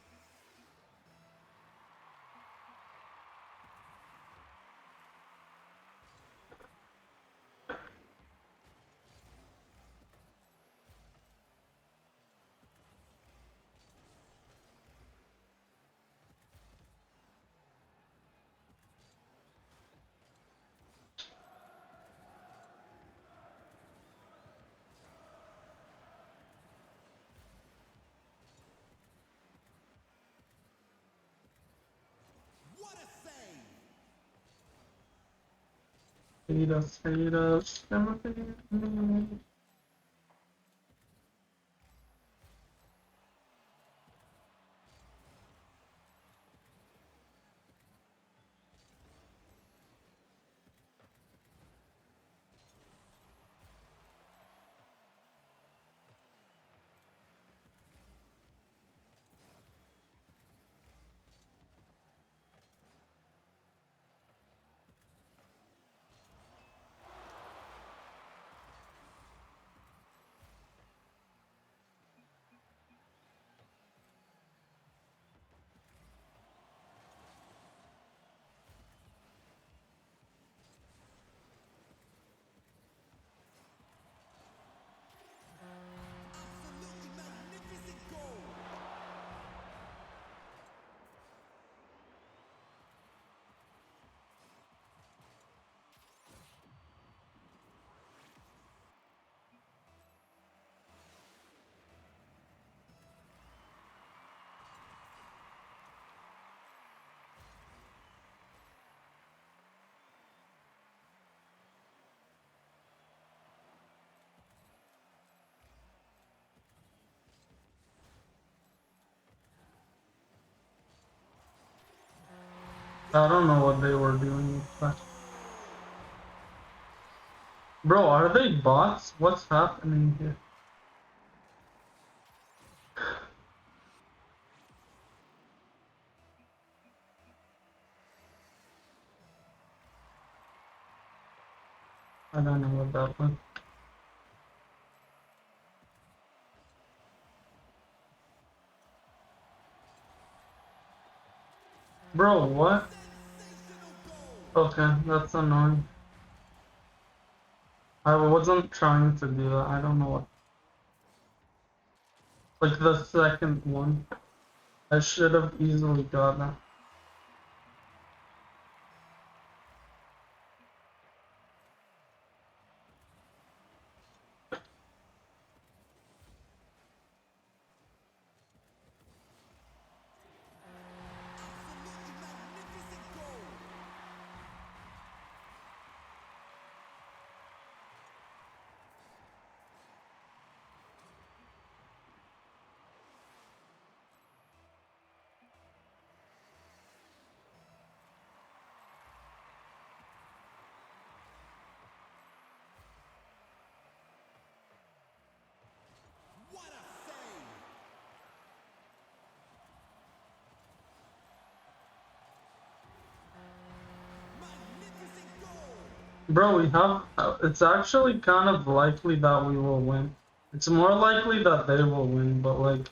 Haters, Timothy. I don't know what they were doing, but... Bro, are they bots? What's happening here? I don't know what that was. Bro, what? Okay, that's annoying. I wasn't trying to do that, I don't know what. Like the second one. I should have easily got that. Bro, we have... it's actually kind of likely that we will win. It's more likely that they will win, but like...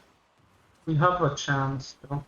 we have a chance, though.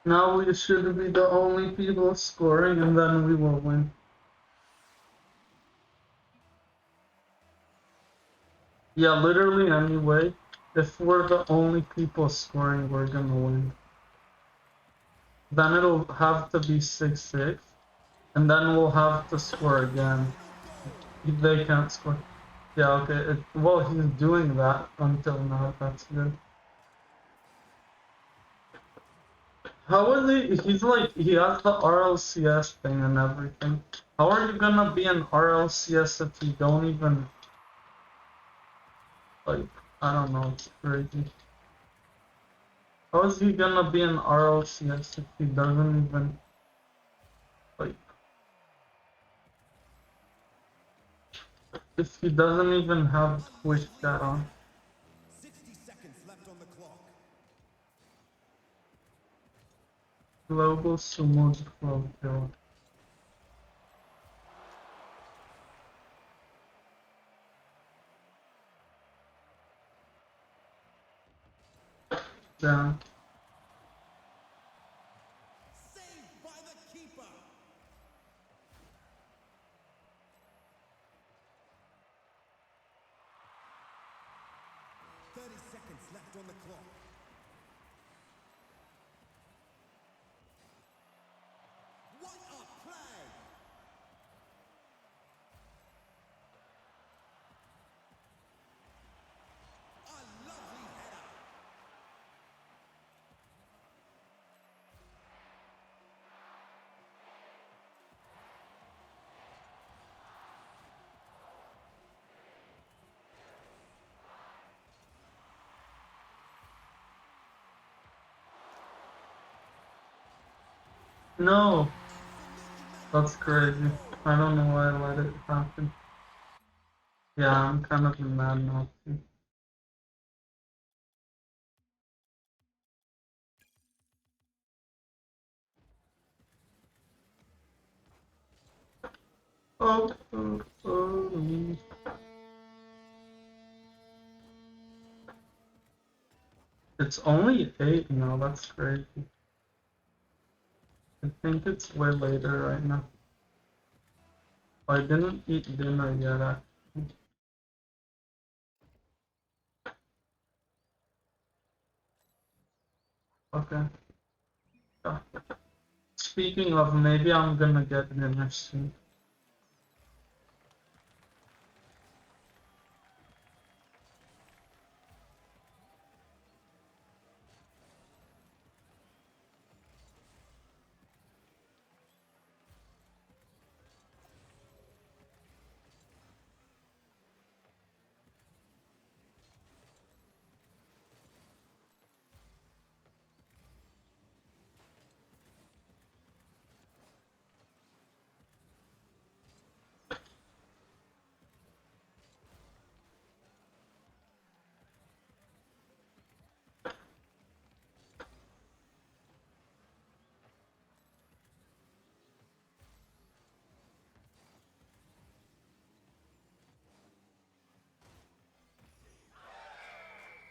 Now we should be the only people scoring and then we will win. Yeah, literally anyway. If we're the only people scoring, we're gonna win. Then it'll have to be 6-6. And then we'll have to score again. If they can't score. Yeah, okay. Well, he's doing that until now. That's good. How is he? He's like, he has the RLCS thing and everything. How are you gonna be an RLCS if you don't even, like, I don't know, it's crazy. How is he gonna be an RLCS if he doesn't even, like, if he doesn't even have Twitch chat on? 60 seconds left on the clock. Global Sumo Club Kill. Yeah. Saved by the keeper. Seconds left on the clock. What a play! A lovely header. No! That's crazy. I don't know why I let it happen. Yeah, I'm kind of mad now too. Oh. It's only 8 now, that's crazy. I think it's way later right now. I didn't eat dinner yet actually. Okay. Yeah. Speaking of, maybe I'm gonna get dinner soon.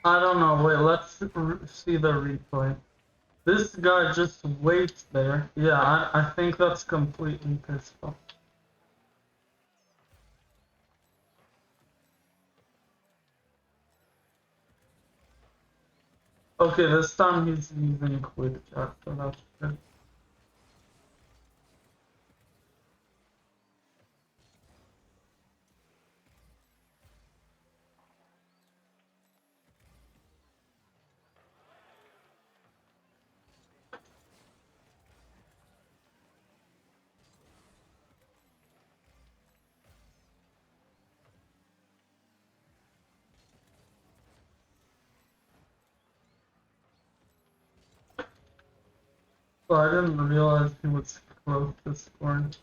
I don't know, wait, let's see the replay. This guy just waits there. Yeah, I think that's completely pissed off. Okay, this time he's using quick chat, so that's good. So I didn't realize he was close to scoring.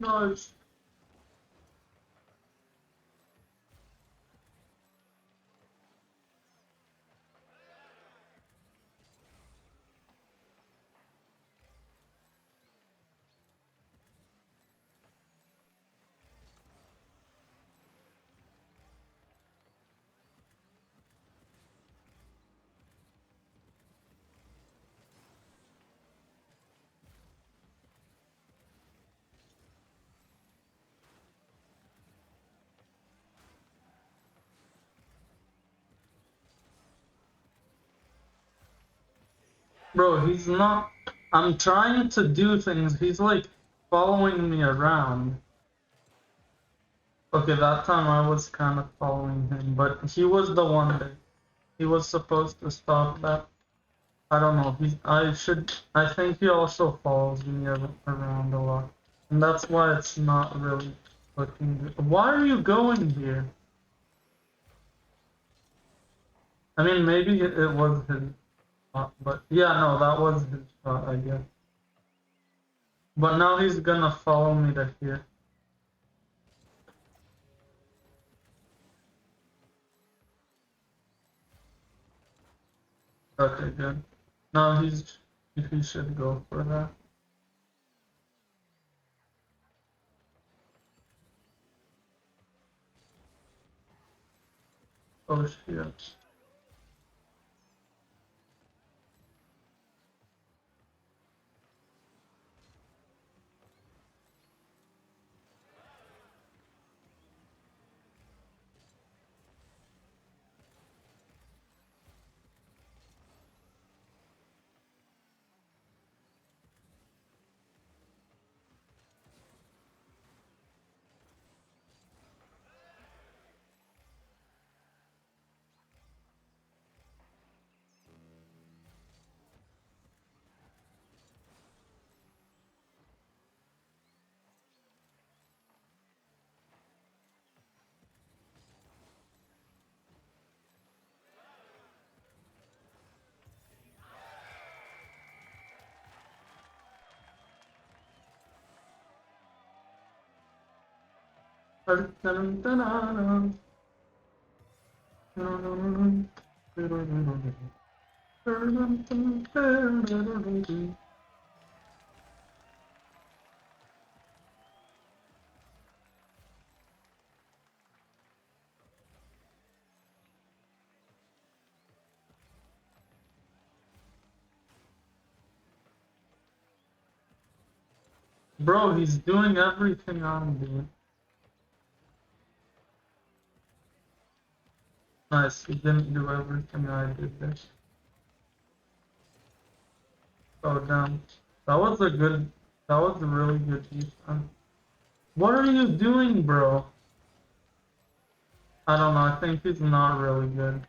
Nice. Bro, he's not. I'm trying to do things. He's like following me around. Okay, that time I was kind of following him, but he was the one that he was supposed to stop that. I don't know. I think he also follows me around a lot, and that's why it's not really looking good. Why are you going here? I mean, maybe it was his shot, but yeah, no, that was his shot, I guess. But now he's gonna follow me to here. Okay, good. Now he should go for that. Oh shit. Bro, he's doing everything I'm doing. Nice, he didn't do everything I did there. Oh damn. That was a really good defense. What are you doing, bro? I don't know, I think he's not really good.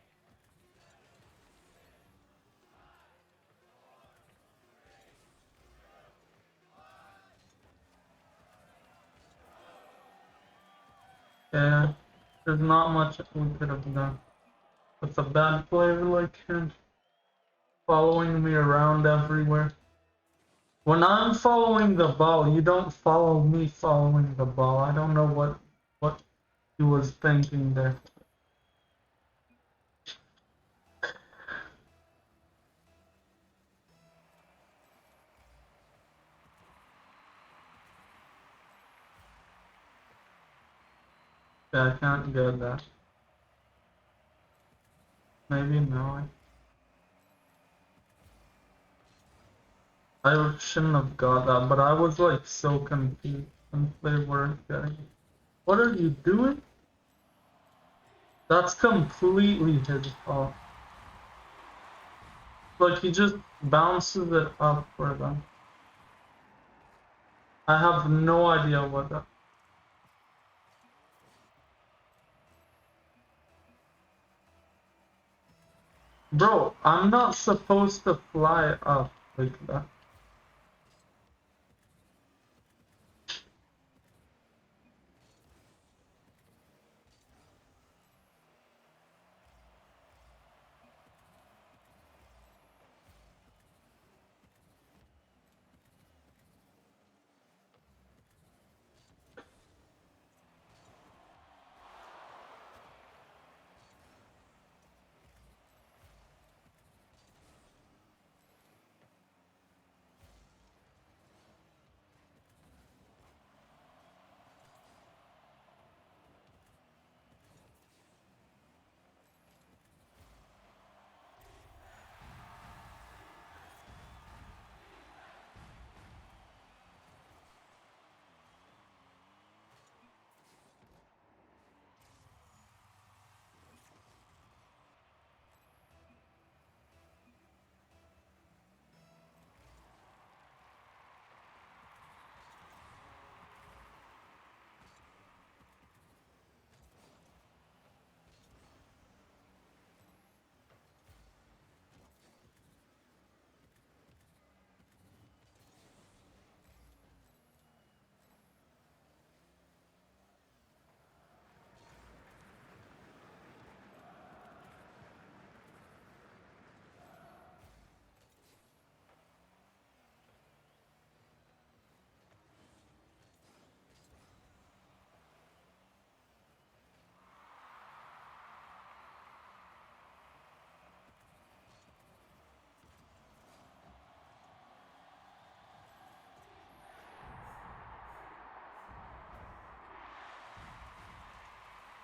Yeah, there's not much we could have done. It's a bad player like him, following me around everywhere. When I'm following the ball, you don't follow me following the ball. I don't know what he was thinking there. Yeah, I can't get that. Maybe no. I shouldn't have got that, but I was like so confused since they weren't getting it. What are you doing? That's completely his fault. Like he just bounces it up for them. I have no idea what that. Bro, I'm not supposed to fly up like that.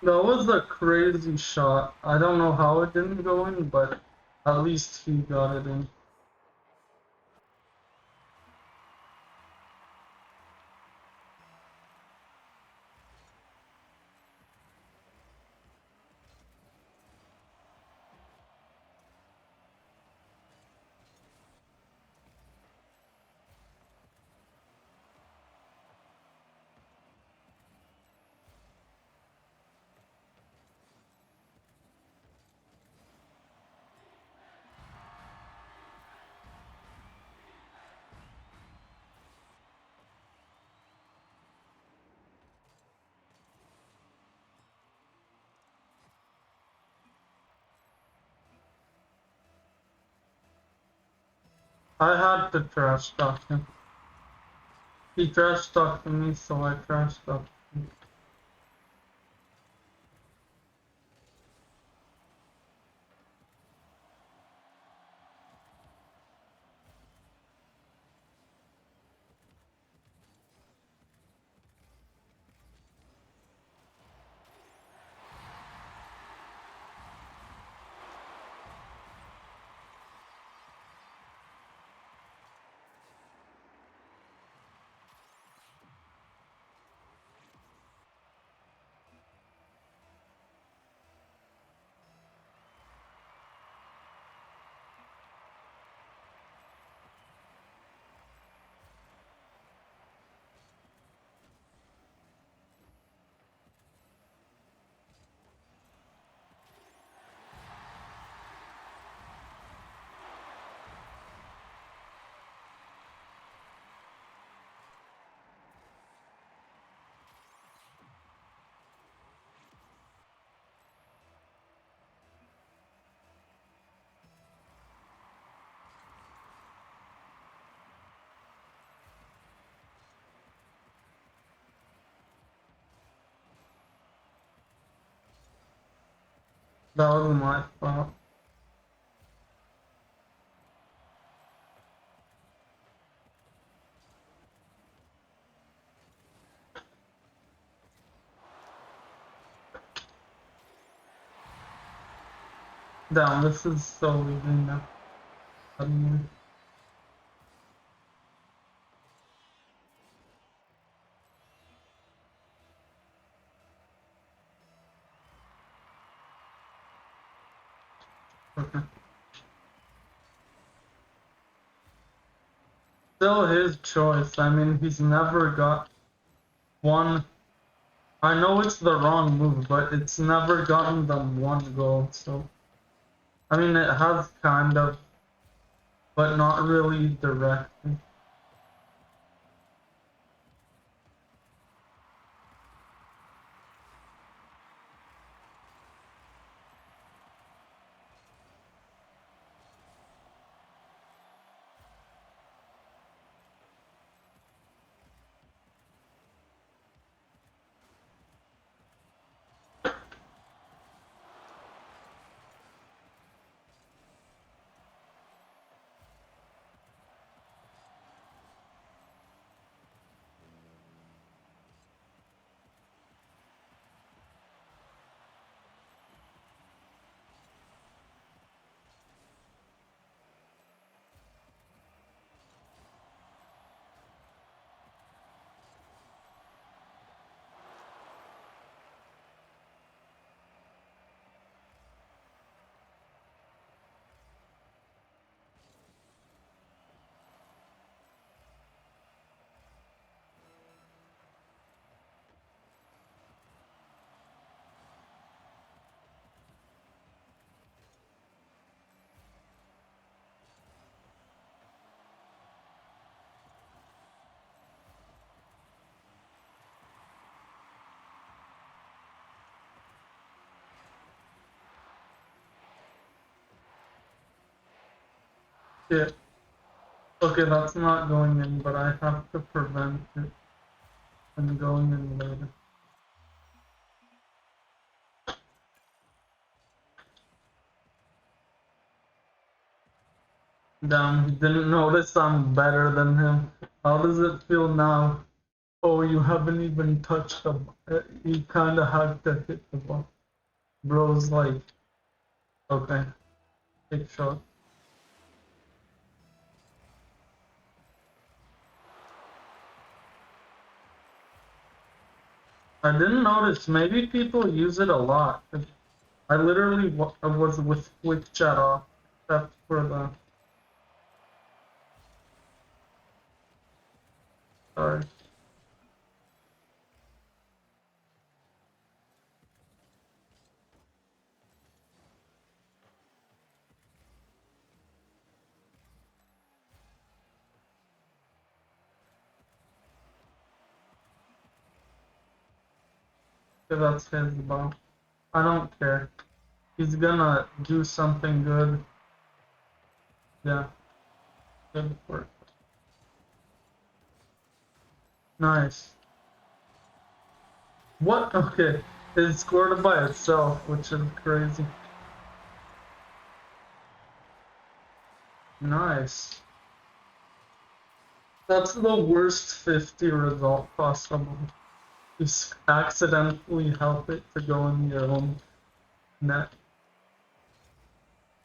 That was a crazy shot. I don't know how it didn't go in, but at least he got it in. I had to trash talk him. He trash talked me, so I trash talked him. That was my fault. Damn, this is so easy now. Okay. Still his choice. I mean, he's never got one. I know it's the wrong move, but it's never gotten them one goal, so. I mean, it has kind of, but not really directly. Yeah. Okay, that's not going in, but I have to prevent it from going in later. Damn, he didn't notice I'm better than him. How does it feel now? Oh, you haven't even touched the ball. You kinda had to hit the ball. Bro's like, okay, take shot. I didn't notice, maybe people use it a lot. I literally I was with Quick Chat off, except for the... Sorry. That's his ball. I don't care. He's gonna do something good. Yeah. Good work. Nice. What? Okay. It scored by itself, which is crazy. Nice. That's the worst 50 result possible. You accidentally help it to go in your own net.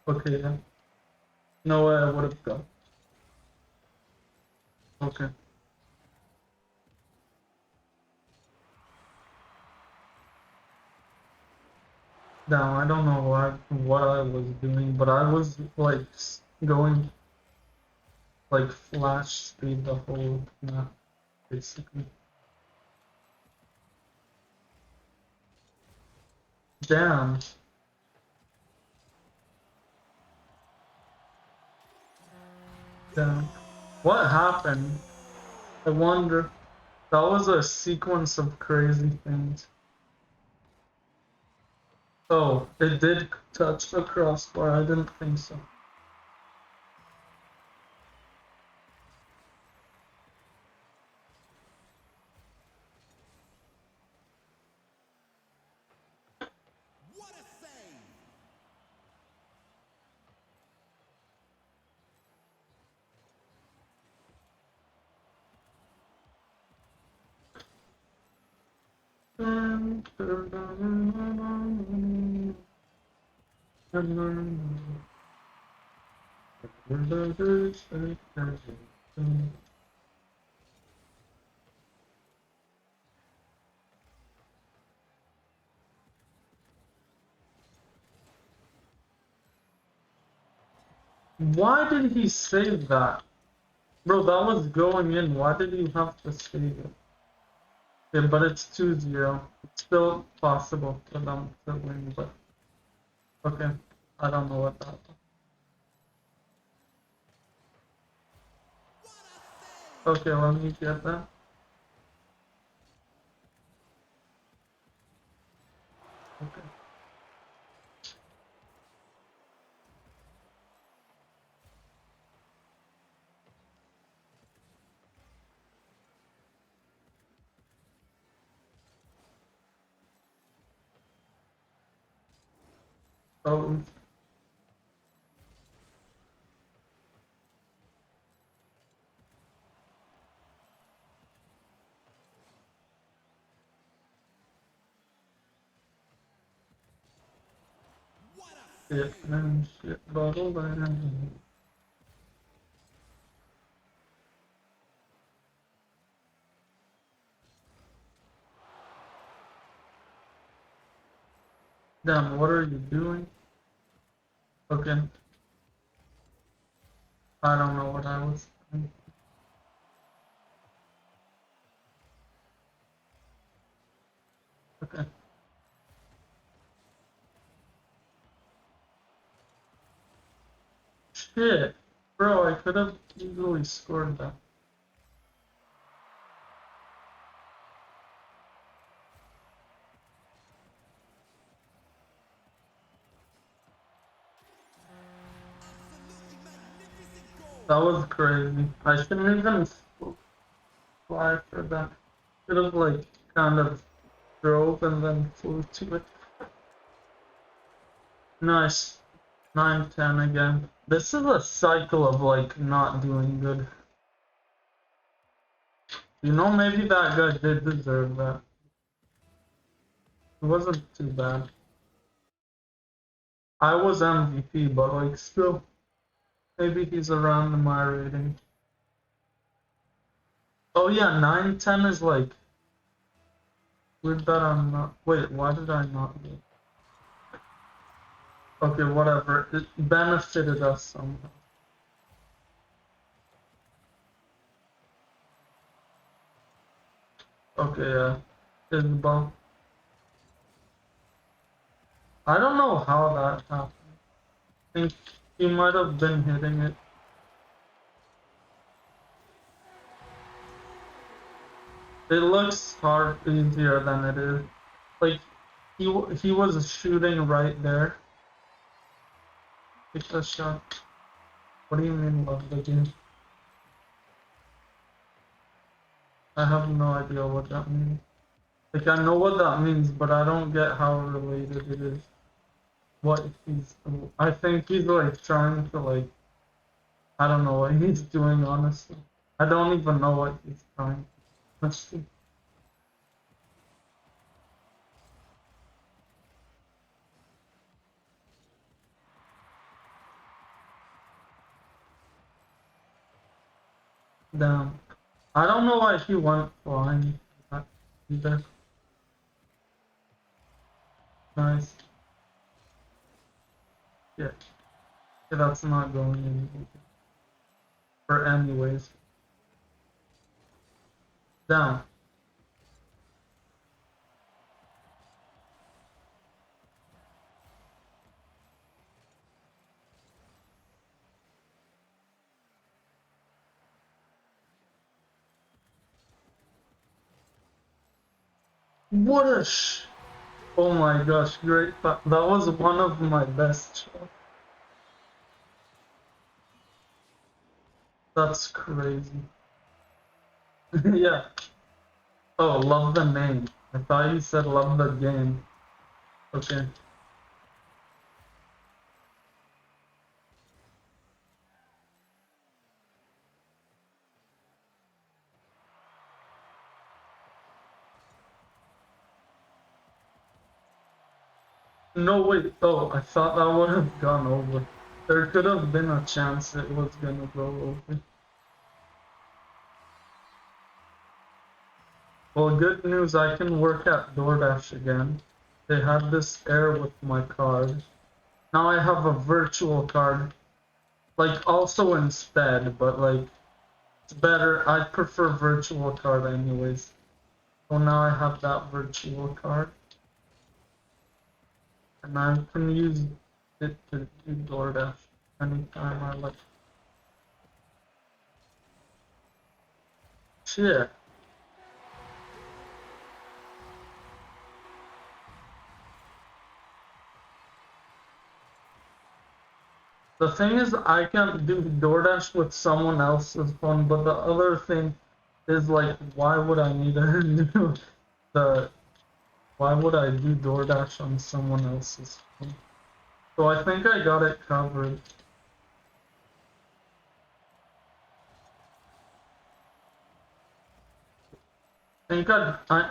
Okay, yeah. No way I would have gone. Okay. Now I don't know what I was doing, but I was like going like flash speed the whole map, basically. Damn. Damn. What happened? I wonder. That was a sequence of crazy things. Oh, it did touch the crossbar. I didn't think so. Why did he save that? Bro, that was going in. Why did he have to save it? Yeah, but it's 2-0. It's still possible for them to win, but... Okay, I don't know what that was. Okay, let me get that. Okay. Oh. Shit, man, shit, bottle, man. Damn, what are you doing? Okay. I don't know what I was doing. Okay. Shit. Bro, I could have easily scored that. That was crazy. I shouldn't even fly for that. Should have like kind of drove and then flew to it. Nice. 9-10 again. This is a cycle of like not doing good. You know, maybe that guy did deserve that. It wasn't too bad. I was MVP, but like still, maybe he's around my rating. Oh yeah, 9-10 is like weird that I'm not. Wait, why did I not do? Okay, whatever. It benefited us somehow. Okay, yeah. Here's the bump. I don't know how that happened. I think he might have been hitting it. It looks hard easier than it is. Like he was shooting right there. Take the shot. What do you mean love the game? I have no idea what that means. Like I know what that means, but I don't get how related it is. What he's, I think he's like trying to like, I don't know what he's doing honestly. I don't even know what he's trying. Let's see. Damn. I don't know why he went flying either. Nice. Yeah. Yeah, that's not going anywhere. Or anyways. Down. What a oh my gosh, great. That was one of my best shots. That's crazy. Yeah. Oh, love the name. I thought you said love the game. Okay. No, wait. Oh, I thought that would have gone over. There could have been a chance it was gonna go over. Well, good news, I can work at DoorDash again. They had this error with my card. Now I have a virtual card. Like, also instead, but like, it's better. I prefer virtual card anyways. So now I have that virtual card. And I can use it to do DoorDash anytime I like. Shit. The thing is, I can do DoorDash with someone else's phone, but the other thing is like, why would I need to do why would I do DoorDash on someone else's phone? So I think I got it covered. I think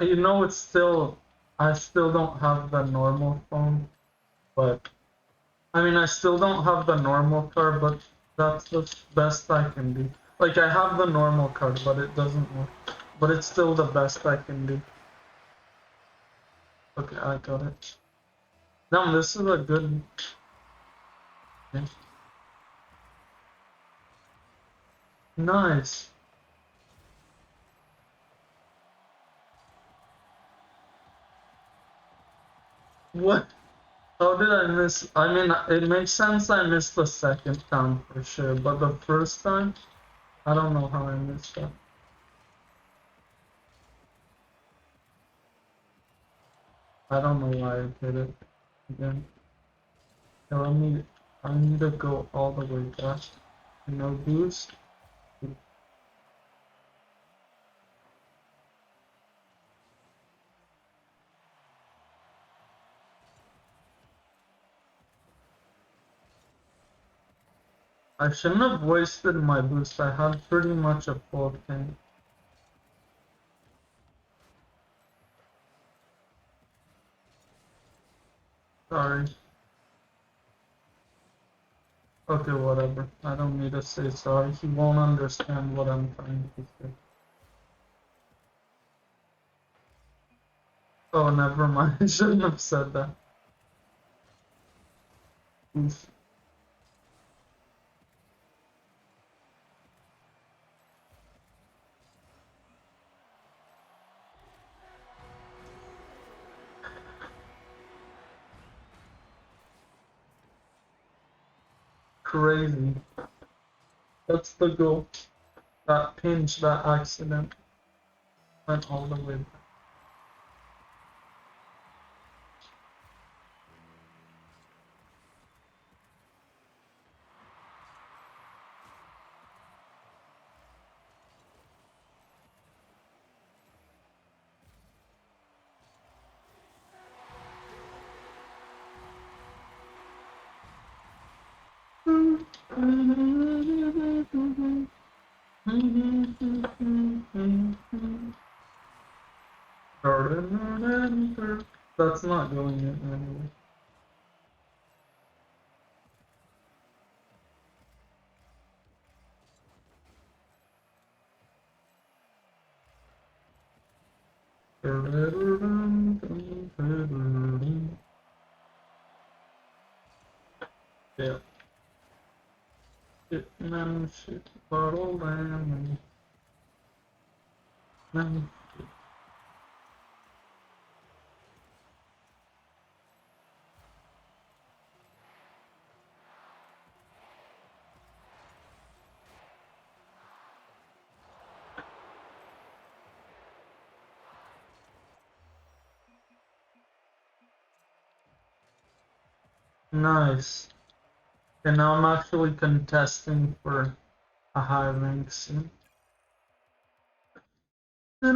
you know, it's still, I still don't have the normal phone, but I mean, I still don't have the normal card, but that's the best I can do. Like, I have the normal card, but it doesn't work. But it's still the best I can do. Okay, I got it. Now, this is a good... Okay. Nice. What? How did I miss? I mean, it makes sense I missed the second time for sure, but the first time, I don't know how I missed that. I don't know why I did it again. Okay, I need to go all the way back. No boost. I shouldn't have wasted my boost. I had pretty much a full tank. Sorry. Okay, whatever. I don't need to say sorry. He won't understand what I'm trying to say. Oh, never mind. I shouldn't have said that. Oof. Crazy. That's the goal. That pinch, that accident went all the way back. That's not going in anyway. Yeah. Shit, bottle lemon. Nice. And now I'm actually contesting for a high rank soon. It's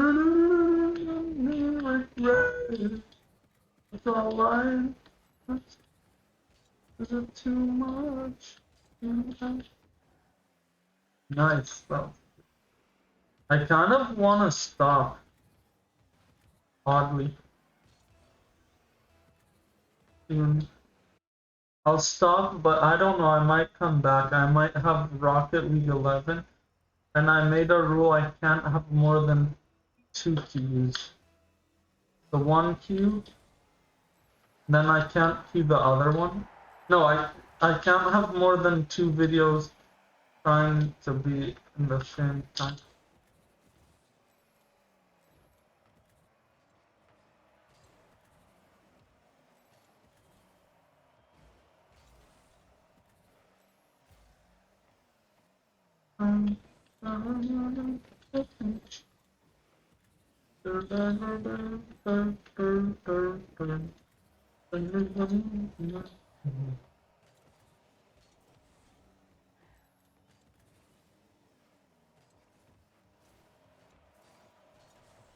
alright. Is it too much? Nice, though. I kind of want to stop. Oddly. I'll stop, but I don't know, I might come back. I might have Rocket League 11, and I made a rule I can't have more than 2 queues. The one queue, then I can't queue the other one. No, I can't have more than 2 videos trying to be in the same time.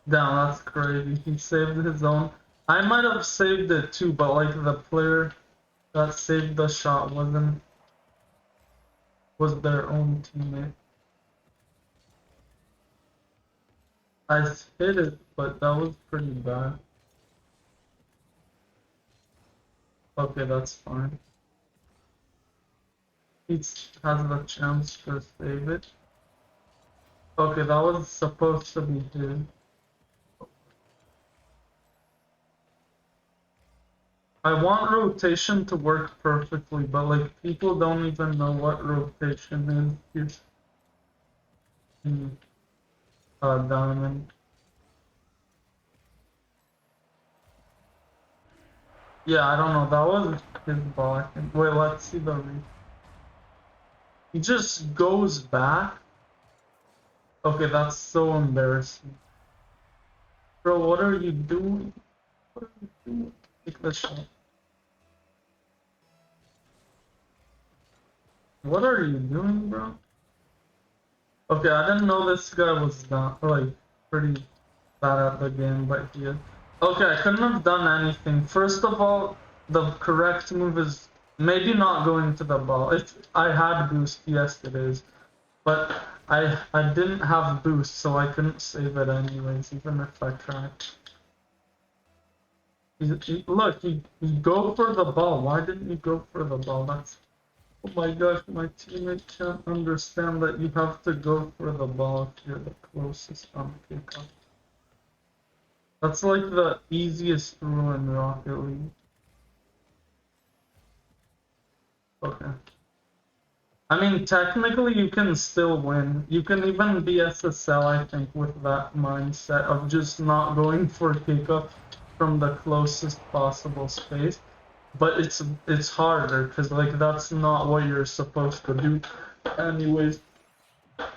Damn, that's crazy. He saved his own. I might have saved it too, but like the player that saved the shot was their own teammate. I hit it, but that was pretty bad. Okay, that's fine. He has the chance to save it. Okay, that was supposed to be his. I want rotation to work perfectly, but like people don't even know what rotation is here. Diamond. Yeah, I don't know, that was his ball, I think. Wait, let's see the replay. He just goes back. Okay, that's so embarrassing. Bro, what are you doing? What are you doing? Take the shot. What are you doing, bro? Okay, I didn't know this guy was like pretty bad at the game, but he is. Okay, I couldn't have done anything. First of all, the correct move is maybe not going to the ball. I had boost, yes it is. But I didn't have boost, so I couldn't save it anyways, even if I tried. Look, you go for the ball. Why didn't you go for the ball? That's... Oh my gosh, my teammate can't understand that you have to go for the ball if you're the closest on kickoff. That's like the easiest rule in Rocket League. Okay. I mean, technically you can still win. You can even be SSL, I think, with that mindset of just not going for kickoff from the closest possible space. But it's harder, because like that's not what you're supposed to do anyways.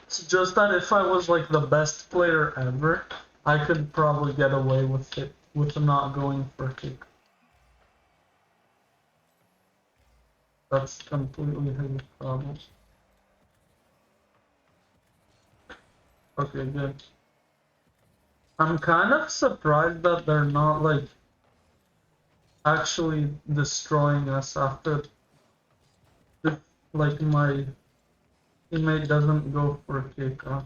It's just that if I was like the best player ever, I could probably get away with it, with not going for kick. That's completely his problem. Okay, good. I'm kind of surprised that they're not like actually destroying us after like my teammate doesn't go for a kickoff.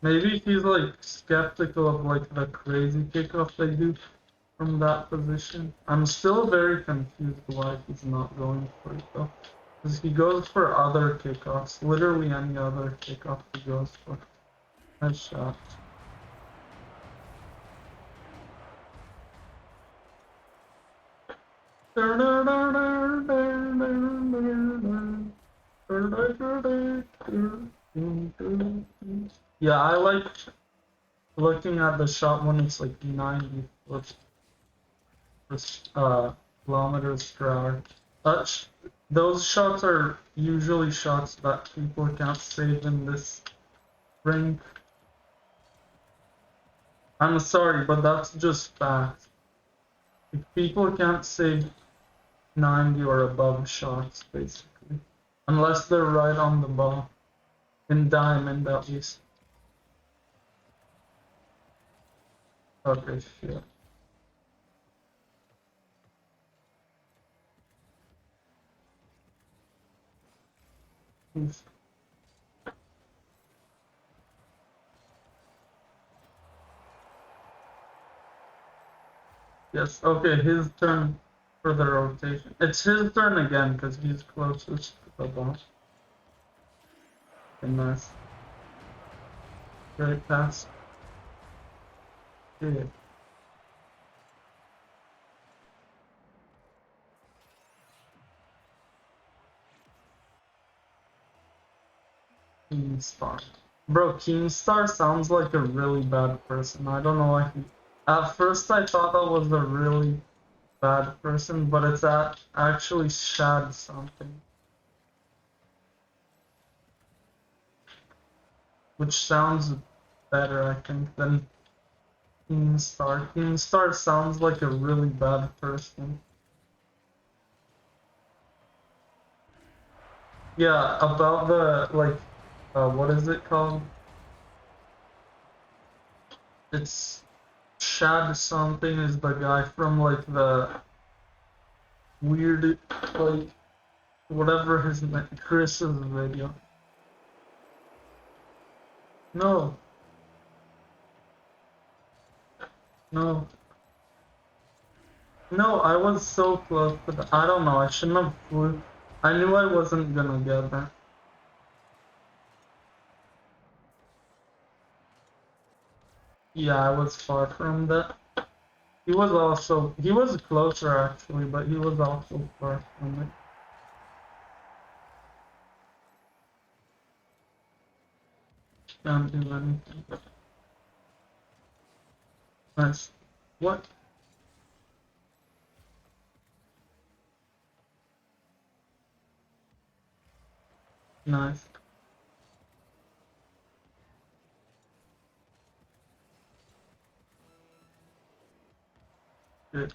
Maybe he's like skeptical of like the crazy kickoff they do from that position. I'm still very confused why he's not going for it though. Because he goes for other kickoffs, literally any other kickoff he goes for. Nice shot. Yeah, I like looking at the shot when it's like 90 kilometers per hour. Those shots are usually shots that people can't save in this rink. I'm sorry, but that's just fact. If people can't save 90 or above shots, basically. Unless they're right on the ball. In diamond, at least. Okay, shit. Oof. Yes, okay, his turn for the rotation. It's his turn again because he's closest to the ball. Okay, nice. Great pass. Good. Keemstar. Bro, Keemstar sounds like a really bad person. I don't know why he... At first I thought that was a really bad person, but it's actually Shad something. Which sounds better, I think, than Keemstar. Keemstar sounds like a really bad person. Yeah, about the, like, what is it called? It's Shad something is the guy from like the weird, like, whatever his name, Chris's video. No. No. No, I was so close to the, I don't know, I shouldn't have flew. I knew I wasn't gonna get there. Yeah, I was far from that. He was closer actually, but he was also far from it. Can't do anything. Nice. What? Nice. Good.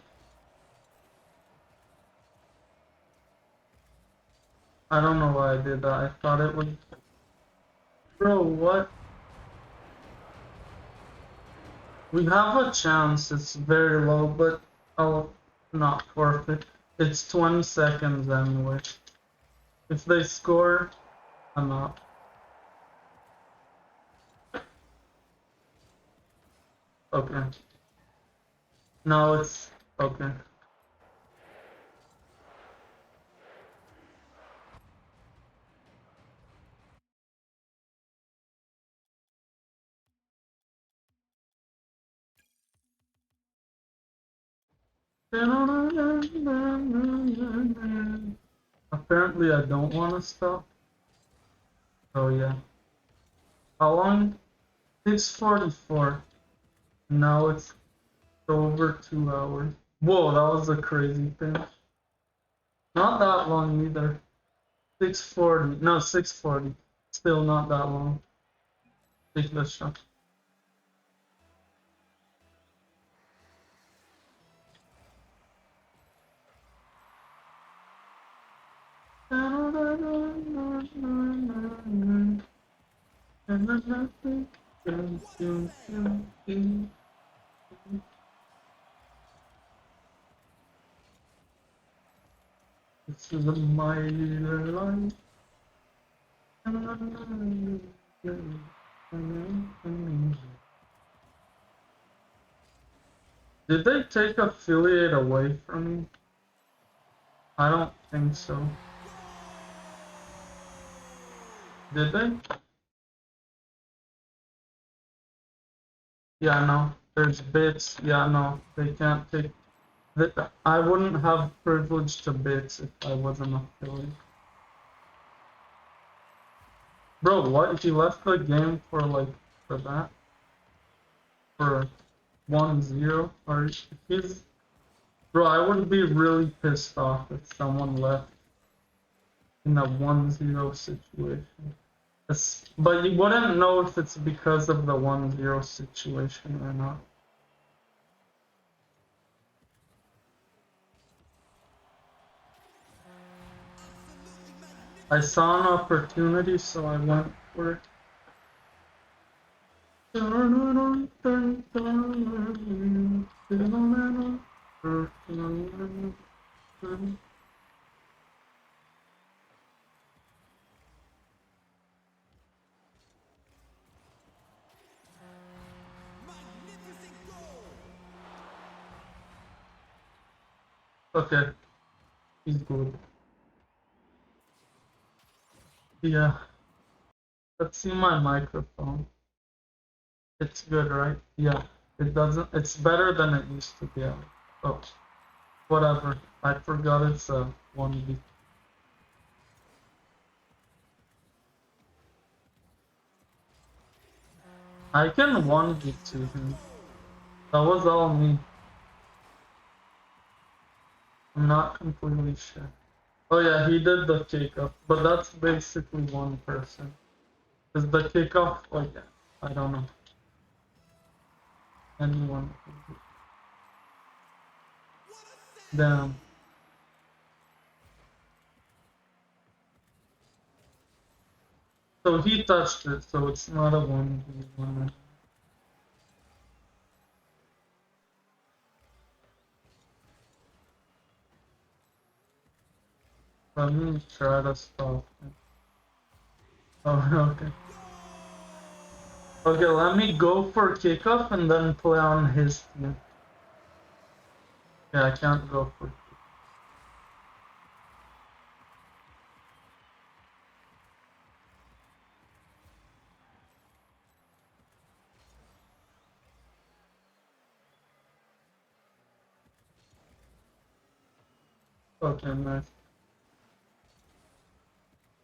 I don't know why I did that. I thought it would... Bro, what? We have a chance. It's very low, but I'll not forfeit. It's 20 seconds anyway. If they score, I'm out. Okay. No, it's okay. Apparently I don't want to stop. Oh yeah. How long? 6:44. Now it's over 2 hours. Whoa, that was a crazy thing. Not that long either. 6:40. No, 6:40. Still not that long. Take the shot. This is my life. Did they take affiliate away from me? I don't think so. Did they? Yeah, no. There's bits. Yeah, no. They can't take... I wouldn't have privilege to bits if I was an affiliate. Bro, what? He left the game for like, for that? For 1-0? Or if he's... Bro, I would be really pissed off if someone left in a 1-0 situation. But you wouldn't know if it's because of the 1-0 situation or not. I saw an opportunity, so I went for it. Okay, he's good. Yeah. Let's see my microphone. It's good, right? Yeah. It doesn't. It's better than it used to be. Oh, whatever. I forgot it's a 1B. I can 1B to him. That was all me. I'm not completely sure. Oh yeah, he did the kickoff, but that's basically one person. Is the kickoff like, I don't know. Anyone. Damn. So he touched it, so it's not a 1v1. Let me try to stop it. Oh, okay. Okay, let me go for kickoff and then play on his team. Yeah, I can't go for kickoff. Okay, nice.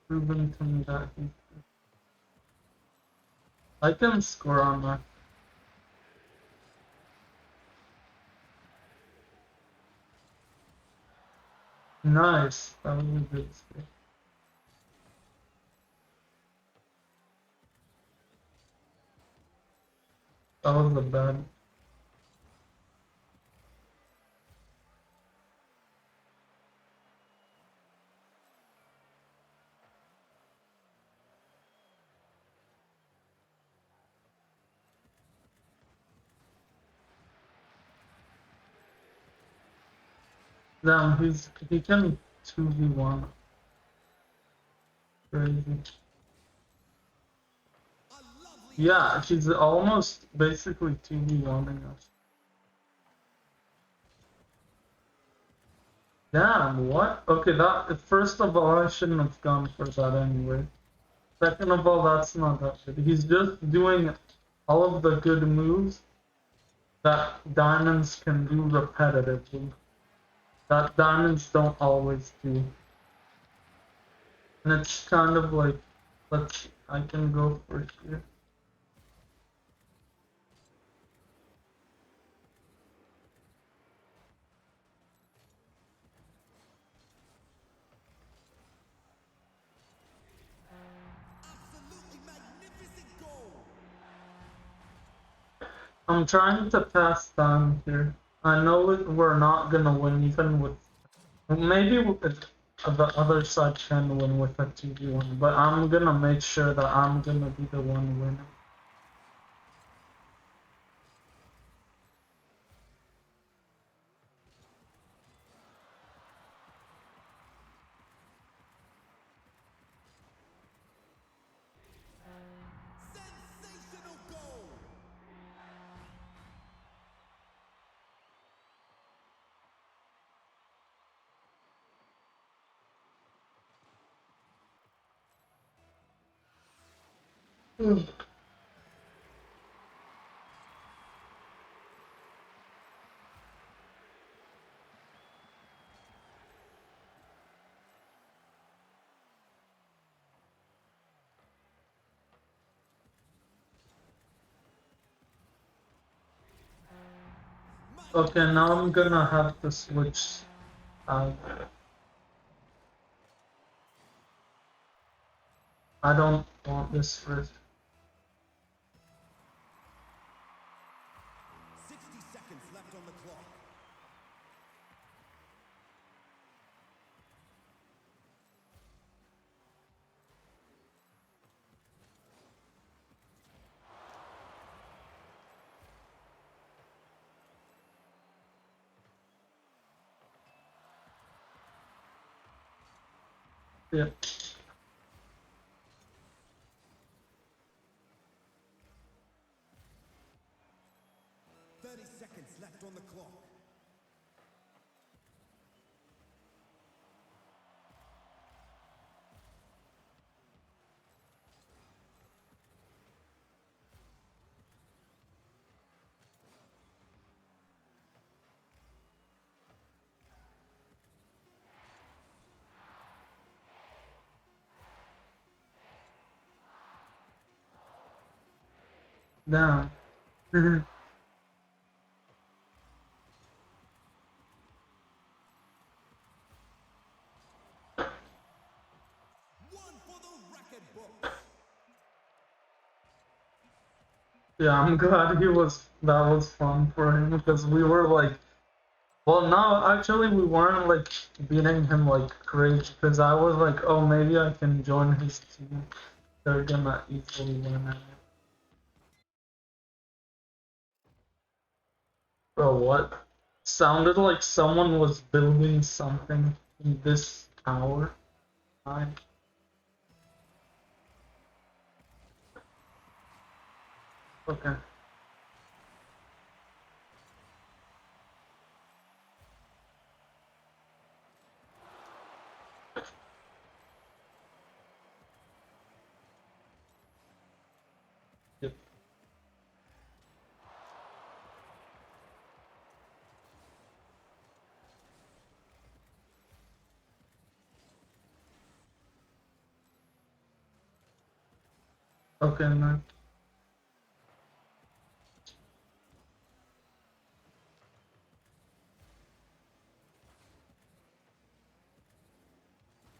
Proven to me that he's good. I can score on that. Nice, that was a good score. That was a bad. Damn, he can 2v1. Crazy. Yeah, she's almost basically 2v1ing us. Damn, what? Okay, that first of all, I shouldn't have gone for that anyway. Second of all, that's not that good. He's just doing all of the good moves that diamonds can do repetitively. That diamonds don't always do. And it's kind of like, I can go for here. I'm trying to pass time here. I know we're not gonna win even with... Maybe the other side can win with a 2v1, but I'm gonna make sure that I'm gonna be the one winning. Okay, now I'm gonna have to switch. I don't want this first. 60 seconds left on the clock. Yeah. Left on the clock. Down. Yeah, I'm glad that was fun for him because we were like, well, no, actually we weren't like beating him like great because I was like, oh, maybe I can join his team. They're gonna easily win it. Bro, what? Sounded like someone was building something in this tower. Okay. Yep. Okay, nice.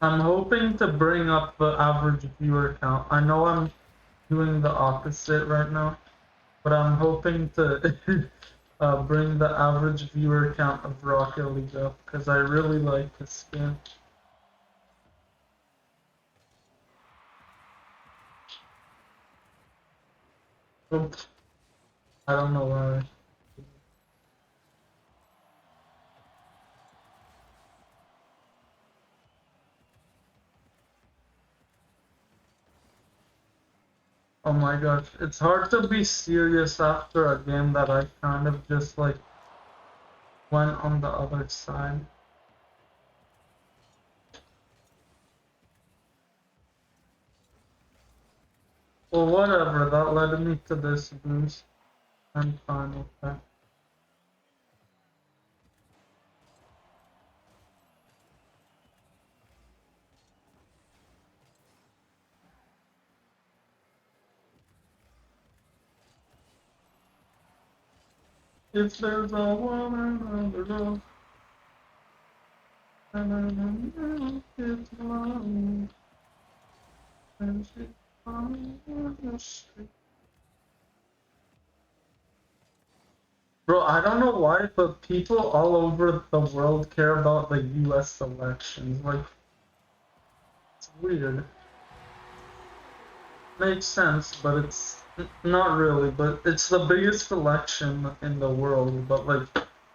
I'm hoping to bring up the average viewer count. I know I'm doing the opposite right now, but I'm hoping to bring the average viewer count of Rocket League up because I really like this game. Oops. I don't know why. Oh my gosh, it's hard to be serious after a game that I kind of just like went on the other side. Well, whatever, that led me to this boost. I'm fine with that. If there's a woman on the road, and I know it's long, and she's on the street. Bro, I don't know why, but people all over the world care about the US elections. Like, it's weird. Makes sense, but it's not really. But it's the biggest election in the world. But like,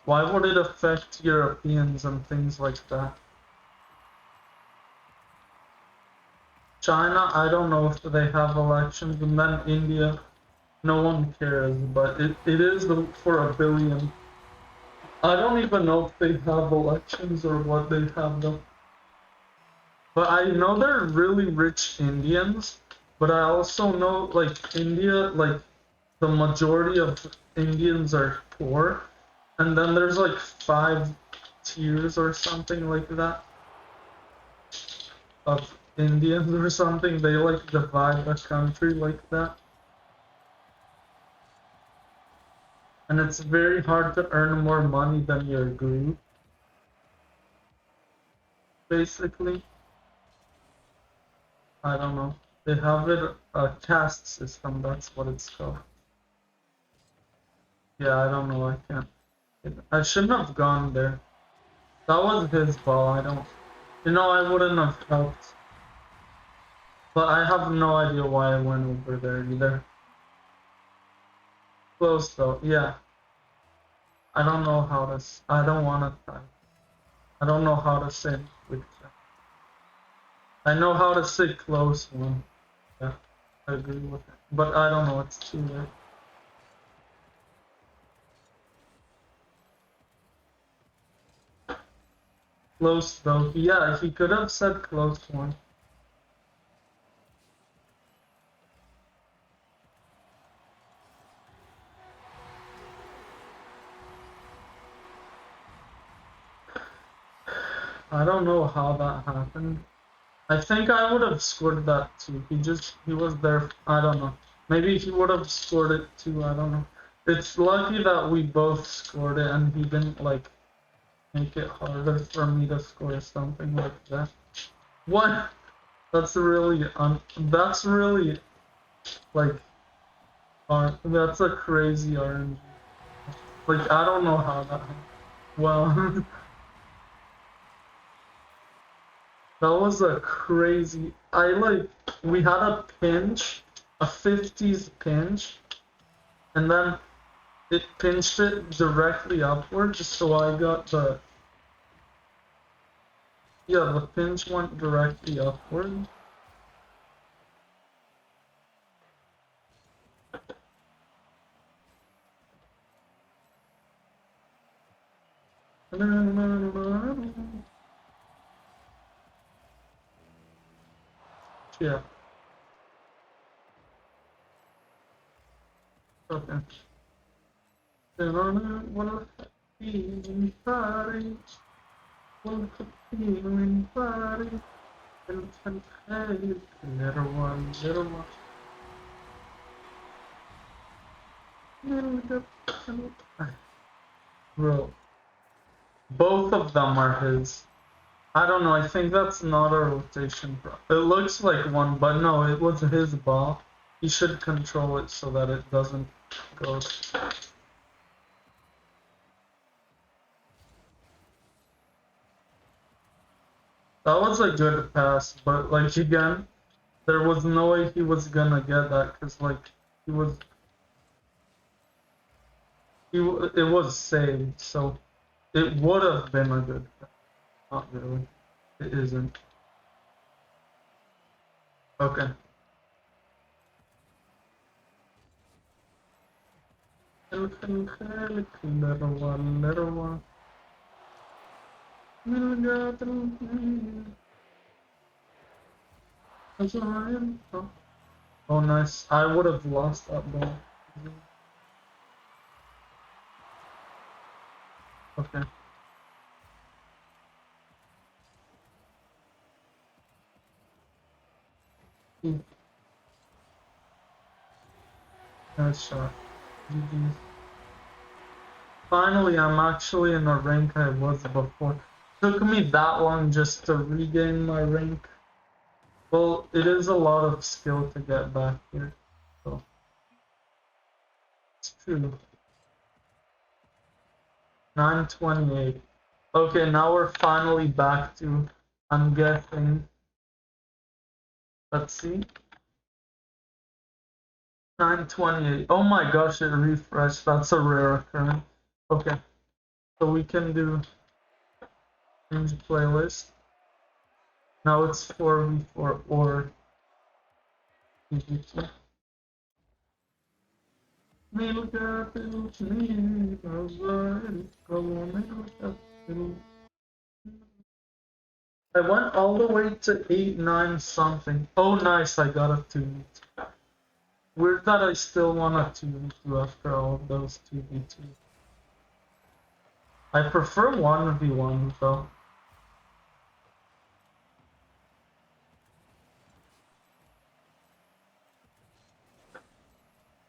why would it affect Europeans and things like that? China, I don't know if they have elections, and then India, no one cares, but it is for 1 billion. I don't even know if they have elections or what they have them. But I know they're really rich Indians, but I also know like India, like the majority of Indians are poor, and then there's like 5 tiers or something like that of Indians or something. They like divide the country like that. And it's very hard to earn more money than your group. Basically. I don't know. They have it a caste system, that's what it's called. Yeah, I don't know, I can't. I shouldn't have gone there. That was his ball, I don't... You know, I wouldn't have helped. But I have no idea why I went over there either. Close though, yeah. I don't know how to... I don't want to... I don't know how to say with that. I know how to say close one. Yeah, I agree with it. But I don't know, it's too late. Close though. Yeah, he could have said close one. I don't know how that happened. I think I would have scored that too. He was there. I don't know. Maybe he would have scored it too. I don't know. It's lucky that we both scored it and he didn't like make it harder for me to score something like that. What? That's really like that's a crazy RNG. Like I don't know how that happened. Well. That was a crazy... we had a pinch, a 50s pinch, and then it pinched it directly upwards, so I got the... Yeah, the pinch went directly upward. Yeah. Okay. What a feeling party. What a feeling party. Little one, little one. Bro. Both of them are his. I don't know, I think that's not a rotation, bro. It looks like one, but no, it was his ball. He should control it so that it doesn't go. That was a good pass, but like again, there was no way he was gonna get that, cause like, it was saved, so it would have been a good pass. Not really. It isn't. Okay. Oh, nice. I would have lost that ball. Okay. Nice shot. GG's. Finally, I'm actually in the rank I was before. Took me that long just to regain my rank. Well, it is a lot of skill to get back here, so it's true. 928. Okay, now we're finally back to, I'm guessing, let's see, 928. Oh my gosh, it refreshed. That's a rare occurrence. Okay, so we can do change playlist. Now it's 4v4 or PvP. I went all the way to 8, 9 something. Oh nice, I got a 2v2. Weird that I still want a 2v2 after all of those 2v2. I prefer 1v1 though.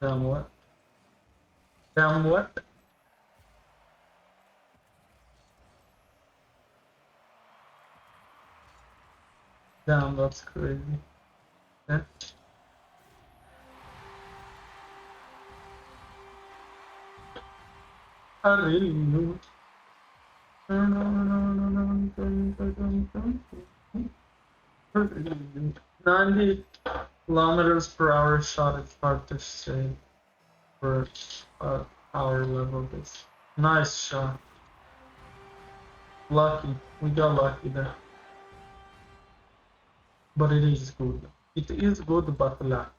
Damn what? Damn what? Damn, that's crazy. Okay. I really knew. 90 kilometers per hour shot, it's hard to say for power level this. Nice shot. Lucky. We got lucky there. But it is good. It is good, but luck.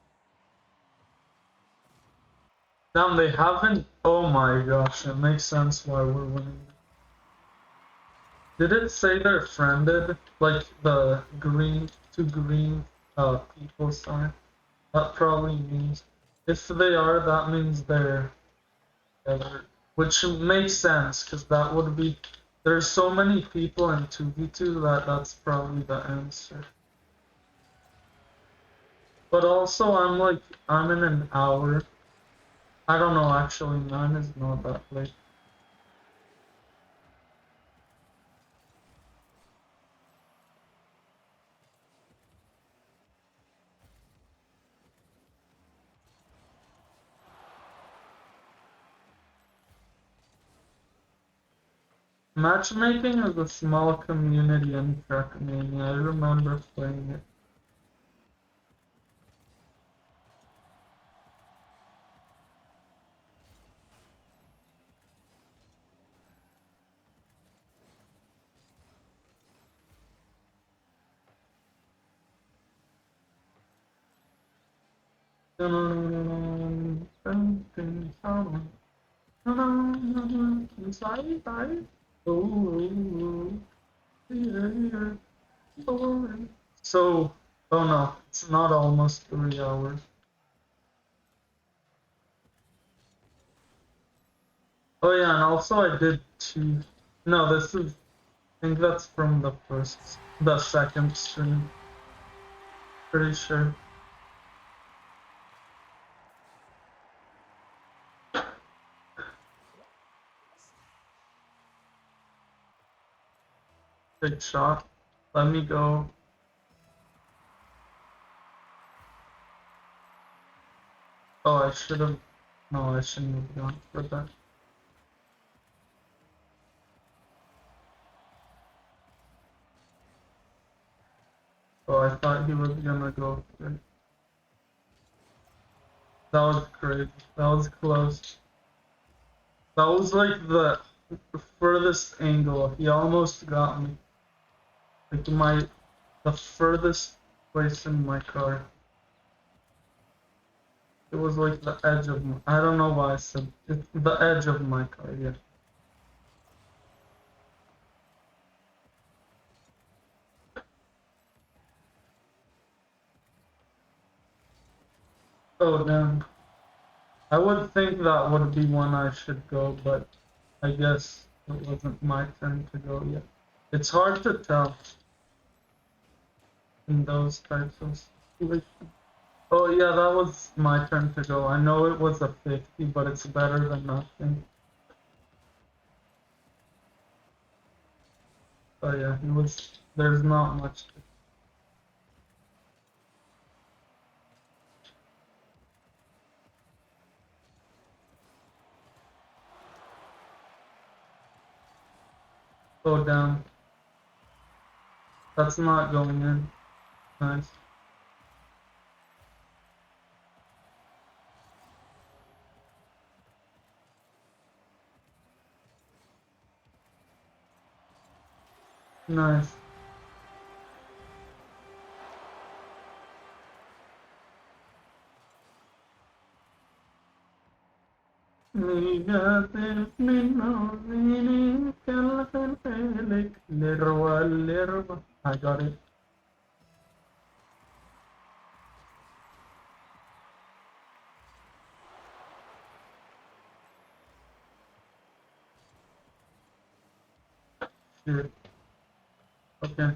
Damn, they haven't. Oh my gosh, it makes sense why we're winning. Did it say they're friended? Like the green, 2 green people sign? That probably means, if they are, that means they're together. Which makes sense, because that would be, there's so many people in 2v2 that that's probably the answer. But also, I'm in an hour. I don't know, actually, 9 is not that late. Matchmaking is a small community in Trackmania. I remember playing it. So, oh no, it's not almost 3 hours. Oh yeah, and also I did 2. No, this is, I think that's from the second stream. Pretty sure. Big shot. Let me go. Oh, I should have. No, I shouldn't have gone for that. Oh, I thought he was gonna go for it. That was crazy. That was close. That was like the furthest angle. He almost got me. Like the furthest place in my car. It was like the edge of my, I don't know why I said it's the edge of my car, yeah. Oh damn. I would think that would be when I should go, but I guess it wasn't my turn to go yet. It's hard to tell in those types of situations. Oh yeah, that was my turn to go. I know it was a 50, but it's better than nothing. Oh yeah, it was, there's not much to go down. That's not going in. Nice. Nice. I got it. Shit. Okay.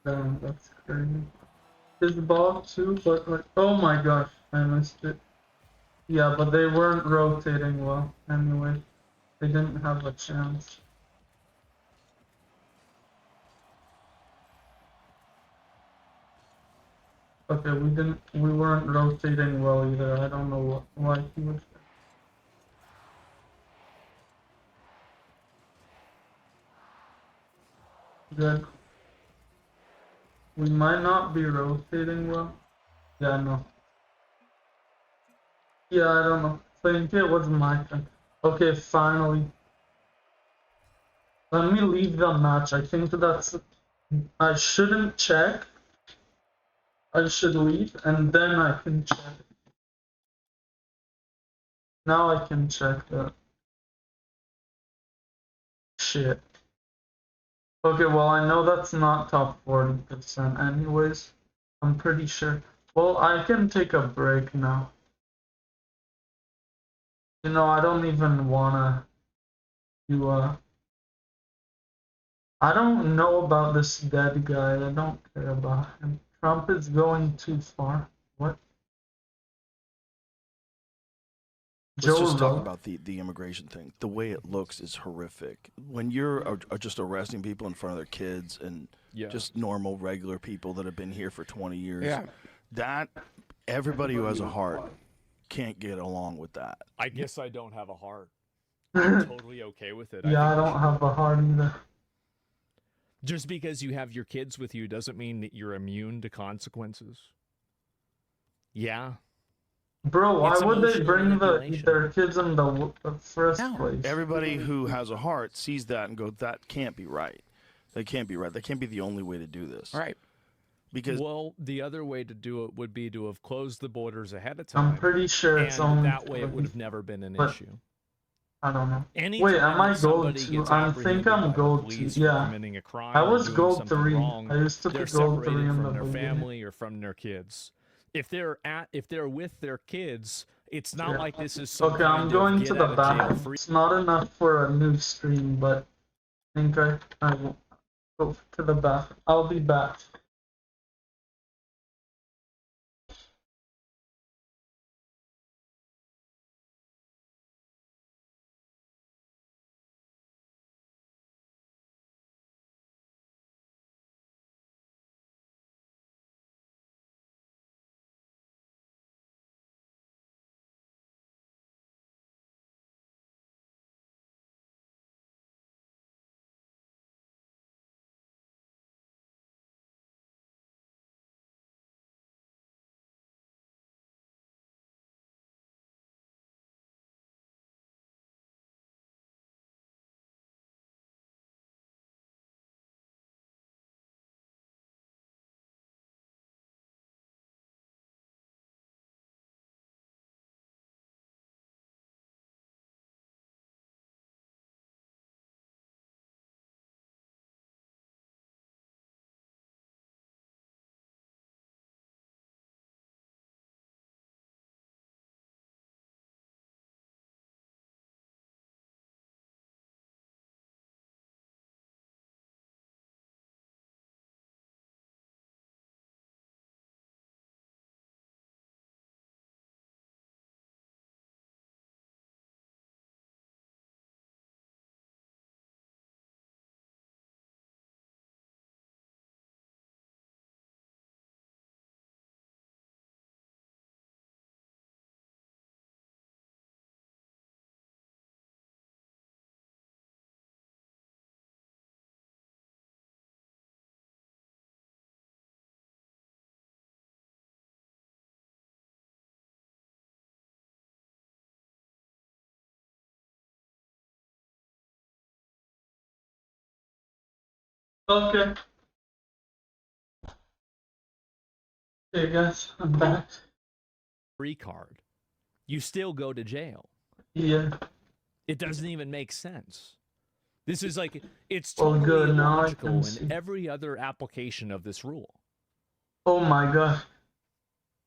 Damn, that's crazy. Is the ball too, but like, oh my gosh, I missed it. Yeah, but they weren't rotating well anyway. They didn't have a chance. Okay, we weren't rotating well either. I don't know why he was there. Good. We might not be rotating well. Yeah, no. Yeah, I don't know. I think it was my turn. Okay, finally. Let me leave the match. I think that's... I shouldn't check. I should leave, and then I can check. Now I can check that. Shit. Okay, well, I know that's not top 40% anyways. I'm pretty sure. Well, I can take a break now. You know, I don't even wanna do I don't know about this dead guy. I don't care about him. Trump is going too far. What? Let's just talk about the immigration thing. The way it looks is horrific. When you're just arresting people in front of their kids and just normal, regular people that have been here for 20 years, that everybody who has a heart can't get along with that. I guess I don't have a heart. I'm totally okay with it. Yeah, I don't have a heart either. Just because you have your kids with you doesn't mean that you're immune to consequences. Yeah. Bro, why would they bring their kids in the first place? Everybody who has a heart sees that and goes, that can't be right. That can't be right. That can't be the only way to do this. Right. Because well, the other way to do it would be to have closed the borders ahead of time. I'm pretty sure it's and only that way it would have never been an issue. I don't know. Anytime wait, am I gold somebody 2? gets I think I'm gold 2. Yeah. committing a crime I or was doing gold something 3. wrong, I used to be they're gold 3 separated in from the their beginning. family or from their kids. If they're with their kids, it's not like this is some Okay, I'm kind going of to get the out of jail bathroom. free. It's not enough for a new stream, but I think I will go to the bathroom. I'll be back. Okay. Hey guys, I'm back. Free card. You still go to jail. Yeah. It doesn't even make sense. This is like, it's Oh, totally good. Now I illogical can in see. every other application of this rule. Oh my god.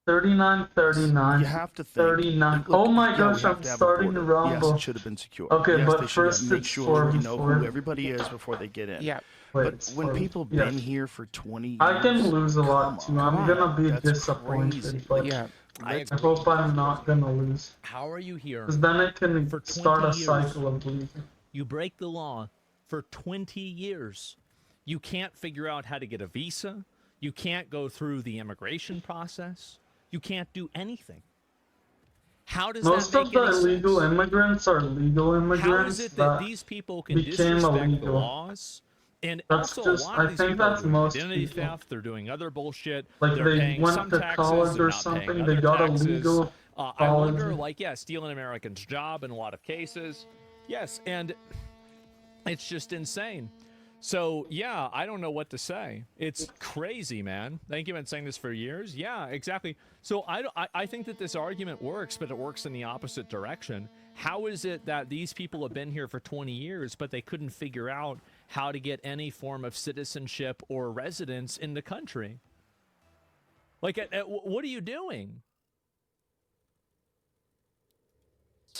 39, 39. You have to think. 39. Look, Oh my yeah, gosh, we have I'm to have a starting to border. Yes, rumble. it should have been secure. Okay, yes, but they should first have. Make it's sure you know 44. who everybody is before they get in. Yeah. But when people yes. been here for 20 years, I can lose a lot too. I'm gonna be that's disappointed, crazy. but Yeah. I hope I'm not gonna lose. How are you here? Because then I can for 20 start a years? cycle of losing. You break the law for 20 years. You can't figure out how to get a visa. You can't go through the immigration process. You can't do anything. How does Most that of make the any illegal sense? immigrants are legal immigrants. How is it that these people can became disrespect illegal. the laws? And That's also, just- a lot of I these think people are that's doing most identity people. theft. They're doing other bullshit. Like they're they paying went some to taxes. college They're or not paying something. other They got a taxes. legal I college. wonder, like, yeah, steal an American's job in a lot of cases. Yes, and it's just insane. So, yeah, I don't know what to say. It's crazy, man. Thank you. I've been saying this for years. Yeah, exactly. So I think that this argument works, but it works in the opposite direction. How is it that these people have been here for 20 years, but they couldn't figure out how to get any form of citizenship or residence in the country? Like, what are you doing?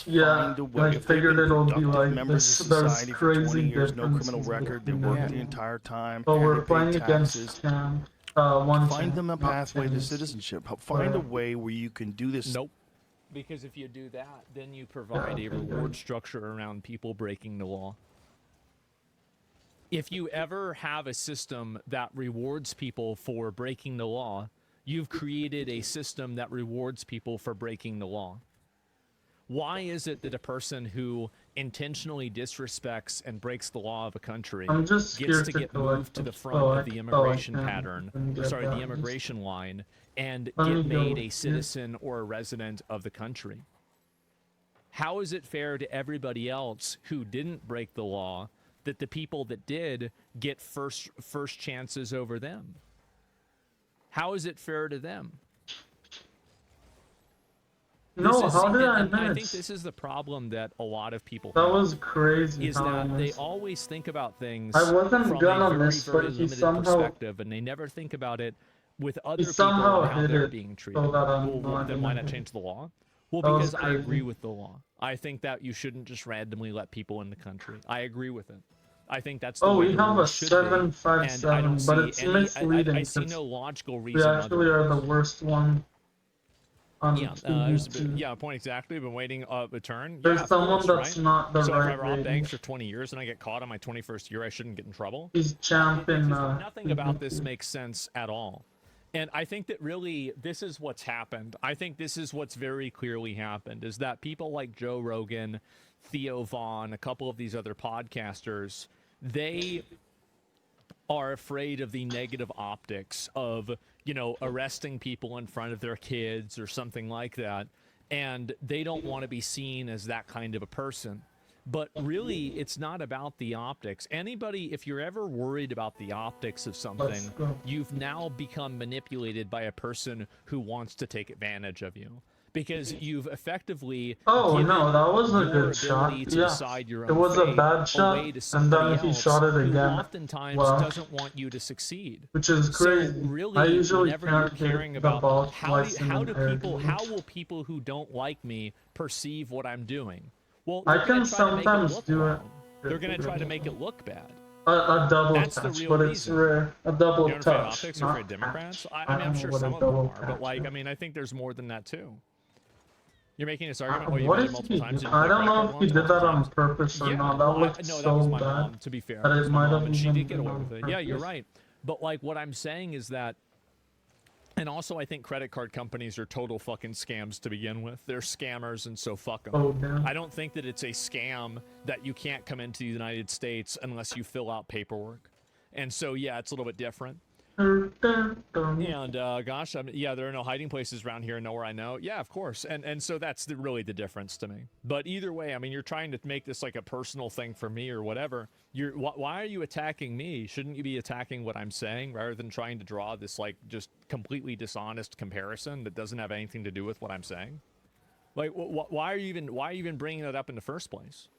Yeah, Find a way. I If they've figured been it'll be productive like members this. of There's society for 20 crazy years, no criminal differences record, they between worked them. the entire time. But we're they paid playing taxes. against one Find champ, them a not pathway to teams. citizenship. Find a way where you can do this. Nope. Because if you do that, then you provide a reward structure around people breaking the law. If you ever have a system that rewards people for breaking the law, you've created a system that rewards people for breaking the law. Why is it that a person who intentionally disrespects and breaks the law of a country I'm just gets scared to to get collect moved to the them. front Oh, of the I immigration can. pattern, I can get sorry, the that. immigration line, and Let me get made go. a citizen or a resident of the country? How is it fair to everybody else who didn't break the law that the people that did get first chances over them? How is it fair to them? No, how did I I think miss? this is the problem that a lot of people That have, was crazy is how I that they missed. always think about things I wasn't from gonna a very, miss, very but he limited somehow- perspective, and they never think about it with other people somehow and how hit they're it being so treated. that I'm Well, not then why gonna not hit change the law? Well, That was because I agree crazy. with the law. I think that you shouldn't just randomly let people in the country. I agree with it. I think that's the Oh, way we the have a rules should be, and I 757, don't but see it's any. misleading. I see 'cause no logical we reason. actually are the worst one on Yeah, YouTube. yeah, point exactly. Been waiting a turn. There's Yeah, of someone course, that's right? not the so right if I rob rating. banks for 20 years and I get caught on my 21st year, I shouldn't get in trouble. He's champion. Nothing about this makes sense at all. And I think that really this is what's happened. I think this is what's very clearly happened, is that people like Joe Rogan, Theo Vaughn, a couple of these other podcasters, they are afraid of the negative optics of, arresting people in front of their kids or something like that. And they don't want to be seen as that kind of a person. But really, it's not about the optics. Anybody, if you're ever worried about the optics of something, you've now become manipulated by a person who wants to take advantage of you. Because you've effectively Oh given no, that was a your good shot. ability to Yeah, decide your it own was a fate bad shot, away to and somebody then he else shot it who again. oftentimes Well, doesn't want you to succeed. which is So crazy. really, I usually whenever you're can't caring hit the about ball how twice do, in how an do air people, game. how will people who don't like me perceive what I'm doing? Well, I they're gonna can try to make it sometimes look do it. wrong. They're gonna try to make it look bad. A double That's the touch, real but it's reason. rare. A double You're afraid of touch. optics or not afraid of Democrats? touch. I don't mean, I'm know sure what a some of them double are, but touch is. I think there's more than that too. You're making this argument. Well, you What made it is multiple he? times. you I played don't know record if he ones did that multiple on times. purpose or Yeah, not. well, That looked no, that so was my bad. mom, to be fair. But That it was my might mom, have and she even did get been away on with it. Yeah, you're purpose. right. But what I'm saying is that, and also I think credit card companies are total fucking scams to begin with. They're scammers, and so fuck them. Oh, damn. I don't think that it's a scam that you can't come into the United States unless you fill out paperwork. And so, yeah, it's a little bit different. And gosh, yeah, there are no hiding places around here, nowhere I know. Yeah, of course, and so that's really the difference to me. But either way, I mean, you're trying to make this like a personal thing for me or whatever. Why are you attacking me? Shouldn't you be attacking what I'm saying rather than trying to draw this like just completely dishonest comparison that doesn't have anything to do with what I'm saying? Like, why are you even bringing it up in the first place?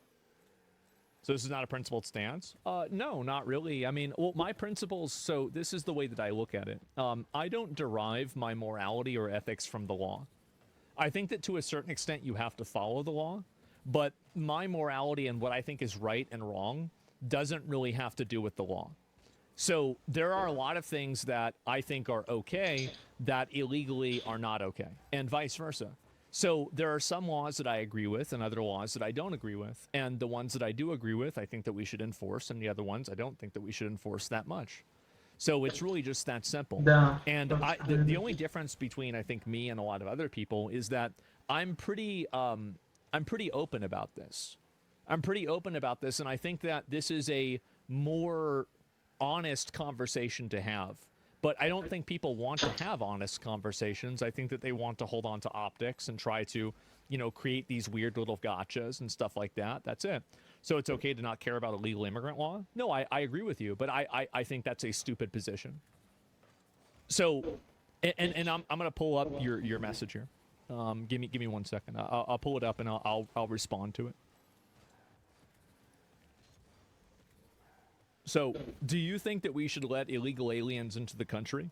So this is not a principled stance? No, not really. I mean, well, my principles, so this is the way that I look at it. I don't derive my morality or ethics from the law. I think that to a certain extent you have to follow the law, but my morality and what I think is right and wrong doesn't really have to do with the law. So there are a lot of things that I think are okay that illegally are not okay, and vice versa. So there are some laws that I agree with and other laws that I don't agree with. And the ones that I do agree with, I think that we should enforce. And the other ones, I don't think that we should enforce that much. So it's really just that simple. Yeah, and the only difference between, I think, me and a lot of other people is that I'm pretty open about this. I'm pretty open about this. And I think that this is a more honest conversation to have. But I don't think people want to have honest conversations. I think that they want to hold on to optics and try to, you know, create these weird little gotchas and stuff like that. That's it. So it's okay to not care about illegal immigrant law? No, I agree with you, but I think that's a stupid position. So, and I'm going to pull up your message here. Give me 1 second. I'll pull it up and I'll respond to it. So, do you think that we should let illegal aliens into the country?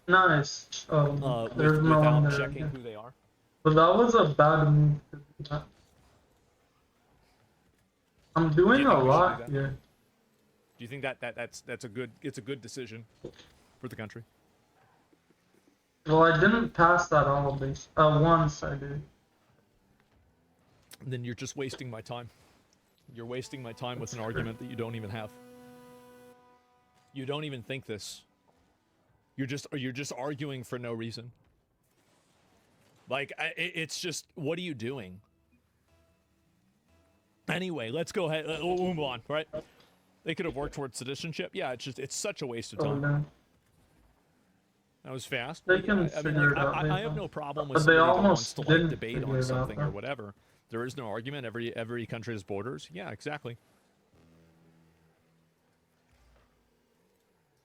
Nice. There's no without one there. checking who they are? But that was a bad move to do that. I'm doing a lot here. Do you think that's a good decision for the country? Well, I didn't pass that all base. Once I did. Then you're just wasting my time. You're wasting my time with an argument that you don't even have. You don't even think this. You're just arguing for no reason. Like, it's just, what are you doing? Anyway, let's go ahead. We'll move on, right? They could have worked towards citizenship. Yeah, it's such a waste of time. No. That was fast. They can figure it out. I have no problem with But they somebody that almost wants to like didn't debate figure on it out, something or though. whatever. There is no argument. Every country has borders. Yeah, exactly.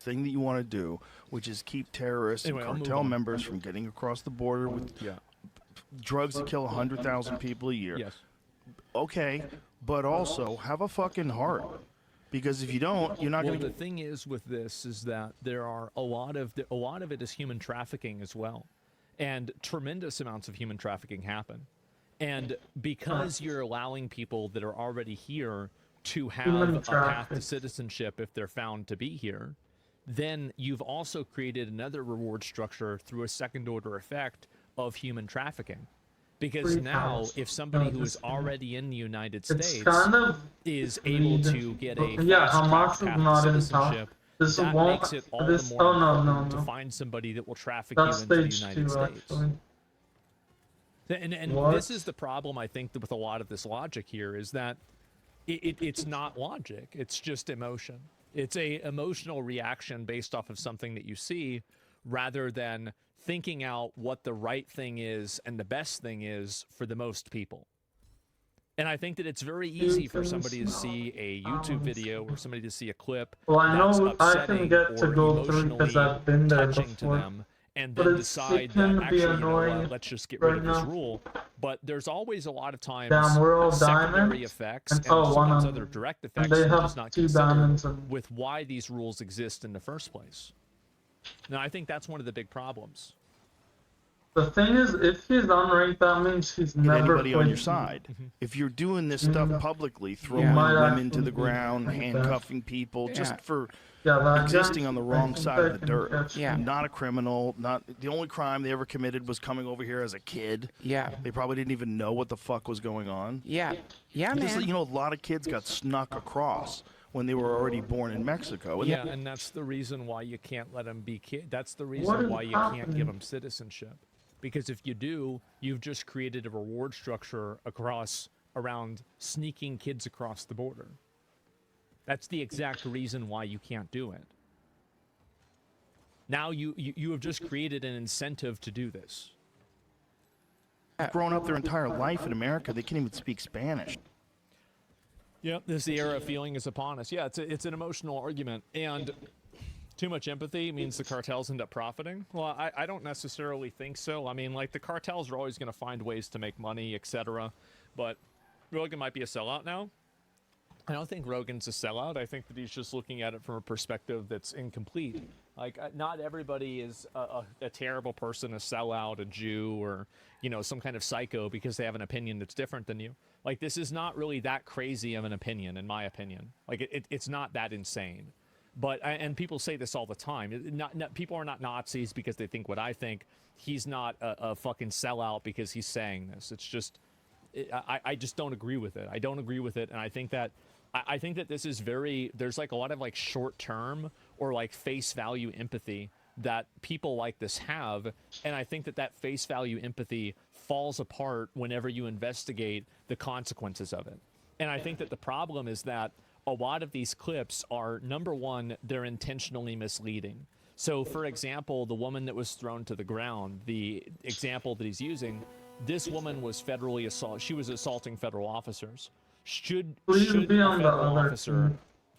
Thing that you want to do, which is keep terrorists Anyway, I'll and move cartel on. members from getting across the border with drugs that kill 100,000 people a year. Yes. Okay, but also have a fucking heart, because if you don't, you're not Well, going to. the thing is with this is that there are a lot of it is human trafficking as well, and tremendous amounts of human trafficking happen, and because you're allowing people that are already here to have Human a path to traffic. citizenship if they're found to be here, then you've also created another reward structure through a second-order effect of human trafficking. Because Free now, house. if somebody No, who is this- already in the United It's States kind of is able to get a yeah, fast-track Hamas is path to not in top. citizenship, This that won't. makes it all This. the more Oh no, important no, to no. find somebody that will traffic That's you into the stage United 2 States. actually. And What? this is the problem, I think, with a lot of this logic here, is that it's not logic. It's just emotion. It's a emotional reaction based off of something that you see, rather than thinking out what the right thing is and the best thing is for the most people. And I think that it's very easy for somebody to see a YouTube video or somebody to see a clip Well, I that's know I upsetting can get to or go through because emotionally I've been there touching to before. them, and But then it's- decide it can that be actually, you know annoying what, let's just get rid right of this now. rule. But there's always a lot of times Damn, we're all secondary diamonds. effects And and oh, one sometimes of other them. direct And effects they that are have just not 2 considered diamonds and with why these rules exist in the first place. Now, I think that's one of the big problems. the thing is, if he's unranked, that means he's Get never anybody on played. your side. Mm-hmm. If you're doing this stuff publicly, throwing Yeah. Might women to actually the be ground, like that. handcuffing people, Yeah. just for Yeah, that existing guy, on the I wrong think side I of the can dirt. catch him. Not a criminal. Not the only crime they ever committed was coming over here as a kid. Yeah. They probably didn't even know what the fuck was going on. Yeah. Yeah, Just, man. you know, a lot of kids got snuck across when they were already born in Mexico. And Yeah, and that's the reason why you can't let them be kids. That's the What reason is why you can't happening? give them citizenship. Because if you do, you've just created a reward structure around sneaking kids across the border. That's the exact reason why you can't do it. Now you have just created an incentive to do this. Grown up their entire life in America, they can't even speak Spanish. Yep, this the era of feeling is upon us. Yeah, it's an emotional argument, and too much empathy means the cartels end up profiting. Well, I don't necessarily think so. I mean, like, the cartels are always going to find ways to make money, etc. But Rogan might be a sellout now. I don't think Rogan's a sellout. I think that he's just looking at it from a perspective that's incomplete. Like, not everybody is a terrible person, a sellout, a Jew, or, you know, some kind of psycho because they have an opinion that's different than you. Like, this is not really that crazy of an opinion, in my opinion. Like, it's not that insane. But, and people say this all the time. People are not Nazis because they think what I think. He's not a fucking sellout because he's saying this. It's just, I just don't agree with it. I don't agree with it, and I think that this is there's like a lot of like short-term or like face value empathy that people like this have, and I think that face value empathy falls apart whenever you investigate the consequences of it. And I think that the problem is that a lot of these clips are, number one, they're intentionally misleading. So, for example, the woman that was thrown to the ground, the example that he's using, this woman was federally assaulted. She was assaulting federal officers. Should a federal officer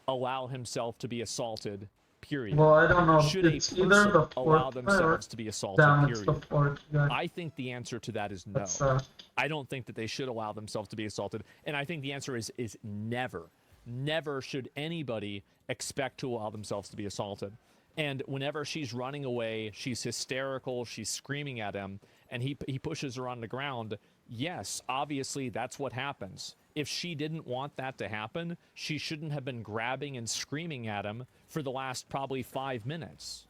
allow himself to be assaulted, period? Well, I don't know. Should a It's person either the allow fourth themselves to be assaulted, it's the period? fourth guy. I think the answer to that is no. I don't think that they should allow themselves to be assaulted. And I think the answer is never. Never should anybody expect to allow themselves to be assaulted. And whenever she's running away, she's hysterical, she's screaming at him, and he pushes her on the ground. Yes, obviously that's what happens. If she didn't want that to happen, she shouldn't have been grabbing and screaming at him for the last probably 5 minutes.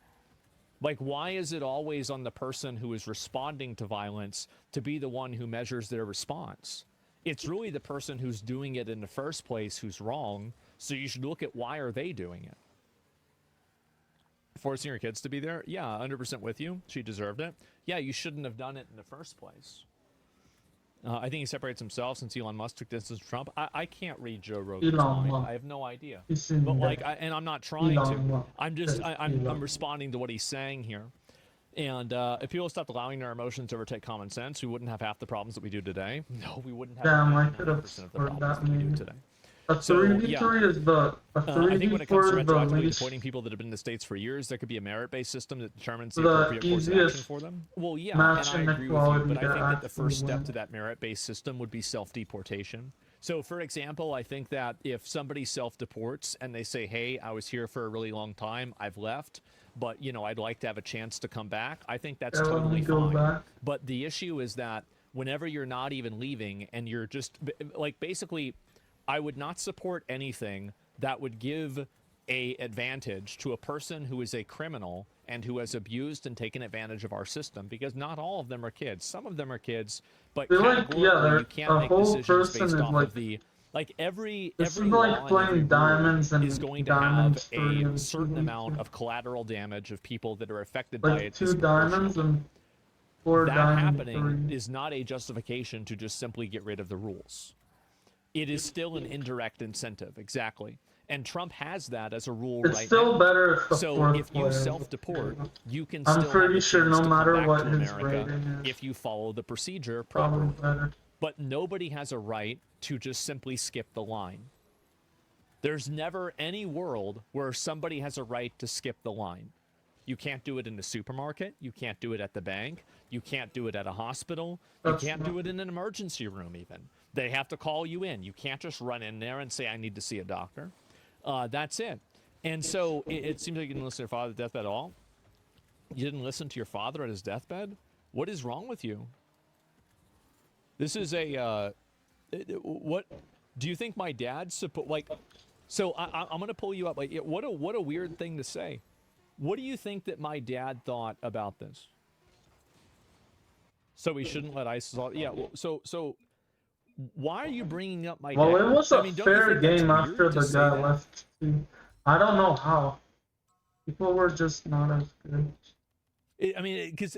Like, why is it always on the person who is responding to violence to be the one who measures their response? It's really the person who's doing it in the first place who's wrong, so you should look at why are they doing it. Forcing your kids to be there? Yeah, 100% with you. She deserved it. Yeah, you shouldn't have done it in the first place. I think he separates himself since Elon Musk took distance from Trump. I can't read Joe Rogan's mind. I have no idea. But like, and I'm not trying to. I'm responding to what he's saying here. And if people stopped allowing their emotions to overtake common sense, we wouldn't have half the problems that we do today. No, we wouldn't have 90% of the problems that we do today. A 3v3 is the I think when it comes to retroactively deporting people that have been in the States for years, there could be a merit-based system that determines the appropriate course of action for them. Well, yeah, and I agree with you, but I think that the first step to that merit-based system would be self-deportation. So, for example, I think that if somebody self-deports and they say, hey, I was here for a really long time, I've left, but, you know, I'd like to have a chance to come back, I think that's totally fine. But the issue is that whenever you're not even leaving and you're just, like, basically, I would not support anything that would give a advantage to a person who is a criminal and who has abused and taken advantage of our system, because not all of them are kids. Some of them are kids, but categorically you can't make decisions based off of the, like, every law playing diamonds and is going to have a certain amount of collateral damage of people that are affected by it. 2 diamonds and 4 that diamonds. happening is not a justification to just simply get rid of the rules. It is still an indirect incentive, exactly. And Trump has that as a rule right now. It's still better if the So if you self-deport, you can I'm still pretty have sure no matter what his America rating is. if you follow the procedure Probably properly. better. But nobody has a right to just simply skip the line. There's never any world where somebody has a right to skip the line. You can't do it in the supermarket. You can't do it at the bank. You can't do it at a hospital. You can't do it in an emergency room even. They have to call you in. You can't just run in there and say, I need to see a doctor. That's it. And so it seems like you didn't listen to your father at his deathbed at all. You didn't listen to your father at his deathbed? What is wrong with you? This is a, what, do you think my dad's, like, so I'm going to pull you up. Like, what a weird thing to say. What do you think that my dad thought about this? So we shouldn't let ISIS, yeah, well, so why are you bringing up my dad? Well, it was a don't you fair think that's game weird after to the say guy that? left. Too. I don't know how. People were just not as good. I mean, because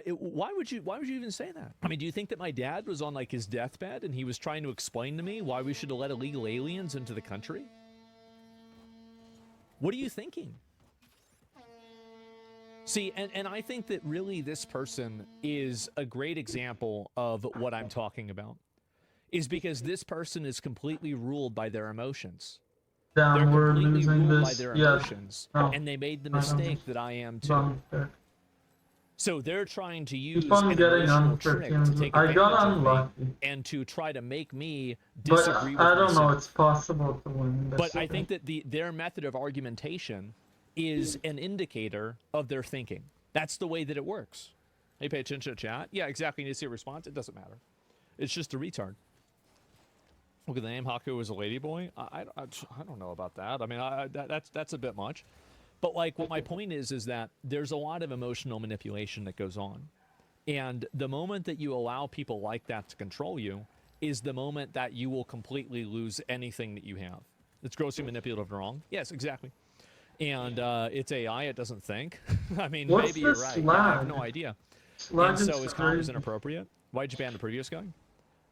why would you even say that? I mean, do you think that my dad was on like his deathbed and he was trying to explain to me why we should have let illegal aliens into the country? What are you thinking? See, and I think that really this person is a great example of what I'm talking about, is because this person is completely ruled by their emotions. Damn, we're losing by this. their Yeah. emotions, Oh. and they made the mistake that I am too. Wrong there. So they're trying to use Keep on an getting emotional trick to unfortunate. take I got advantage of me unlucky. and to try to make me But disagree with I don't know, myself. it's possible to win this. But I think that their method of argumentation is an indicator of their thinking. That's the way that it works. Hey, pay attention to chat. Yeah, exactly. You need to see a response. It doesn't matter. It's just a retard. Look at the name. Haku is a ladyboy. I don't know about that. I mean, that's a bit much. But like, what my point is that there's a lot of emotional manipulation that goes on. And the moment that you allow people like that to control you is the moment that you will completely lose anything that you have. It's grossly manipulative and wrong. Yes, exactly. And it's AI, it doesn't think. I mean, What's maybe you're this right. lag? I have no idea. Lag And so is his comment was crazy. inappropriate. Why'd you ban the previous guy?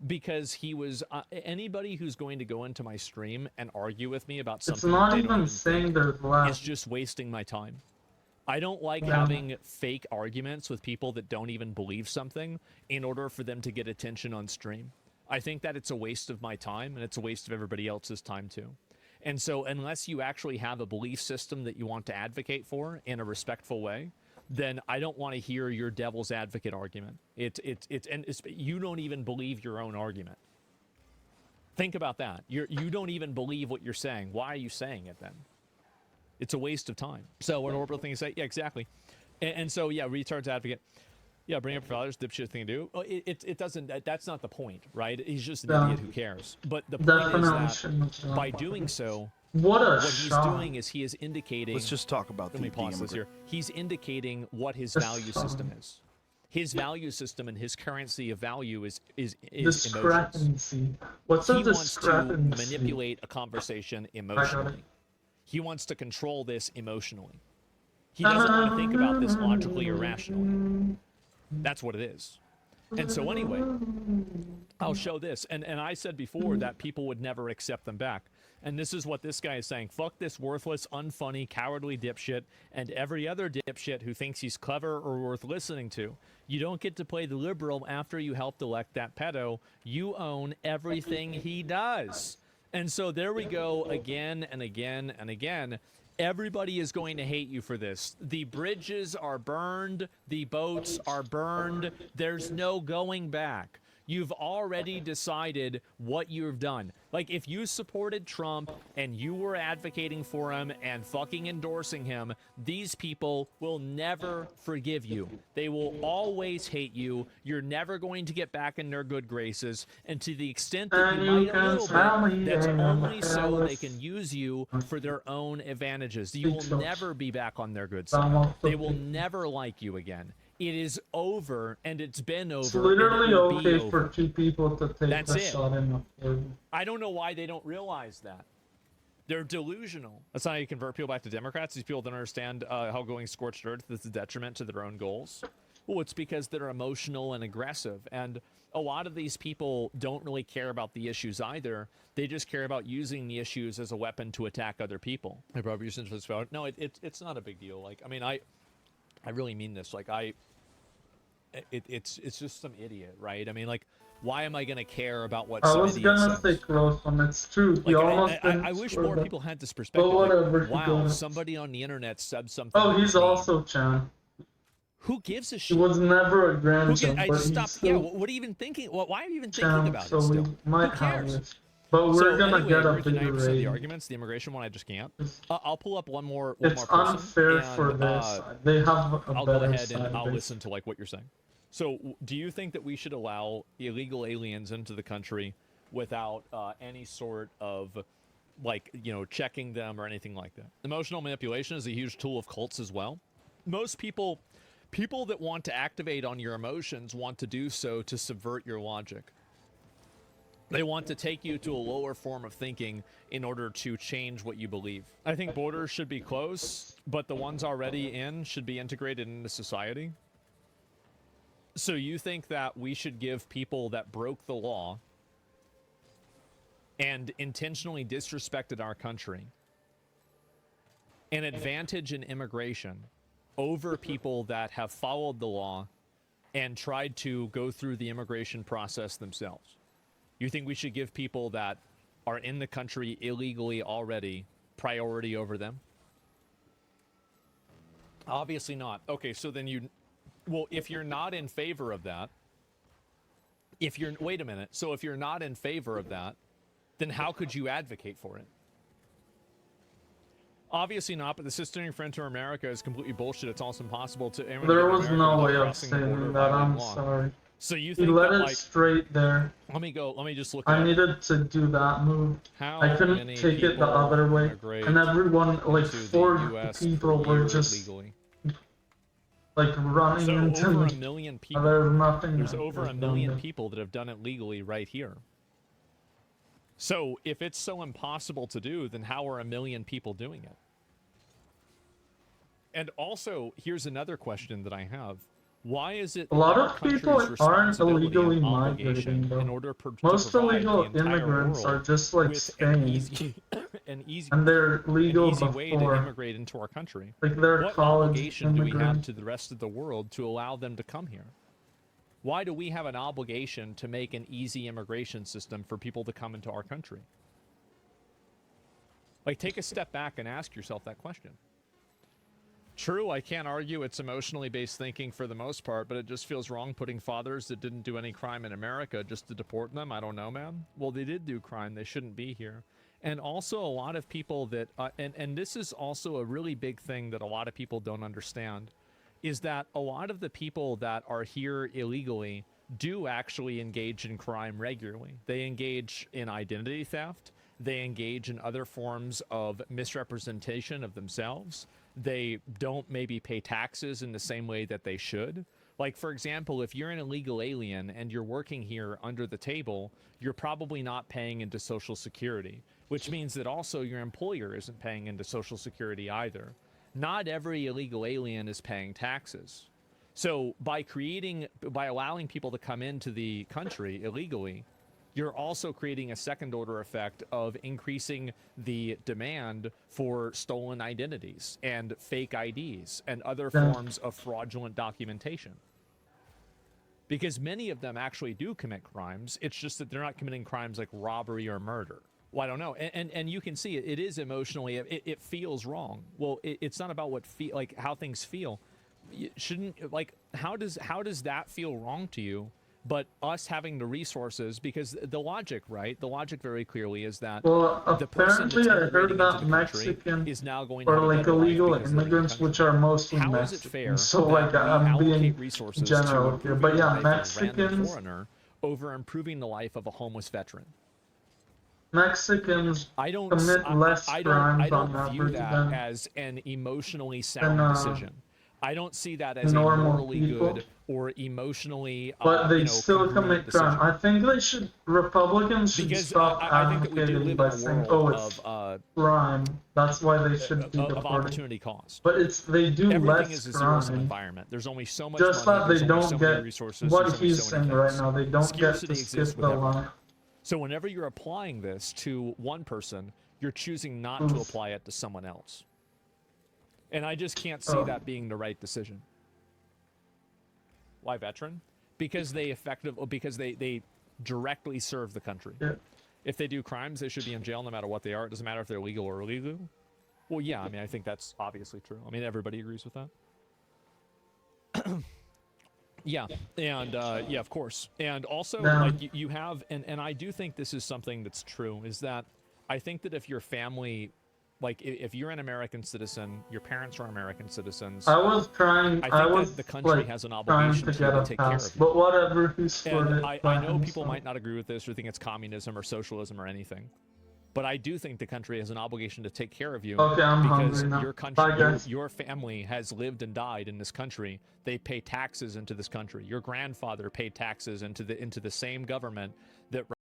Because he was anybody who's going to go into my stream and argue with me about something It's not they don't even saying there's lag. is just wasting my time. I don't like Yeah. having fake arguments with people that don't even believe something in order for them to get attention on stream. I think that it's a waste of my time and it's a waste of everybody else's time too. And so unless you actually have a belief system that you want to advocate for in a respectful way, then I don't want to hear your devil's advocate argument. You don't even believe your own argument. Think about that. You don't even believe what you're saying. Why are you saying it then? It's a waste of time. So what horrible thing to say? Yeah, exactly. And so yeah, retards advocate. Yeah, bring up your father's dipshit thing to do. Oh, it doesn't. That's not the point, right? He's just an idiot who cares. But the point is that by doing so, what he's doing is he is indicating. Let's just talk about Let me pause this here. He's indicating what his value system is. His value system and his currency of value is discrepancy. emotions. What's a He wants to discrepancy? manipulate a conversation emotionally. He wants to control this emotionally. He doesn't want to think about this logically or rationally. That's what it is. And so anyway, I'll show this. And I said before that people would never accept them back. And this is what this guy is saying. Fuck this worthless, unfunny, cowardly dipshit and every other dipshit who thinks he's clever or worth listening to. You don't get to play the liberal after you helped elect that pedo. You own everything he does. And so there we go again and again and again. Everybody is going to hate you for this. The bridges are burned. The boats are burned. There's no going back. You've already decided what you've done. Like, if you supported Trump and you were advocating for him and fucking endorsing him, these people will never forgive you. They will always hate you. You're never going to get back in their good graces. And to the extent that you might a little bit, that's only so they can use you for their own advantages. You will never be back on their good side. They will never like you again. It is over, and it's been over. It's literally and it will be okay over. for two people to take That's a it. shot in the foot. I don't know why they don't realize that. They're delusional. That's how you convert people back to Democrats. These people don't understand how going scorched earth is a detriment to their own goals. Well, it's because they're emotional and aggressive. And a lot of these people don't really care about the issues either. They just care about using the issues as a weapon to attack other people. I probably use it for this vote. No, it's not a big deal. Like, I mean, I really mean this. Like, it's just some idiot, right? I mean, like, why am I going to care about what I some was idiot gonna says? stay close on it's true. He Like, almost I wish didn't more score people had this that. perspective. But whatever, Like, he wow, got it. somebody on the internet said something. Oh, he's to me. also Chan. Who gives a He shit? was never a Who grandson, gives, I but just he's stopped. still Yeah, what are you even thinking? Why are you even thinking Chan, about so it we still? might Who have cares? it. But we're So gonna anyway, get a we're to bigger 90% of the rating. arguments. The immigration one, I just can't. I'll pull up one more It's person. unfair and, for their side. They have a I'll go better ahead side. and I'll basically. listen to like what you're saying. So, do you think that we should allow illegal aliens into the country without any sort of, like, you know, checking them or anything like that? Emotional manipulation is a huge tool of cults as well. Most people that want to activate on your emotions want to do so to subvert your logic. They want to take you to a lower form of thinking in order to change what you believe. I think borders should be closed, but the ones already in should be integrated into society. So you think that we should give people that broke the law and intentionally disrespected our country an advantage in immigration over people that have followed the law and tried to go through the immigration process themselves? You think we should give people that are in the country illegally already priority over them? Obviously not. Okay, so then well, if you're not in favor of that, wait a minute. So if you're not in favor of that, then how could you advocate for it? Obviously not, but the Sistering Friend to America is completely bullshit. It's almost impossible to... There was no way of saying that, I'm sorry. So you He think let that, it straight there. Let me just look I needed to do that move. I couldn't take it the other way. And everyone, like 4 people were just... like running into over 1 million people. There's nothing. There's over 1 million people that have done it legally right here. So if it's so impossible to do, then how are 1 million people doing it? And also, here's another question that I have. Why is it a lot of people aren't illegally migrating, though. Most illegal immigrants are just like staying, and they're legal easy way to before. immigrate into our country. Like they're What college obligation do we have immigrants. to the rest of the world to allow them to come here? Why do we have an obligation to make an easy immigration system for people to come into our country? Like, take a step back and ask yourself that question. True, I can't argue it's emotionally based thinking for the most part, but it just feels wrong putting fathers that didn't do any crime in America just to deport them. I don't know, man. Well, they did do crime. They shouldn't be here. And also a lot of people that, and this is also a really big thing that a lot of people don't understand, is that a lot of the people that are here illegally do actually engage in crime regularly. They engage in identity theft. They engage in other forms of misrepresentation of themselves. They don't maybe pay taxes in the same way that they should. Like, for example, if you're an illegal alien and you're working here under the table, you're probably not paying into Social Security, which means that also your employer isn't paying into Social Security either. Not every illegal alien is paying taxes. So by allowing people to come into the country illegally, you're also creating a second order effect of increasing the demand for stolen identities and fake IDs and other forms of fraudulent documentation. Because many of them actually do commit crimes. It's just that they're not committing crimes like robbery or murder. Well, I don't know. And you can see it is emotionally, it feels wrong. Well, it's not about how things feel. Shouldn't, like, how does that feel wrong to you? But us having the resources, because the logic, right? The logic very clearly is that the person that's apparently I heard immigrating that into the country Mexican is now going to or have a like better life illegal because they're in the immigrants, country. which are mostly How is it Mexican. fair So that like we I'm being allocate resources general to here, but improving yeah, the life of a random Mexicans. foreigner over improving the life of a homeless veteran? Mexicans commit less crimes I on don't view average that than as an emotionally sound decision. I don't see that as a normal morally people. good or emotionally, But they you know, still congruent commit crime. decision. I think they should. Republicans should Because stop I think that we do advocating live by in a saying, world "Oh, it's of crime." That's why they should be of deported. opportunity cost. But they do Everything less is a zero-sum crime. environment. There's only so much Just money, that there's they only don't so many get resources, what there's only he's so many saying right things. now. They don't Scarcity get to exists skip with the everything. line. So whenever you're applying this to one person, you're choosing not to apply it to someone else. And I just can't see that being the right decision. Why veteran? Because they they directly serve the country. Yeah. If they do crimes, they should be in jail no matter what they are. It doesn't matter if they're legal or illegal. Well, yeah, I mean, I think that's obviously true. I mean, everybody agrees with that. Yeah, and yeah, of course. And also, like, you have, and I do think this is something that's true, is that I think that if your family, like, if you're an American citizen, your parents are American citizens. I was trying. I think was that the country like, has an trying obligation to to get a take care pass, of you. but whatever. He scored And it. I by know people himself. might not agree with this or think it's communism or socialism or anything, but I do think the country has an obligation to take care of you. Okay, I'm because hungry now. your country, Bye, guys. your family has lived and died in this country. They pay taxes into this country. Your grandfather paid taxes into the same government that